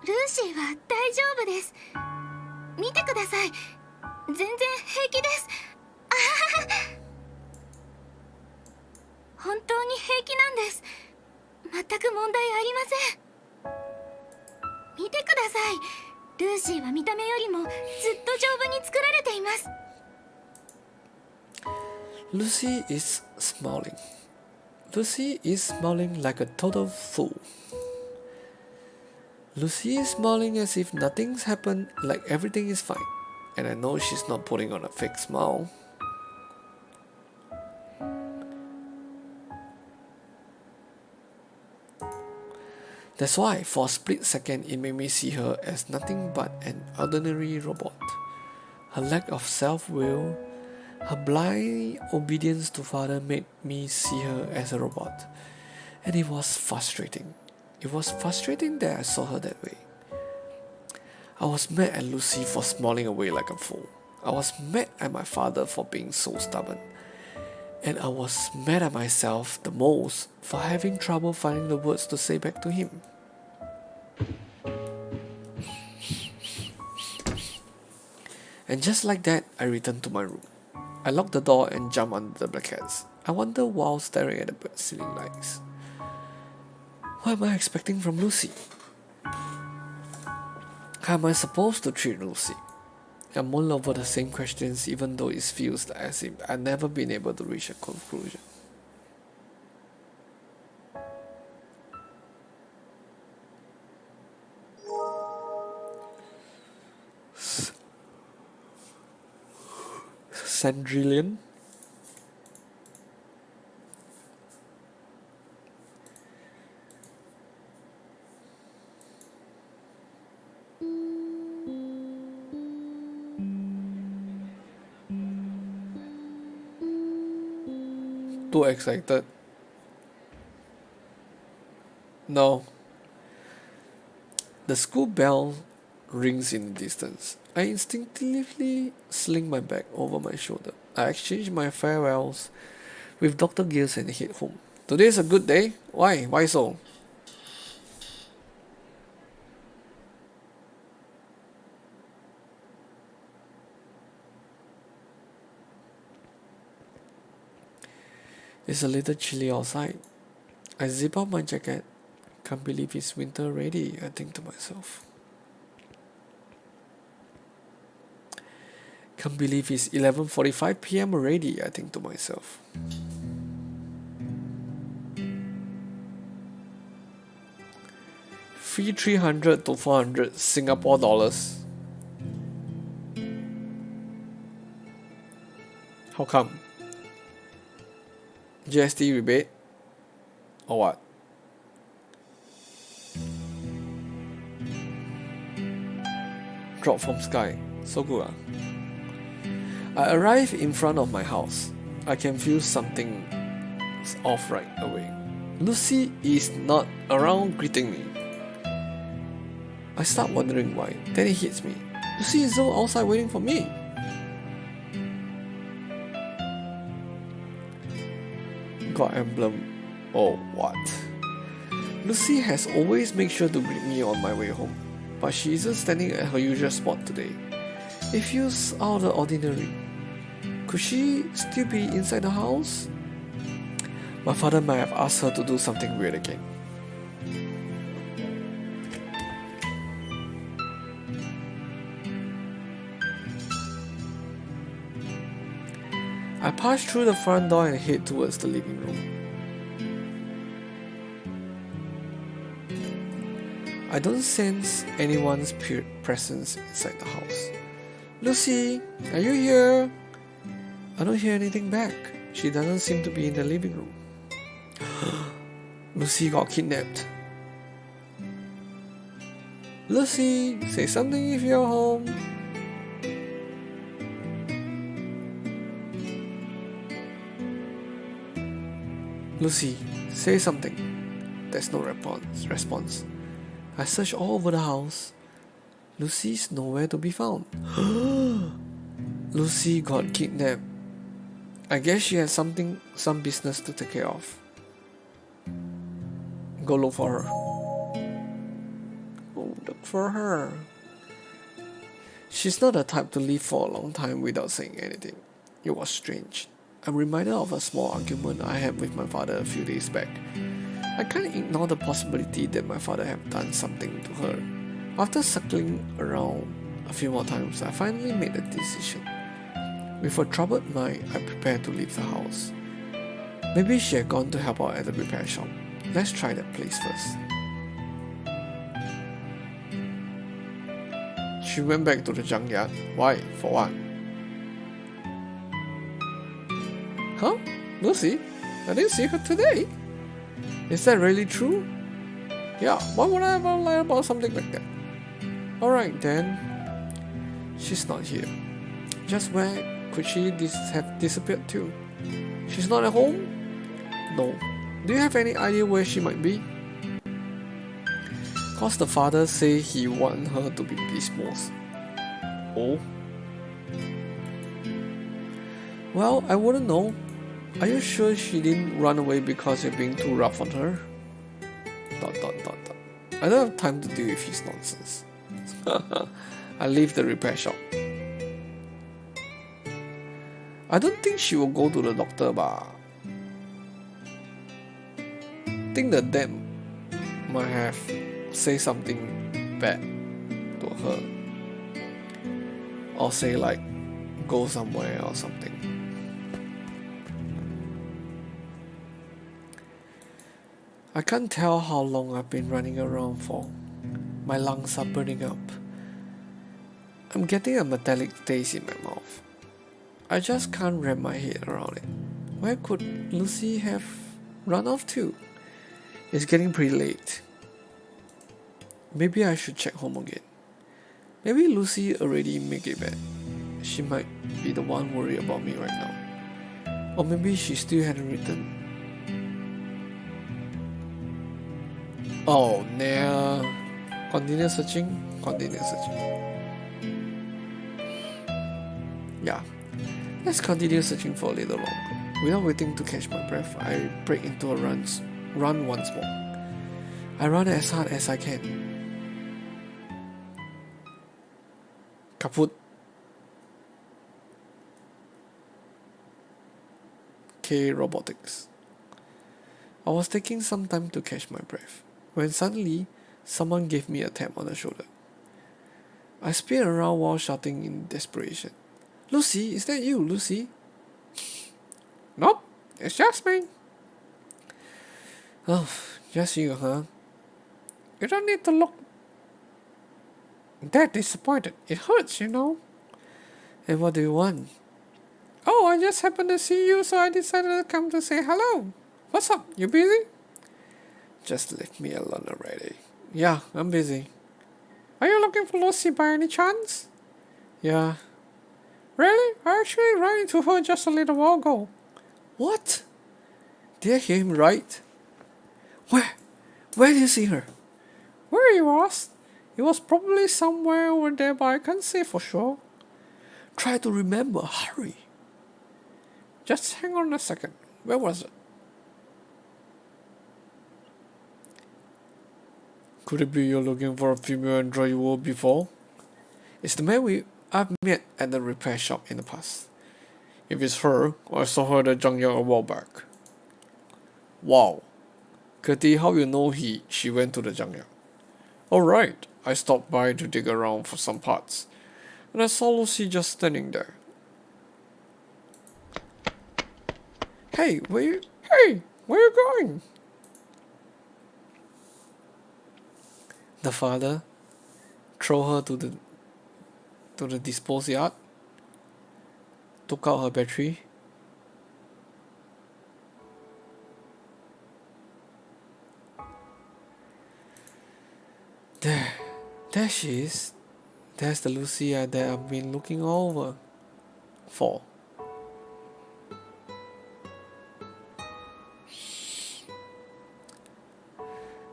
ルーシーは大丈夫です。見てください。全然平気です。あはは。本当に平気なんです。全く問題ありません。見てください。ルーシーは見た目よりもずっと丈夫に作られています。Lucy is smiling. Lucy is smiling like a total fool. Lucy is smiling as if nothing's happened, like everything is fine. And I know she's not putting on a fake smile. That's why, for a split second, it made me see her as nothing but an ordinary robot. Her lack of self-will, her blind obedience to father made me see her as a robot. And it was frustrating. It was frustrating that I saw her that way. I was mad at Lucy for smiling away like a fool. I was mad at my father for being so stubborn. And I was mad at myself the most for having trouble finding the words to say back to him. And just like that, I returned to my room. I locked the door and jumped under the blankets. I wondered while staring at the ceiling lights. What am I expecting from Lucy? How am I supposed to treat Lucy? I mull over the same questions even though it feels as if I've never been able to reach a conclusion. Sandrillion? Too excited? No. The school bell rings in the distance. I instinctively sling my bag over my shoulder. I exchange my farewells with Dr. Gills and head home. Today is a good day? Why? Why so? It's a little chilly outside. I zip up my jacket. Can't believe it's winter already, I think to myself. Can't believe it's 11:45 p.m. already, I think to myself. Fee 300 to 400 Singapore dollars. How come? GST rebate? Or what? Drop from sky. So good, ah. I arrive in front of my house. I can feel something off right away. Lucy is not around greeting me. I start wondering why. Then it hits me. Lucy is all outside waiting for me. God emblem. Oh, what? Lucy has always made sure to greet me on my way home, but she isn't standing at her usual spot today. It feels out of the ordinary. Could she still be inside the house? My father might have asked her to do something weird again. I pass through the front door and head towards the living room. I don't sense anyone's presence inside the house. Lucy, are you here? I don't hear anything back. She doesn't seem to be in the living room. Lucy got kidnapped. Lucy, say something if you're home. Lucy, say something. There's no response. I search all over the house. Lucy's nowhere to be found. Lucy got kidnapped. I guess she had some business to take care of. Go look for her. Go look for her. She's not the type to leave for a long time without saying anything. It was strange. I'm reminded of a small argument I had with my father a few days back. I can't ignore the possibility that my father had done something to her. After circling around a few more times, I finally made a decision. With a troubled mind, I prepared to leave the house. Maybe she had gone to help out at the repair shop. Let's try that place first. She went back to the junkyard. Why? For what? Huh? Lucy? I didn't see her today. Is that really true? Yeah, why would I ever lie about something like that? Alright then. She's not here. Just where could she have disappeared to? She's not at home? No. Do you have any idea where she might be? Cause the father say he want her to be dismissed. Oh? Well, I wouldn't know. Are you sure she didn't run away because you're being too rough on her? ... I don't have time to deal with his nonsense. I leave the repair shop. I don't think she will go to the doctor, but think the dad might have say something bad to her, or say like go somewhere or something. I can't tell how long I've been running around for. My lungs are burning up. I'm getting a metallic taste in my mouth. I just can't wrap my head around it. Where could Lucy have run off to? It's getting pretty late. Maybe I should check home again. Maybe Lucy already make it back. She might be the one worried about me right now. Or maybe she still hadn't returned. Oh, nah. Continue searching. Yeah, let's continue searching for a little longer. Without waiting to catch my breath, I break into a run once more. I run as hard as I can. Kaput. K Robotics. I was taking some time to catch my breath when suddenly someone gave me a tap on the shoulder. I spin around while shouting in desperation. Lucy, is that you, Lucy? Nope, it's just me. Oh, just you, huh? You don't need to look that disappointed. It hurts, you know. And what do you want? Oh, I just happened to see you, so I decided to come to say hello. What's up? You busy? Just leave me alone already. Yeah, I'm busy. Are you looking for Lucy by any chance? Yeah. Really? I actually ran into her just a little while ago. What? Did I hear him right? Where? Where did you see her? Where you asked? It was probably somewhere over there, but I can't say for sure. Try to remember. Hurry. Just hang on a second. Where was it? Could it be you're looking for a female android you were before? It's the man I've met at the repair shop in the past. If it's her, I saw her at the junkyard a while back. Wow. Kitty, how you know she went to the junkyard? Alright, I stopped by to dig around for some parts, and I saw Lucy just standing there. Hey, where you going? The father threw her to the dispose yard, took out her battery. There she is. There's the Lucy that I've been looking over for.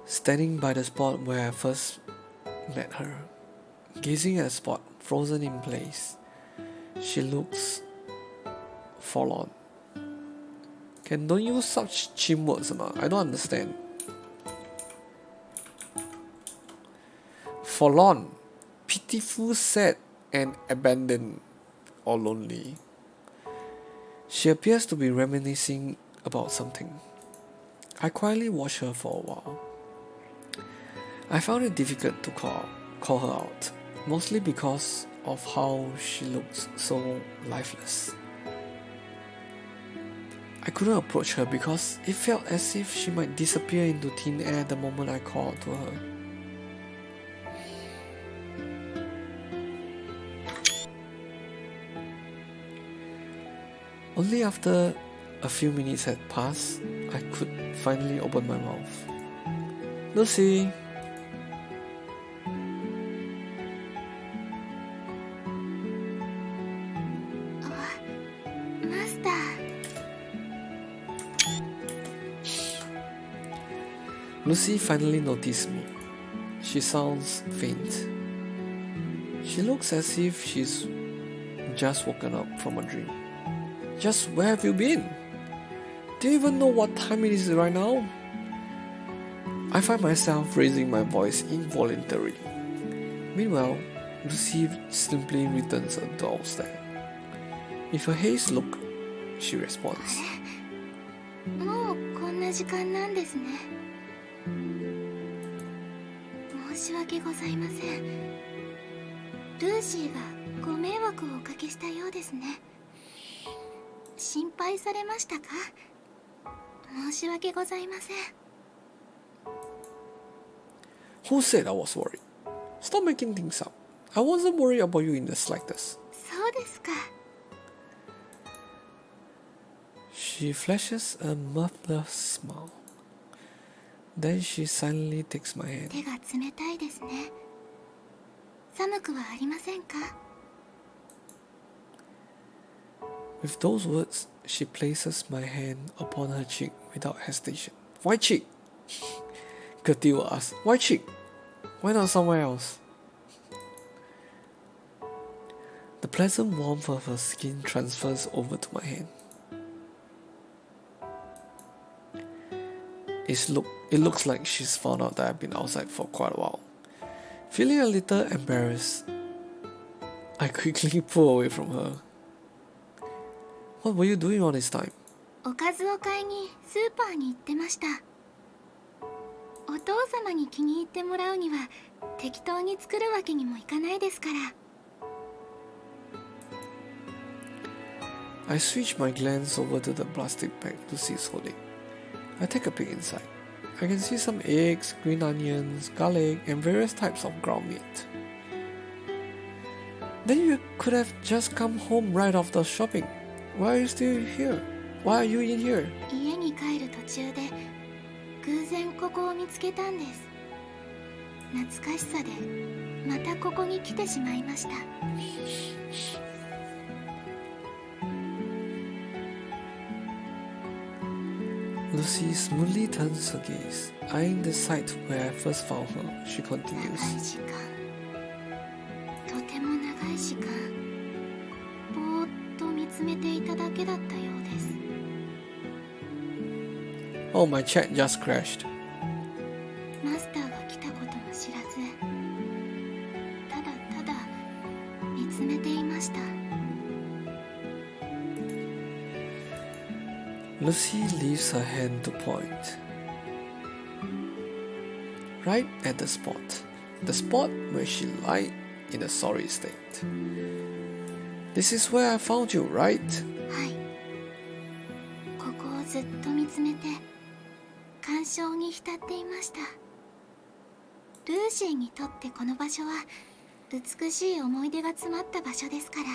Standing by the spot where I first met her, gazing at the spot frozen in place, she looks forlorn. Don't use such chim words, I don't understand. Forlorn, pitiful, sad, and abandoned or lonely. She appears to be reminiscing about something. I quietly watched her for a while. I found it difficult to call her out, mostly because of how she looks so lifeless. I couldn't approach her because it felt as if she might disappear into thin air the moment I called to her. Only after a few minutes had passed, I could finally open my mouth. Lucy. Master. Lucy finally noticed me. She sounds faint. She looks as if she's just woken up from a dream. Just where have you been? Do you even know what time it is right now? I find myself raising my voice involuntarily. Meanwhile, Lucy simply returns a dull stare. With a hazed look, she responds. もうこんな時間なんですね。申し訳ございません。ルーシーがご迷惑をおかけしたようですね。心配されましたか？申し訳ございません。Who said I was worried? Stop making things up. I wasn't worried about you in the slightest. そうですか。She flashes a mirthless smile. Then she silently takes my hand. 手が冷たいですね。寒くはありませんか？ With those words, she places my hand upon her cheek without hesitation. Why cheek? Gertie will ask. Why cheek? Why not somewhere else? The pleasant warmth of her skin transfers over to my hand. It looks like she's found out that I've been outside for quite a while. Feeling a little embarrassed, I quickly pull away from her. What were you doing all this time? おかずを買いにスーパーに行ってました。お父様に気に入ってもらうには適当に作るわけにもいかないですから。I switch my glance over to the plastic bag Lucy's holding. I take a peek inside. I can see some eggs, green onions, garlic, and various types of ground meat. Then you could have just come home right after shopping. Why are you still here? Why are you in here? 家に帰る途中で偶然ここを見つけたんです。懐かしさでまたここに来てしまいました。Lucy smoothly turns her gaze, eyeing the site where I first found her. She 長い continues. 時間、とても長い時間、ぼーっと見つめていただけだったようです。 Oh, my chat just crashed. マスターが来たことも知らず、ただただ見つめていました。 Lucy leaves her hand to point. Right at the spot where she lied in a sorry state. This is where I found you, right? はい。ここをずっと見つめて感傷に浸っていました。ルーシーにとってこの場所は美しい思い出が詰まった場所ですから。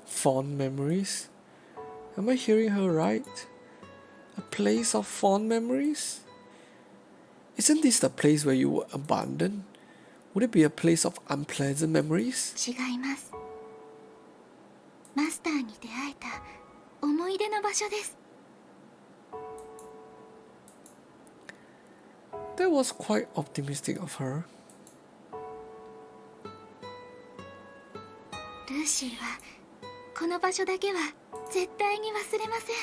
Fond memories? Am I hearing her right? A place of fond memories? Isn't this the place where you were abandoned? Would it be a place of unpleasant memories? 違います。マスターに出会えた思い出の場所です。 That was quite optimistic of her. ルーシーはこの場所だけは絶対に忘れません。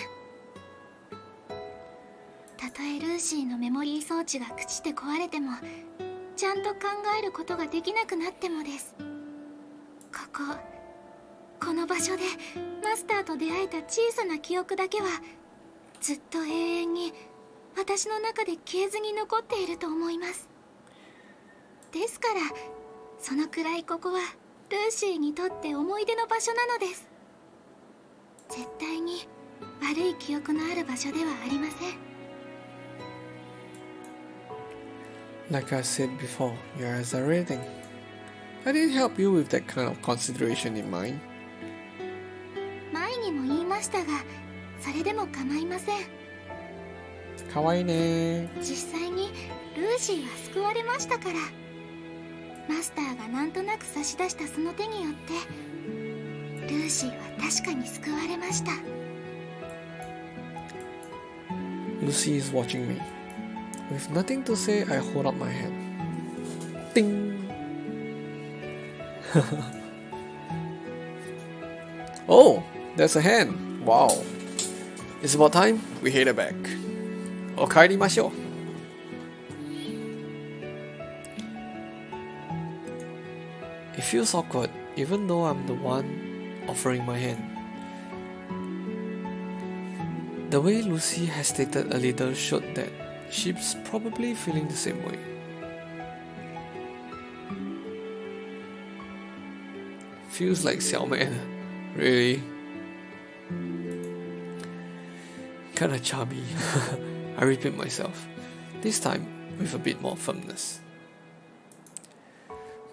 たとえルーシーのメモリー装置が朽ちて壊れても、ちゃんと考えることができなくなってもです。この場所でマスターと出会えた小さな記憶だけはずっと永遠に私の中で消えずに残っていると思います。ですからそのくらいここはルーシーにとって思い出の場所なのです。絶対に悪い記憶のある場所ではありません。 Like I said before, your eyes are reading. I didn't help you with that kind of consideration in mind. 前にも言いましたが、それでも構いません。かわいいね。実際にルーシーは救われましたから。マスターがなんとなく差し出したその手によってルーシーは確かに救われました。 Lucy is watching me. With nothing to say, I hold up my hand. Ding! Oh, there's a hand. Wow. It's about time we headed back. Okaerimashou. It feels awkward, even though I'm the one offering my hand. The way Lucy hesitated a little showed that she's probably feeling the same way. Feels like Xiaoman, really? Kinda chubby. I repeat myself, this time with a bit more firmness.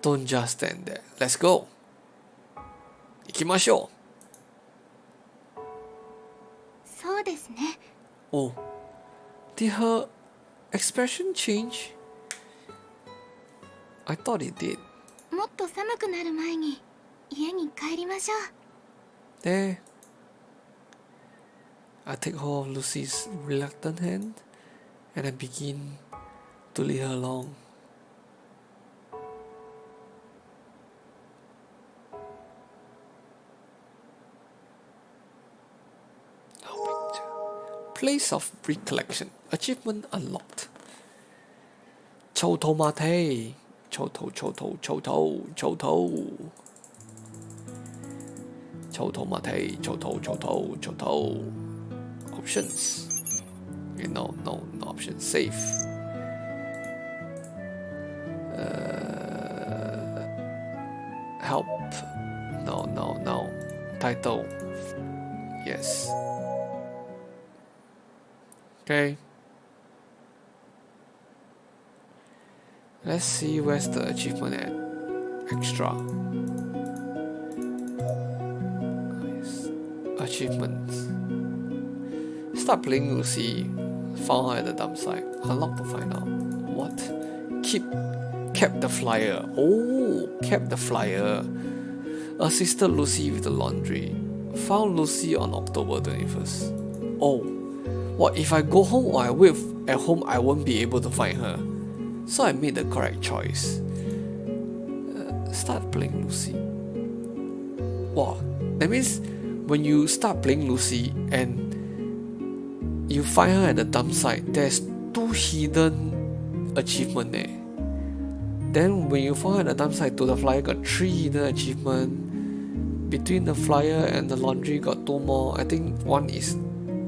Don't just stand there. Let's go. Ikimashou. そうですね。 Oh, did her expression change? I thought it did. もっと寒くなる前に家に帰りましょう。 There. I take hold of Lucy's reluctant hand and I begin to lead her along. Place of recollection. Achievement unlocked. Chotomate. Choto. Chotomate. Choto. Options. Okay, no options. Save. Help. No. Title. Yes. Okay. Let's see where's the achievement at. Extra. Nice. Achievements. Start playing Lucy. Found her at the dump site. Unlock to find out. What? Kept the flyer. Oh, kept the flyer. Assisted Lucy with the laundry. Found Lucy on October 21st. Oh. What if I go home or I wait at home, I won't be able to find her. So I made the correct choice. Start playing Lucy. Wow, that means when you start playing Lucy and you find her at the dump site, there's 2 hidden achievements there. Then when you find her at the dump site to the flyer, got 3 hidden achievements. Between the flyer and the laundry, got 2 more. I think one is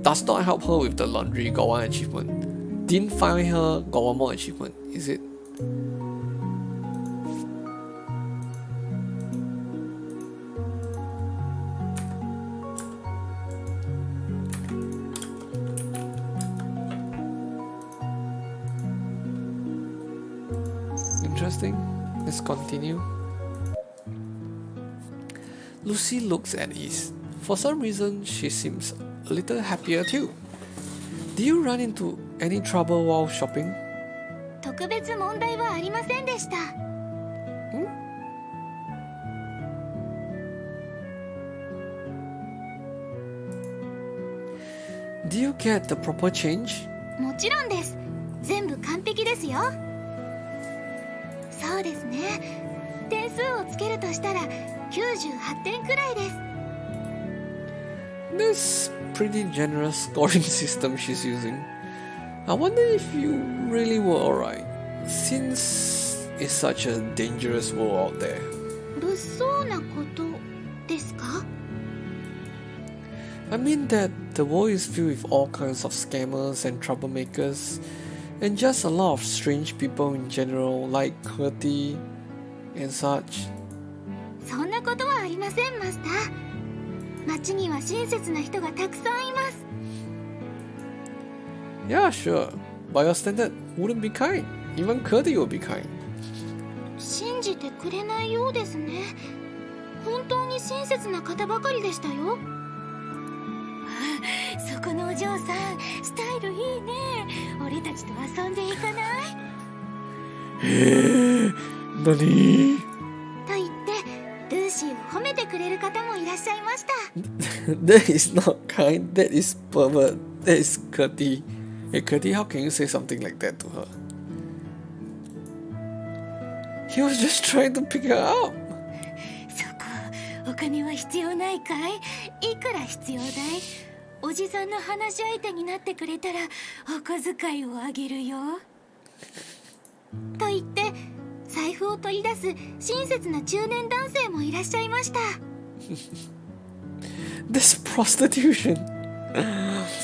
does not help her with the laundry, got 1 achievement. Didn't find her, got 1 more achievement. Is it? Interesting. Let's continue. Lucy looks at ease. For some reason, she seems a little happier too. Did you run into any trouble while shopping? 特別問題はありませんでした。Did you get the proper change? もちろんです。全部完璧ですよ。そうですね。点数をつけるとしたら98点くらいです。This pretty generous scoring system she's using. I wonder if you really were alright, since it's such a dangerous world out there. 物騒なことですか? I mean that the world is filled with all kinds of scammers and troublemakers, and just a lot of strange people in general, like Kurti and such. そんなことはありません、マスター。街には親切な人がたくさんいます。Yeah, sure. By your standard, wouldn't be kind. Even Kurti would be kind. 信じてくれないようですね。本当に親切な方ばかりでしたよ。そこのお嬢さん、スタイルいいね。俺たちと遊んでいかない？何？と言って、ルーシーを褒めてくれる方もいらっしゃいました。That is not kind. That is pervert. That is Kurti. Hey Cuddy, how can you say something like that to her? He was just trying to pick her up. そこ、お金は必要ないかい？いくら必要だい？おじさんの話し相手になってくれたらお小遣いをあげるよ。と言って財布を取り出す親切な中年男性もいらっしゃいました。This prostitution.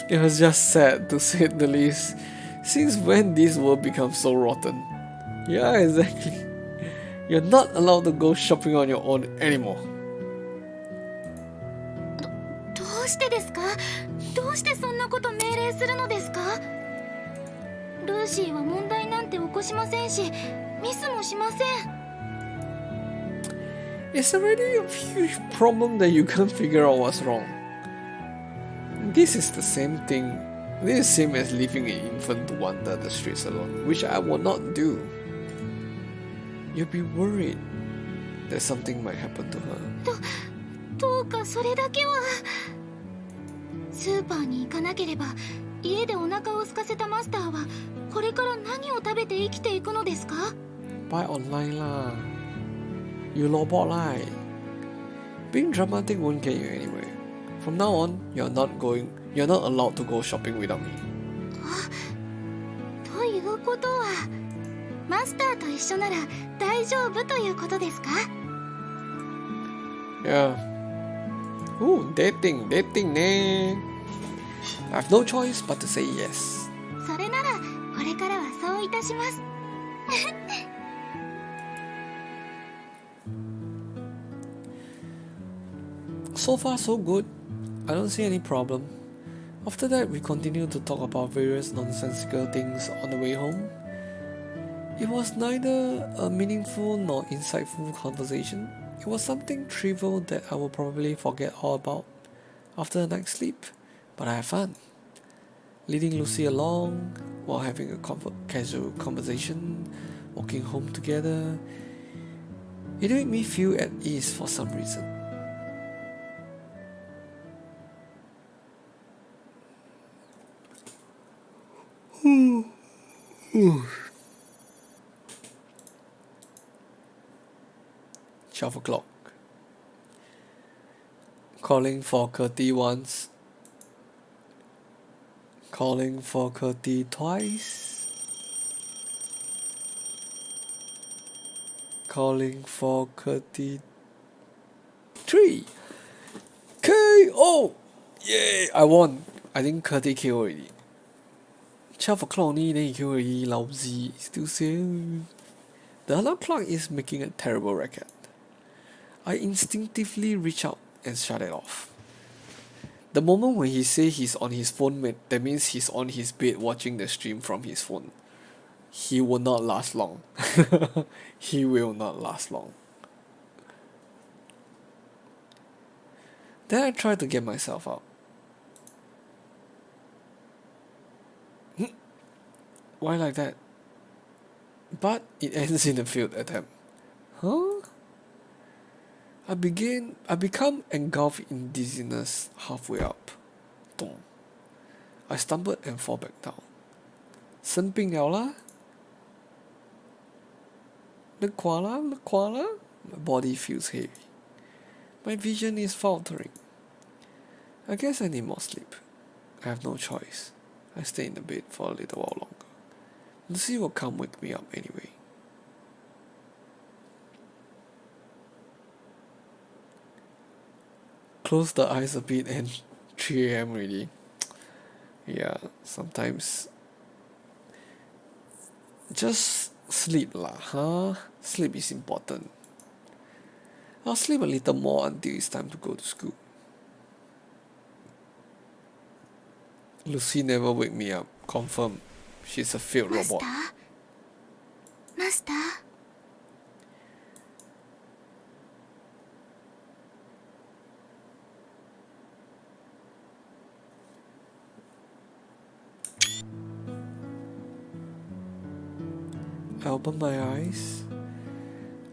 It was just sad to say the least. Since when this world becomes so rotten? Yeah, exactly. You're not allowed to go shopping on your own anymore. どうしてですか？どうしてそんなこと命令するのですか？ルーシーは問題なんて起こしませんし、ミスもしません。It's already a huge problem that you can't figure out what's wrong. This is the same thing. This is same as leaving an infant to wander the streets alone, which I will not do. You'll be worried that something might happen to her. どうかそれだけは。スーパーに行かなければ、家でお腹を空かせたマスターはこれから何を食べて生きていくのですか？ Buy online lah. You lowball lah. Being dramatic won't get you anywhere. From now on, you're not allowed to go shopping without me. ということは、マスターと一緒なら大丈夫ということですか？ Yeah. Ooh, datingね。I have no choice but to say yes. それならこれからはそういたします。So far so good. I don't see any problem. After that, we continued to talk about various nonsensical things on the way home. It was neither a meaningful nor insightful conversation. It was something trivial that I will probably forget all about after a night's sleep, but I had fun. Leading Lucy along while having a casual conversation, walking home together. It made me feel at ease for some reason. Ooh. 12 o'clock. Calling for Curti once. Calling for Curti twice. Calling for Curti 3. KO! Yay! I won. I think Curti KO already. 12 o'clock only, then he KO already. Lousy. Still saying. The alarm clock is making a terrible racket. I instinctively reach out and shut it off. The moment when he say he's on his phone, that means he's on his bed watching the stream from his phone. He will not last long. He will not last long. Then I try to get myself out. Why like that? But it ends in a failed attempt. Huh? I become engulfed in dizziness halfway up. Dong. I stumbled and fall back down. 生病了啦? 累垮啦? My body feels heavy. My vision is faltering. I guess I need more sleep. I have no choice. I stay in the bed for a little while longer. Lucy will come wake me up anyway. Close the eyes a bit and 3 a.m. already. Yeah, sometimes just sleep lah, huh? Sleep is important. I'll sleep a little more until it's time to go to school. Lucy never wake me up. Confirm. She's a failed robot. マスター I open my eyes.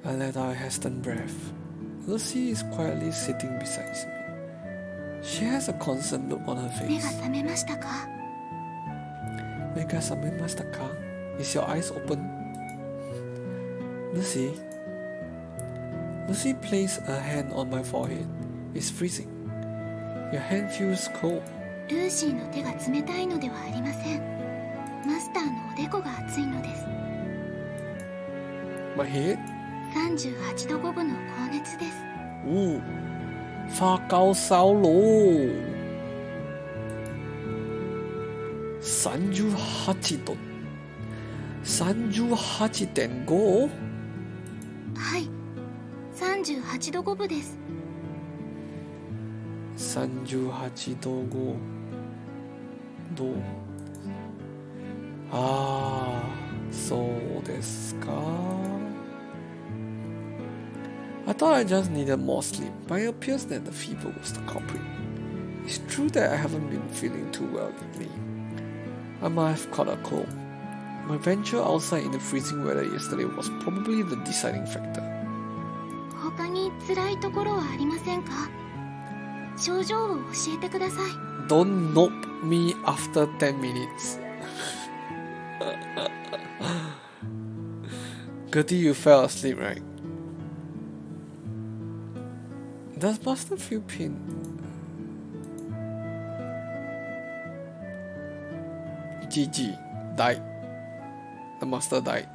I let out a hesitant breath. Lucy is quietly sitting beside me. She has a concerned look on her 目が face. 覚めましたか？目が覚めましたか? Is your eyes open? Lucy? Lucy placed a hand on my forehead. It's freezing. Your hand feels cold. ルーシーの手が冷たいのではありません。マスターのおでこが熱いのです。My head? 38度5分の高熱です。發高燒咯。38度。38.5? はい、38度5分です。38度5度。そうですか。I thought I just needed more sleep, but it appears that the fever was the culprit. It's true that I haven't been feeling too well lately. I might have caught a cold. My venture outside in the freezing weather yesterday was probably the deciding factor. 他に辛いところはありませんか？症状を教えてください。Don't nope me after 10 minutes. Gertie, you fell asleep, right? Does Master feel pain? GG, died. The Master died.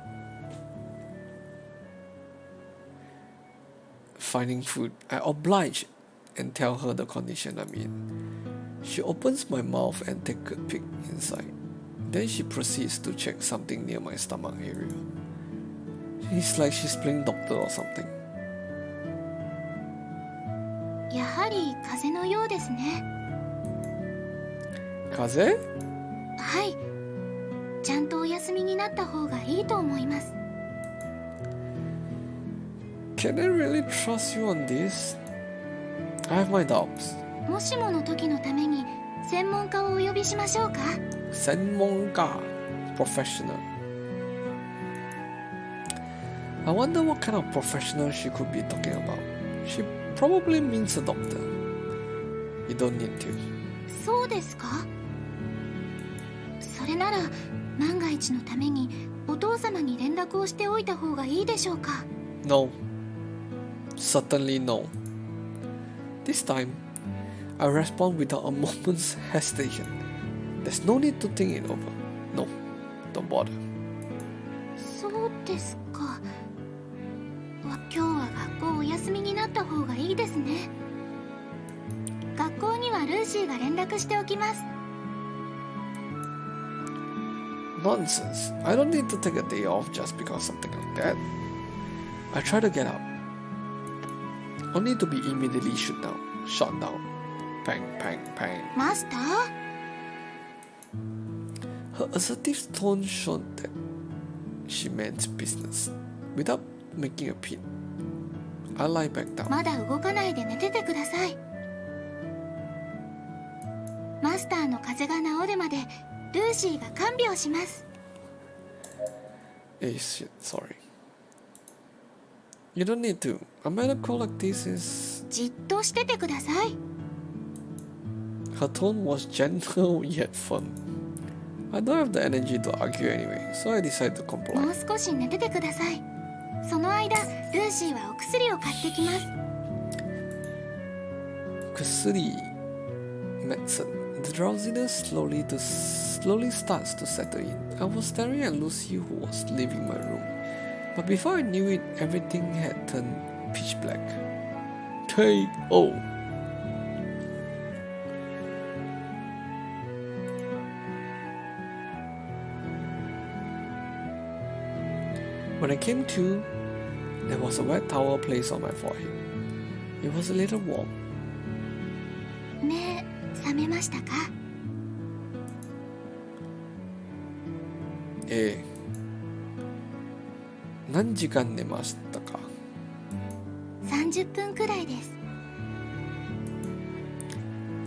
Finding food, I oblige and tell her the condition I'm in. She opens my mouth and takes a peek inside. Then she proceeds to check something near my stomach area. It's like she's playing doctor or something. やはり風邪のようですね。風邪？はい。ちゃんとお休みになった方がいいと思います。Can I really trust you on this? I have my doubts. もしもの時のために専門家をお呼びしましょうか。専門家 Professional. I wonder what kind of professional she could be talking about. She probably means a doctor. You don't need to. そうですか？それなら万が一のためにお父様に連絡をしておいた方がいいでしょうか？ No. Certainly no. This time, I respond without a moment's hesitation. There's no need to think it over. No, don't bother. そうですか。今日は学校お休みになった方がいいですね。学校にはルーシーが連絡しておきます。Nonsense. I don't need to take a day off just because something like that. I try to get up. Only to be immediately shut down. Pang, pang, pang. マスター？ Her assertive tone showed that she meant business. Without making a pin, I lie back down. まだ動かないで寝ててください。マスターの風邪が治るまでルーシーが看病します。Shit, sorry. You don't need to. A medical like this is... じっとしててください。Her tone was gentle yet firm. I don't have the energy to argue anyway, so I decided to も comply. う少し寝ててください。その間、ルーシーはお薬を買ってきます。Kusuri medicine. The drowsiness slowly starts to settle in. I was staring at Lucy, who was leaving my room. But before I knew it, everything had turned pitch black. K.O. When I came to, there was a wet towel placed on my forehead. It was a little warm. 目覚めましたか？何時間寝ましたか？ 30分くらいです。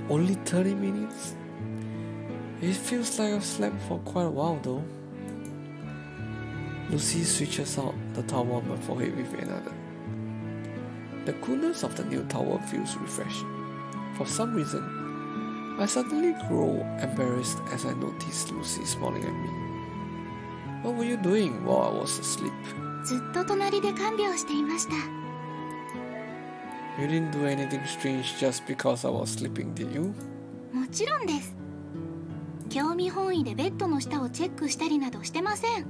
Only 30 minutes? It feels like I've slept for quite a while though. Lucy switches out the towel on my forehead with another. The coolness of the new towel feels refreshing. For some reason, I suddenly grow embarrassed as I notice Lucy smiling at me. What were you doing while I was asleep? ずっと隣で看病していました。 You didn't do anything strange just because I was sleeping, did you? もちろんです。興味本位でベッドの下をチェックしたりなどしてません。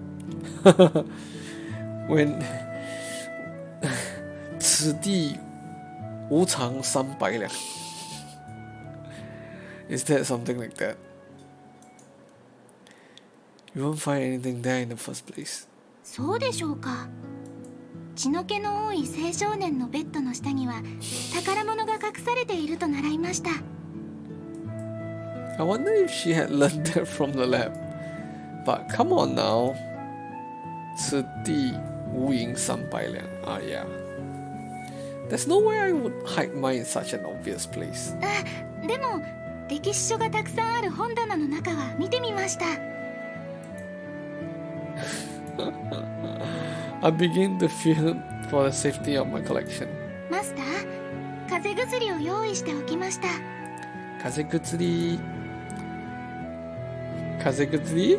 When 此地无常300两 Is that something like that? You won't find anything there in the first place. そうでしょうか。血の気の多い青少年のベッドの下には宝物が隠されていると習いました。 I wonder if she had learned that from the lab. But come on now. 此地无银300两 Ah, yeah. There's no way I would hide mine in such an obvious place. あ、でも歴史書がたくさんある本棚の中は見てみました。 I begin to fear for the safety of my collection. マスター、風邪薬を用意しておきました。 風邪薬 風邪薬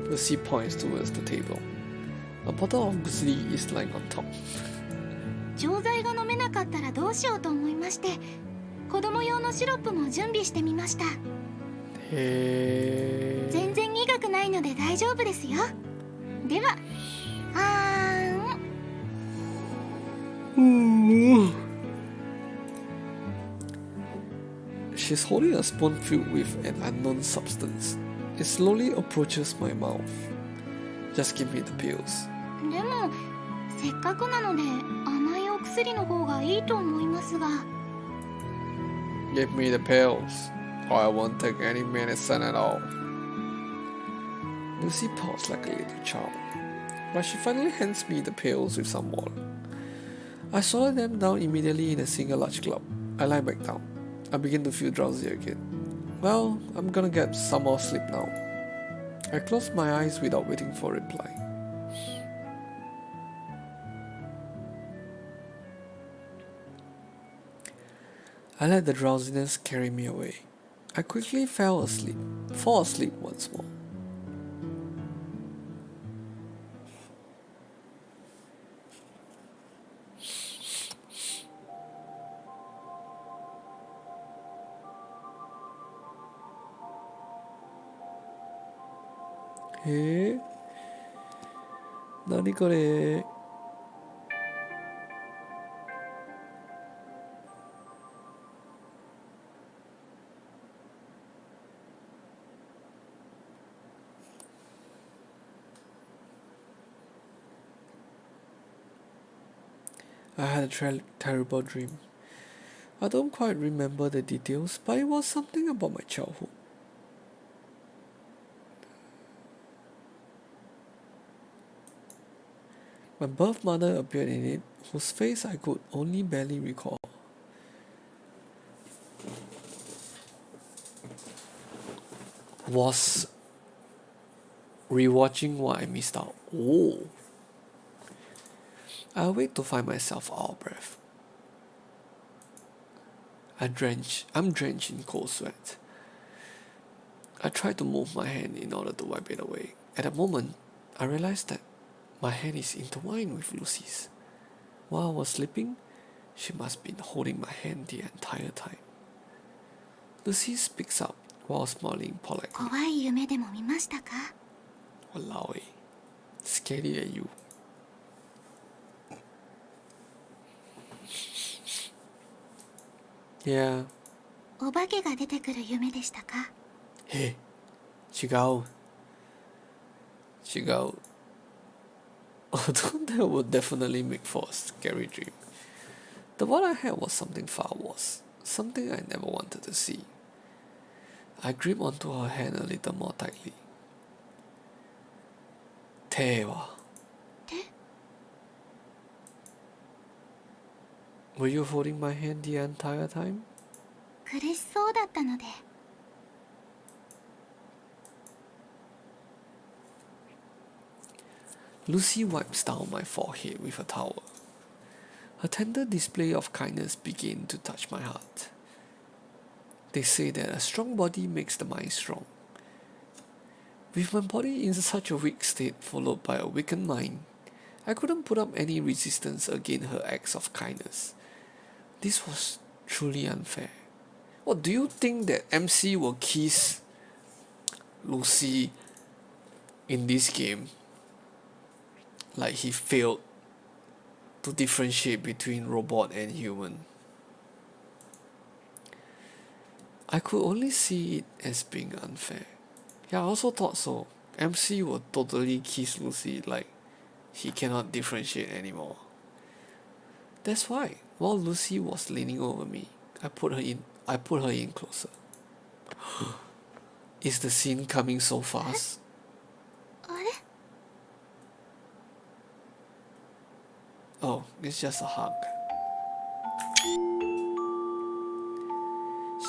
Lucy points towards the table. A bottle of guzli is lying on top. 錠剤が飲めなかったらどうしようと思いまして、子供用のシロップも準備してみました。へー。全然苦くないので大丈夫ですよ。では、She's holding a spoon filled with an unknown substance. It slowly approaches my mouth. Just give me the pills. でもせっかくなので甘いお薬の方がいいと思いますが。 Give me the pills, or I won't take any medicine at all. Lucy paused like a little child, but she finally hands me the pills with some water. I swallow them down immediately in a single large gulp. I lie back down. I begin to feel drowsy again. Well, I'm gonna get some more sleep now. I close my eyes without waiting for a reply. I let the drowsiness carry me away. I quickly fall asleep once more. Hey, nani kore? I had a terrible dream. I don't quite remember the details, but it was something about my childhood. My birth mother appeared in it, whose face I could only barely recall. Was rewatching what I missed out. Oh. I awake to find myself out of breath. I'm drenched in cold sweat. I try to move my hand in order to wipe it away. At that moment, I realized that my hand is intertwined with Lucy's. While I was sleeping, she must have been holding my hand the entire time. Lucy speaks up while smiling politely. 怖い夢でも見ましたか？ Walao, scary at you. Yeah. お化けが出てくる夢でしたか？ Hey, Chigao. Although that would definitely make for a scary dream. The one I had was something far worse, something I never wanted to see. I gripped onto her hand a little more tightly. 手は Were you holding my hand the entire time? 苦しそうだったので。 Lucy wipes down my forehead with a towel. Her tender display of kindness began to touch my heart. They say that a strong body makes the mind strong. With my body in such a weak state followed by a weakened mind, I couldn't put up any resistance against her acts of kindness. This was truly unfair. What do you think that MC will kiss Lucy in this game? Like he failed to differentiate between robot and human. I could only see it as being unfair. Yeah, I also thought so. MC will totally kiss Lucy like he cannot differentiate anymore. That's why, while Lucy was leaning over me, I put her in closer. Is the scene coming so fast? Oh, it's just a hug.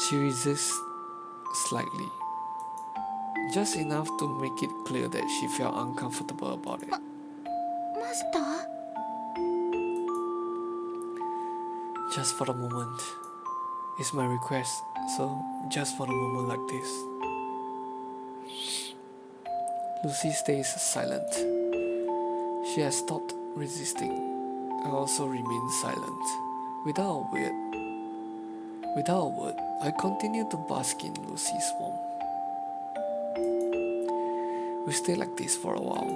She resists slightly, just enough to make it clear that she felt uncomfortable about it. Master? Just for the moment. It's my request, so just for a moment like this. Lucy stays silent. She has stopped resisting. I also remain silent. Without a word, I continue to bask in Lucy's warmth. We stay like this for a while.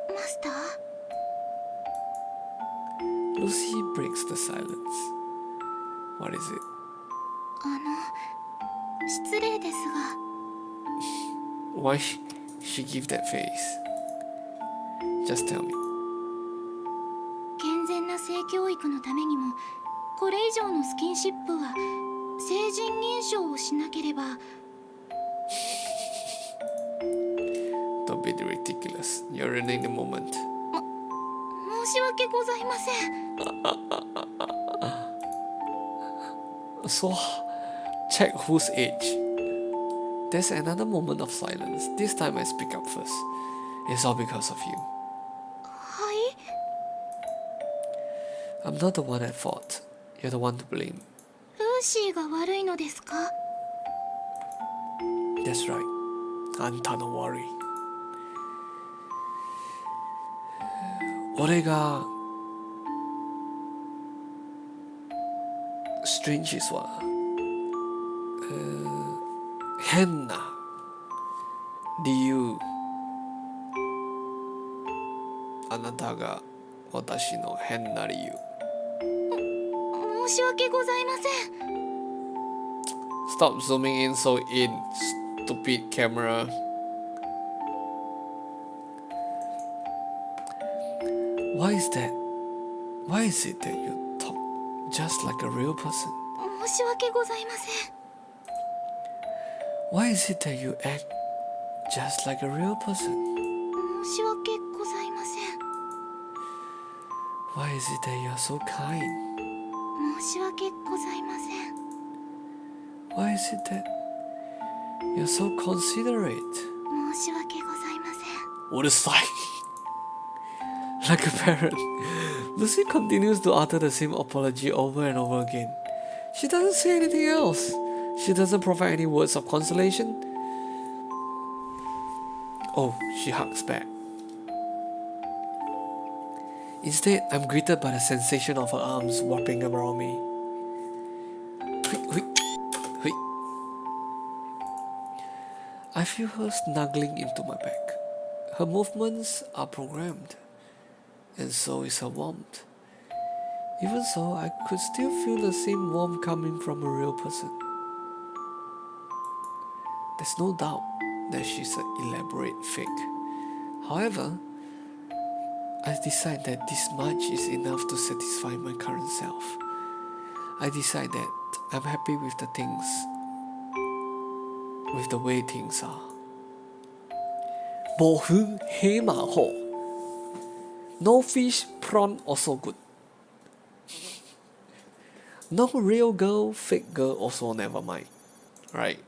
Master? Lucy breaks the silence. What is it? 失礼ですが。 Why she give that face? Just tell me. 健全な性教育のためにも、これ以上のスキンシップは成人認証をしなければ。 Don't be ridiculous. You're ruining the moment. 申し訳ございません。 So, check whose age. There's another moment of silence. This time I speak up first. It's all because of you. はい。 I'm not the one at fault. You're the one to blame. ルーシーが悪いのですか？ That's right. あんたの悪い。俺が strange は、変な理由。あなたが私の変な理由。申し訳ございません。 Stop zooming in so in, stupid camera. Why is that? Why is it that you talk just like a real person? 申し訳ございません。 Why is it that you act just like a real person? 申し訳ございません。 Why is it that you're so kind? 申し訳ございません。 Why is it that you're so considerate? 申し訳ございません。 What a sight! Like a parrot, Lucy continues to utter the same apology over and over again. She doesn't say anything else. She doesn't provide any words of consolation. Oh, she hugs back. Instead, I'm greeted by the sensation of her arms wrapping around me. Hui, hui, hui. I feel her snuggling into my back. Her movements are programmed, and so is her warmth. Even so, I could still feel the same warmth coming from a real person. There's no doubt that she's an elaborate fake. However, I decide that this much is enough to satisfy my current self. I decide that I'm happy with the way things are. 暴風黑馬河 No fish, prawn also good. No real girl, fake girl also never mind. Right?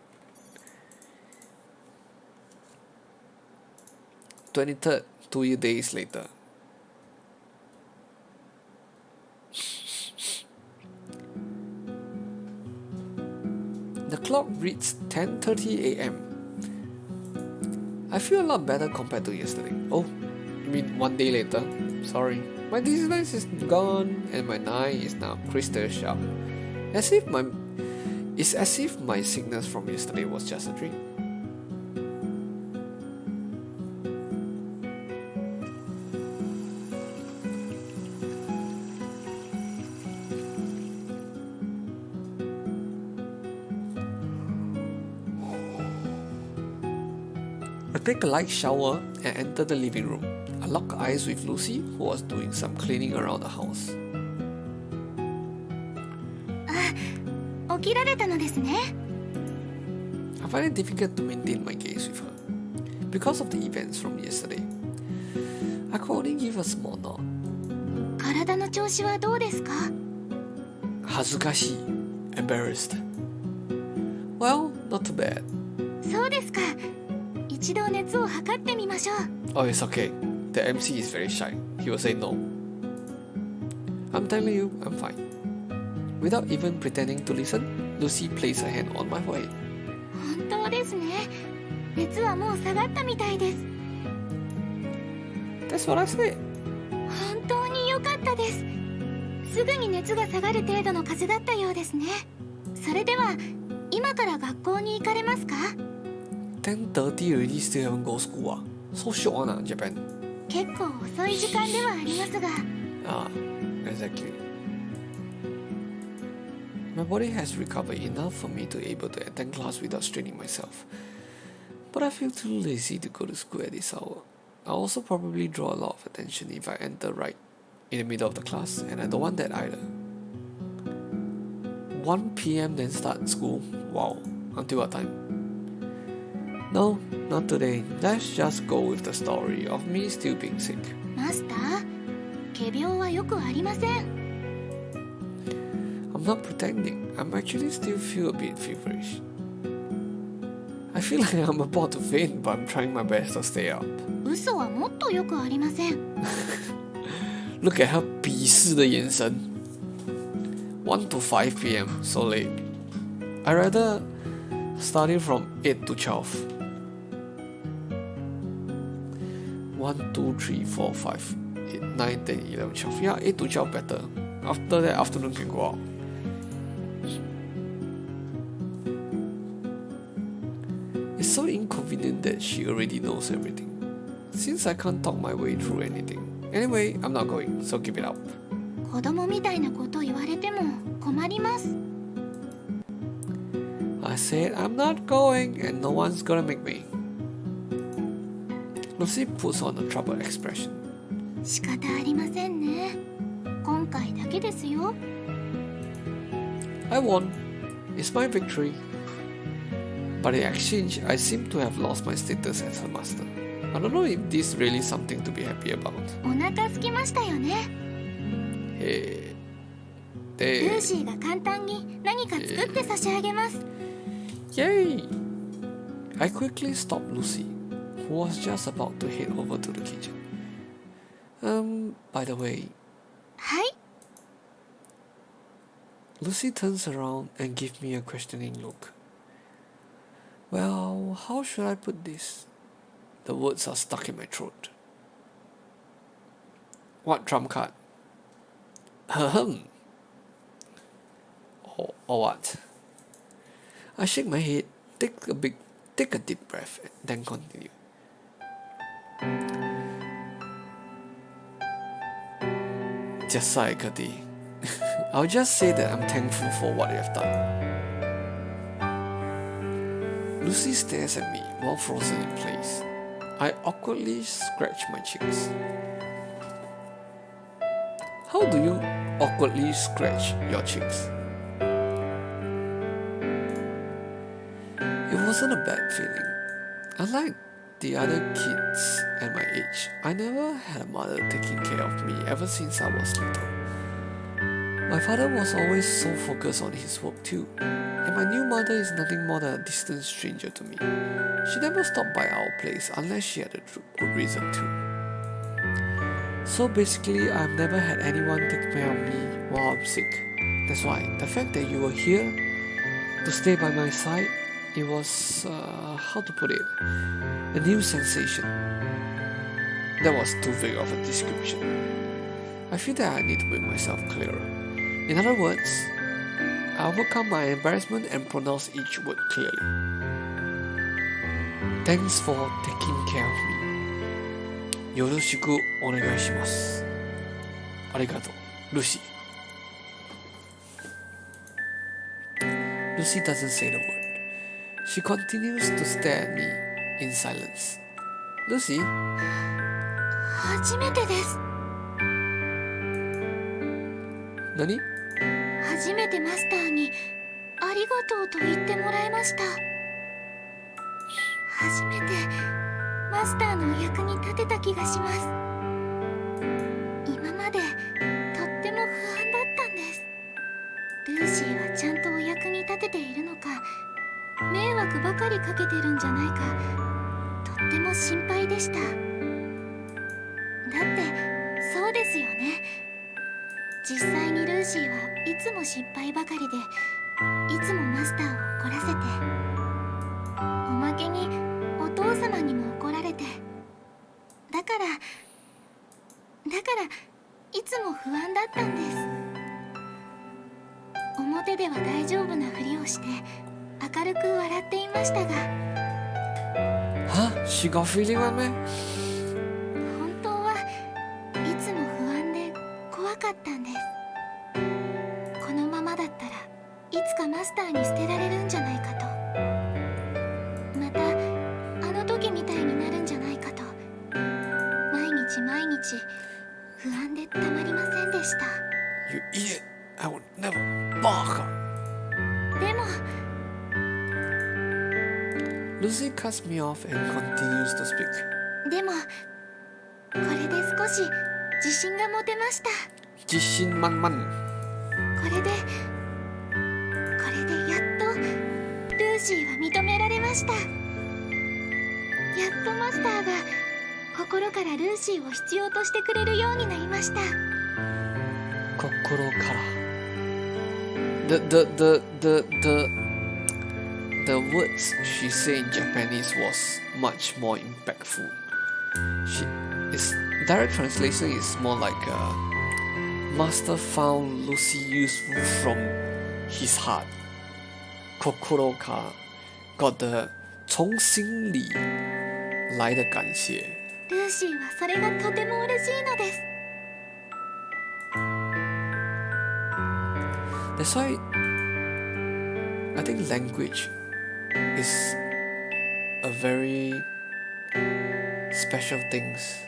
23rd, 2 days later. clock reads 10:30 a.m. I feel a lot better compared to yesterday. Oh, you mean one day later? Sorry. My dizziness is gone and my night is now crystal sharp. It's as if my sickness from yesterday was just a dream. I take a light shower and enter the living room. I lock eyes with Lucy, who was doing some cleaning around the house. 起きられたのですね。 I find it difficult to maintain my gaze with her because of the events from yesterday. I could only give a small nod. 体の調子はどうですか？ 恥ずかしい embarrassed. Well, not too bad. そうですか。一度熱を測ってみましょう。 Oh, it's okay. The MC is very shy. He will say no. I'm telling you, I'm fine. Without even pretending to listen, Lucy placed her hand on my forehead. 本当ですね。熱はもう下がったみたいです。 That's what I said. 本当に良かったです。すぐに熱が下がる程度の風邪だったようですね。それでは今から学校に行かれますか？ 10:30 already still haven't go school. So short on Japan. 結構遅い時間ではありますが。Ah, exactly. My body has recovered enough for me to be able to attend class without straining myself. But I feel too lazy to go to school at this hour. I'll also probably draw a lot of attention if I enter right in the middle of the class, and I don't want that either. 1 p.m. then start school. Wow, until what time? No, not today. Let's just go with the story of me still being sick. マスター、仮病はよくありません。 I'm not pretending. I'm actually still feel a bit feverish. I feel like I'm about to faint, but I'm trying my best to stay up. 嘘はもっとよくありません。 Look at her 鄙视的眼神。1 to 5 p.m. so late. I rather study from 8 to 12. 1, 2, 3, 4, 5, 8, 9, 10, 11, 12. Yeah, 8 to 12 better. After that, afternoon can go out. It's so inconvenient that she already knows everything. Since I can't talk my way through anything. Anyway, I'm not going, so keep it up. 子供みたいなこと言われても困ります。 I said I'm not going and no one's gonna make me. Lucy puts on a troubled expression. 仕方ありませんね。今回だけですよ。 I won. It's my victory. But in exchange, I seem to have lost my status as her master. I don't know if this is really something to be happy about. お腹空きましたよね。Hey. ルーシーが簡単に何か作って差し上げます。 Yay! I quickly stopped Lucy, who was just about to head over to the kitchen. By the way, はい。 Lucy turns around and gives me a questioning look. Well, how should I put this? The words are stuck in my throat. What trump card? Ahem. Or what? I shake my head, take a deep breath, then continue. Just like a day. I'll just say that I'm thankful for what you have done. Lucy stares at me while frozen in place. I awkwardly scratch my cheeks. How do you awkwardly scratch your cheeks? It wasn't a bad feeling. Unlike the other kids at my age, I never had a mother taking care of me ever since I was little. My father was always so focused on his work too, and my new mother is nothing more than a distant stranger to me. She never stopped by our place unless she had a good reason to. So basically, I've never had anyone take care of me while I'm sick. That's why the fact that you were here to stay by my side. It was, how to put it, a new sensation. That was too vague of a description. I feel that I need to make myself clearer. In other words, I overcome my embarrassment and pronounce each word clearly. Thanks for taking care of me. よろしくお願いします。ありがとう、ルシー。Lucy doesn't say the word. She continues to stare at me in silence. Lucy? 初めてです。何？初めてマスターにありがとうと言ってもらいました。初めてマスターのお役に立てた気がします。今までとっても不安だったんです。ルーシーはちゃんとお役に立てているのか、迷惑ばかりかけてるんじゃないか、とっても心配でした。だってそうですよね。実際にルーシーはいつも失敗ばかりで、いつもマスターを怒らせて、おまけにお父様にも怒られて、だからいつも不安だったんです。表では大丈夫なふりをして明るく笑っていましたが。Huh? She got feeling one man? 本当はいつも不安で怖かったんです。このままだったらいつかマスターに捨てられるんじゃないかと、またあの時みたいになるんじゃないかと、毎日不安でたまりませんでした。 You idiot! I would never bark! でも Lucy cuts me off and continues to speak. でもこれで少し自信が持てました。自信満々。これでやっとルーシーは認められました。やっとマスターが心からルーシーを必要としてくれるようになりました。心から。The words she said in Japanese was much more impactful. Its direct translation is more like Master found Lucy useful from his heart. 心から got the 从心里来的感谢。ルーシーはそれがとても嬉しいのです。That's why I think language is a very special things.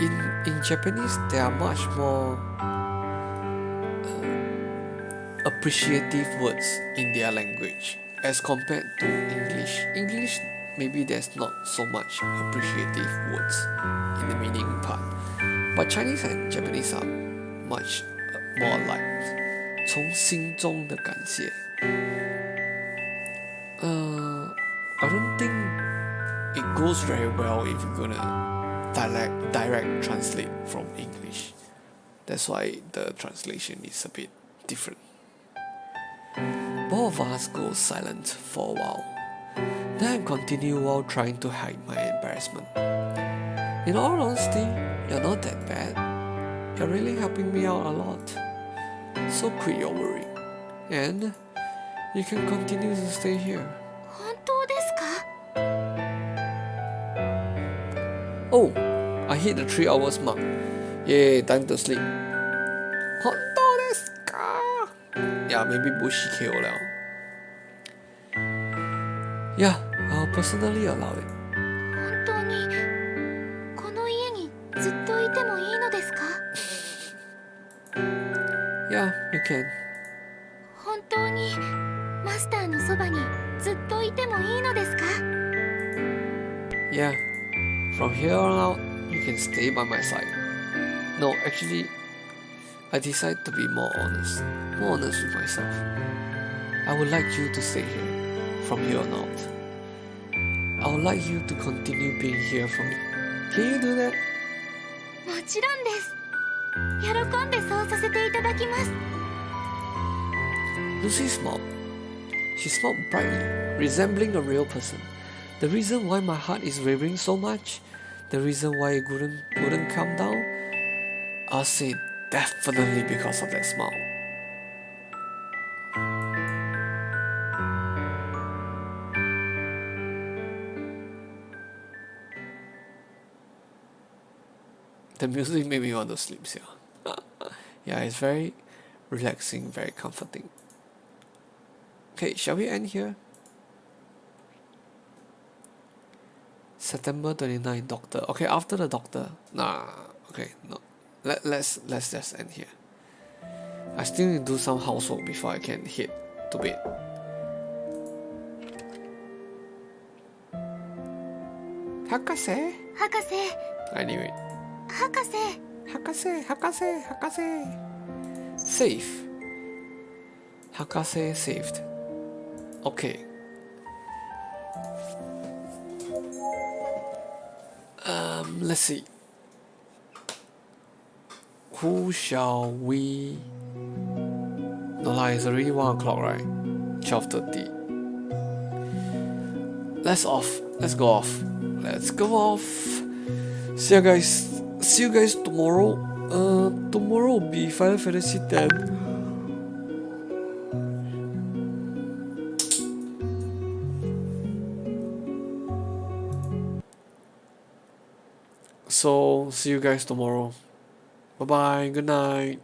In Japanese, there are much more appreciative words in their language as compared to English. English, maybe there's not so much appreciative words in the meaning part, but Chinese and Japanese are much more like 从心中的感谢。I don't think it goes very well if you're gonna direct translate from English. That's why the translation is a bit different. Both of us go silent for a while. Then I continue while trying to hide my embarrassment. In all honesty, you're not that bad. You're really helping me out a lot. So quit your worry. And you can continue to stay here. 本当ですか？ Oh, I hit the 3 hours mark. Yay, time to sleep. 本当ですか? Yeah, maybe Bushi KO 了. Yeah, I'll personally allow it. 本当にこの家にずっといてもいいのですか？ Yeah, you can. 本当にマスターのそばにずっといてもいいのですか？ Yeah, from here on out, you can stay by my side. No, actually, I decided to be more honest with myself. I would like you to stay here from here on out. I would like you to continue being here for me. Can you do that? もちろんです。喜んでそうさせていただきます。Lucy smiled. She smiled brightly, resembling a real person. The reason why my heart is wavering so much, the reason why it wouldn't calm down, I'll say definitely because of that smile. The music made me want to sleep, yeah. Yeah, it's very relaxing, very comforting. Okay, shall we end here? September 29, doctor. Okay, after the doctor. Nah, okay, no. Let's just end here. I still need to do some housework before I can head to bed. Hakase? 博士 I knew it. 博士 Hakase. Safe. Hakase saved. Okay. Let's see. Who shall we? No lah, it's already 1 o'clock, right? 12:30. Let's go off. Let's go off. See you guys tomorrow. Tomorrow will be Final Fantasy X. So see you guys tomorrow. Bye bye. Good night.